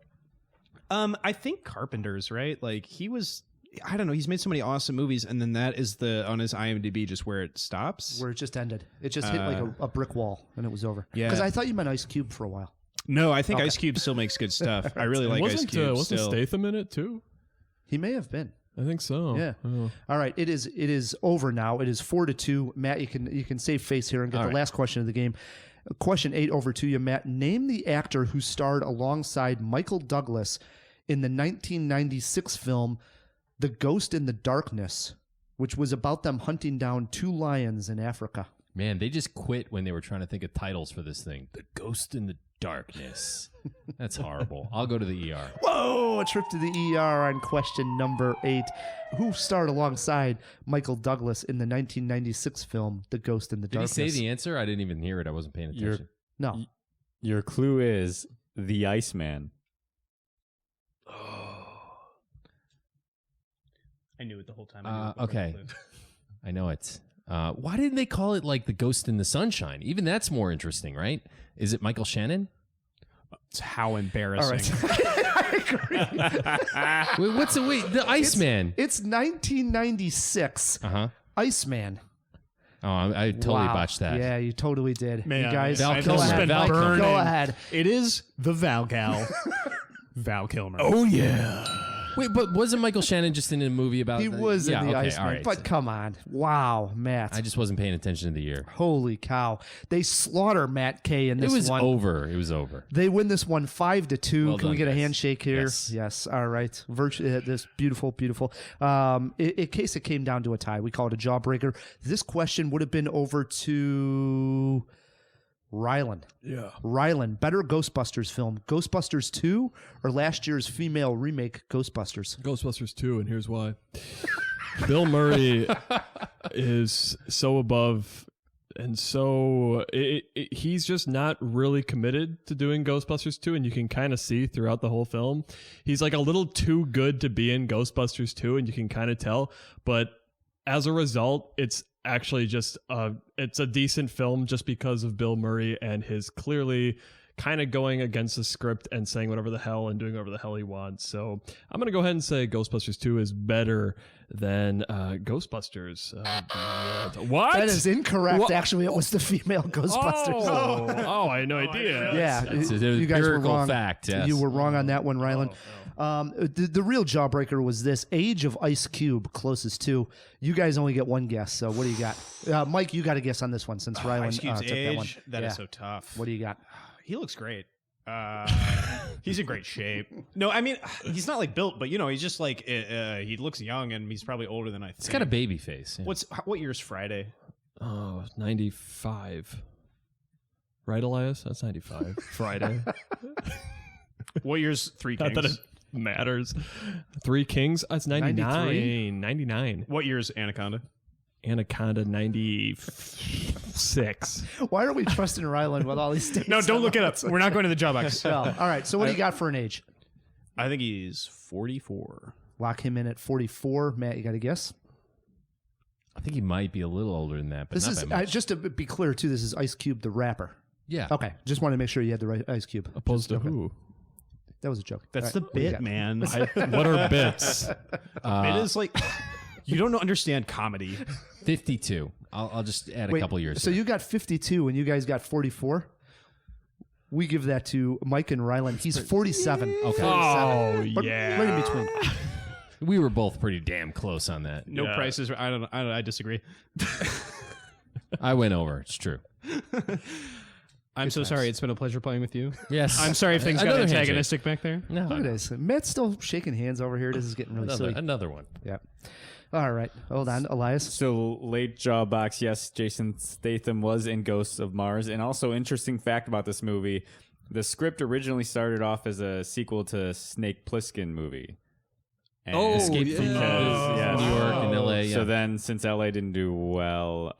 I think Carpenter's, right? Like, he was, I don't know, he's made so many awesome movies, and then that is on his IMDb just where it stops. Where it just ended. It just hit like a brick wall and it was over. Yeah. Because I thought you meant Ice Cube for a while. No, I think Ice Cube still makes good stuff. I really like Ice Cube Wasn't still. Statham in it, too? He may have been. I think so. Yeah. Oh. All right. It is over now. It is 4-2. Matt, you can save face here and get All the right. last question of the game. Question 8 over to you, Matt. Name the actor who starred alongside Michael Douglas in the 1996 film The Ghost in the Darkness, which was about them hunting down 2 lions in Africa. Man, they just quit when they were trying to think of titles for this thing. The Ghost in the Darkness. That's horrible. I'll go to the ER. Whoa! A trip to the ER on question number 8. Who starred alongside Michael Douglas in the 1996 film The Ghost in the Did Darkness? he say the answer? I didn't even hear it. I wasn't paying attention. No. Your clue is the Iceman. I knew it the whole time. I knew it before Okay. the clue. I know it. Why didn't they call it like The Ghost in the Sunshine? Even that's more interesting, right? Is it Michael Shannon? It's how All embarrassing. right. I agree. Wait, what's it? Wait, the Iceman. It's 1996. Uh huh. Iceman. Oh, I totally Wow. botched that. Yeah, you totally did. Man, you guys, Val I've Kilmer. just go ahead. Val Mike, Kilmer. go ahead. It is the Val Gal. Val Kilmer. Oh, yeah. Wait, but wasn't Michael Shannon just in a movie about? He was in the okay, Iceman. all right. But come on. Wow, Matt. I just wasn't paying attention to the year. Holy cow. They slaughter Matt K in It this was one. over. It was over. They win this one 5-2. Well Can we done, get a guys. handshake here? Yes. Yes. All right. This beautiful, beautiful. In case it came down to a tie, we call it a jawbreaker. This question would have been over to Ryland. Yeah. Ryland, better Ghostbusters film, Ghostbusters 2 or last year's female remake Ghostbusters? Ghostbusters 2, and here's why. Bill Murray is so above, and so he's just not really committed to doing Ghostbusters 2, and you can kind of see throughout the whole film. He's like a little too good to be in Ghostbusters 2, and you can kind of tell, but as a result, it's actually just it's a decent film just because of Bill Murray and his clearly kind of going against the script and saying whatever the hell and doing whatever the hell he wants. So I'm going to go ahead and say Ghostbusters 2 is better than Ghostbusters. What? That is incorrect. What? Actually, it was the female Ghostbusters. Oh, I had no idea. Yeah, It's an you guys were empirical wrong. fact. Yes. You were wrong on that one, Ryland. The real jawbreaker was this: Age of Ice Cube, closest to. You guys only get one guess. So what do you got, Mike? You got a guess on this one since Ryland Ice Cube's took that one. That is so tough. What do you got? He looks great. He's in great shape. No, I mean, he's not like built, but he's just like he looks young, and he's probably older than I think. He's got a baby face. Yeah. What year's Friday? Oh, 95. Right, Elias? That's 95. Friday. What year's Three Kings? Not that it matters. Three Kings? That's 99. 99. What year's Anaconda? Anaconda 96. Why are we trusting Ryland with all these dates? No, don't look it up. We're not going to the job box. Well, all right. So what do you got for an age? I think he's 44. Lock him in at 44. Matt, you got a guess? I think he might be a little older than that. But This not is by much. just to be clear too. This is Ice Cube the rapper. Yeah. Okay. Just want to make sure you had the right Ice Cube. Opposed to who? That was a joke. That's All the right, what do you bit, got? man. What are bits? Bit is like you don't understand comedy. 52. I'll just add a couple years. So here. you got 52 and you guys got 44. We give that to Mike and Ryland. He's 47. Okay. Oh, But yeah. right in between. We were both pretty damn close on that. No Yeah. prices. I disagree. I went over. It's true. I'm so sorry. It's been a pleasure playing with you. Yes. I'm sorry if things got Another handshake. antagonistic back there. No. Look at this. Matt's still shaking hands over here. This is getting really silly. Another one. Yeah. All right. Hold on, Elias. So late jaw box, yes, Jason Statham was in Ghosts of Mars. And also interesting fact about this movie, the script originally started off as a sequel to Snake Plissken movie. And Escape from yes. New York and LA. Yeah. So then since LA didn't do well,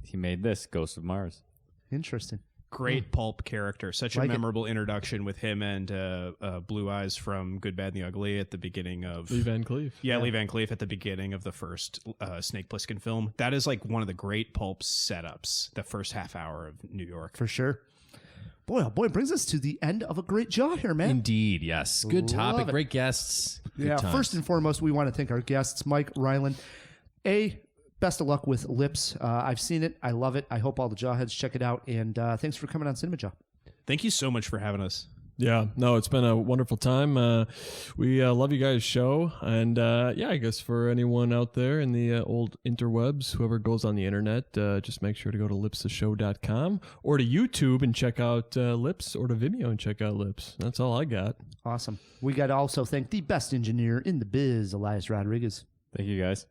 he made this, Ghosts of Mars. Interesting. Great pulp character. Such a Like it. memorable introduction with him and Blue Eyes from Good, Bad, and the Ugly at the beginning of... Lee Van Cleef. Yeah, Lee Van Cleef at the beginning of the first Snake Plissken film. That is like one of the great pulp setups, the first half hour of New York. For sure. Boy, oh boy, brings us to the end of a great jaw here, man. Indeed, yes. Good Love topic. it. Great guests. Good Yeah, times. first and foremost, we want to thank our guests, Mike, Ryland. Best of luck with L.i.p.s. I've seen it. I love it. I hope all the Jawheads check it out. And thanks for coming on Cinemajaw. Thank you so much for having us. Yeah, no, it's been a wonderful time. We love you guys' show. And yeah, I guess for anyone out there in the old interwebs, whoever goes on the internet, just make sure to go to lipstheshow.com or to YouTube and check out L.i.p.s, or to Vimeo and check out L.i.p.s. That's all I got. Awesome. We got to also thank the best engineer in the biz, Elias Rodriguez. Thank you, guys.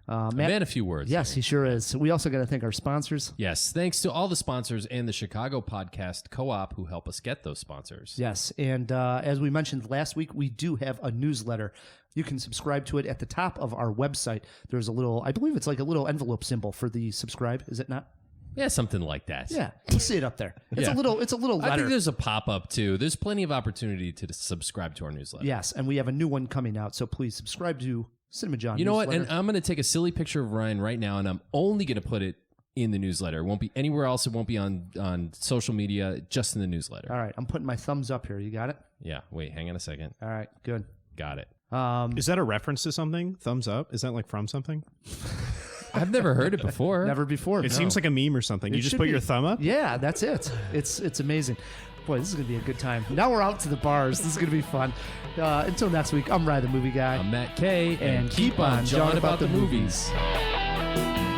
A man, a few words. Yes, there. he sure is. We also got to thank our sponsors. Yes. Thanks to all the sponsors and the Chicago Podcast Co-op who help us get those sponsors. Yes, and as we mentioned last week, we do have a newsletter. You can subscribe to it at the top of our website. There's a little, I believe it's like a little envelope symbol for the subscribe, is it not? Yeah, something like that. Yeah, you see it up there. It's Yeah. it's a little letter. I think there's a pop-up too. There's plenty of opportunity to subscribe to our newsletter. Yes, and we have a new one coming out, so please subscribe to Cinemajaw. You know what? newsletter. And I'm going to take a silly picture of Ryan right now, and I'm only going to put it in the newsletter. It won't be anywhere else. It won't be on social media, just in the newsletter. All right, I'm putting my thumbs up here. You got it? Yeah. Wait, hang on a second. All right, good. Got it. Is that a reference to something? Thumbs up? Is that like from something? I've never heard it before. Never before. It seems like a meme or something. It You just should put be. your thumb up? Yeah, that's it. It's amazing. Boy, this is going to be a good time. Now we're out to the bars. This is going to be fun. Until next week, I'm Ryan the Movie Guy. I'm Matt K, And keep on jawing about the movies. movies.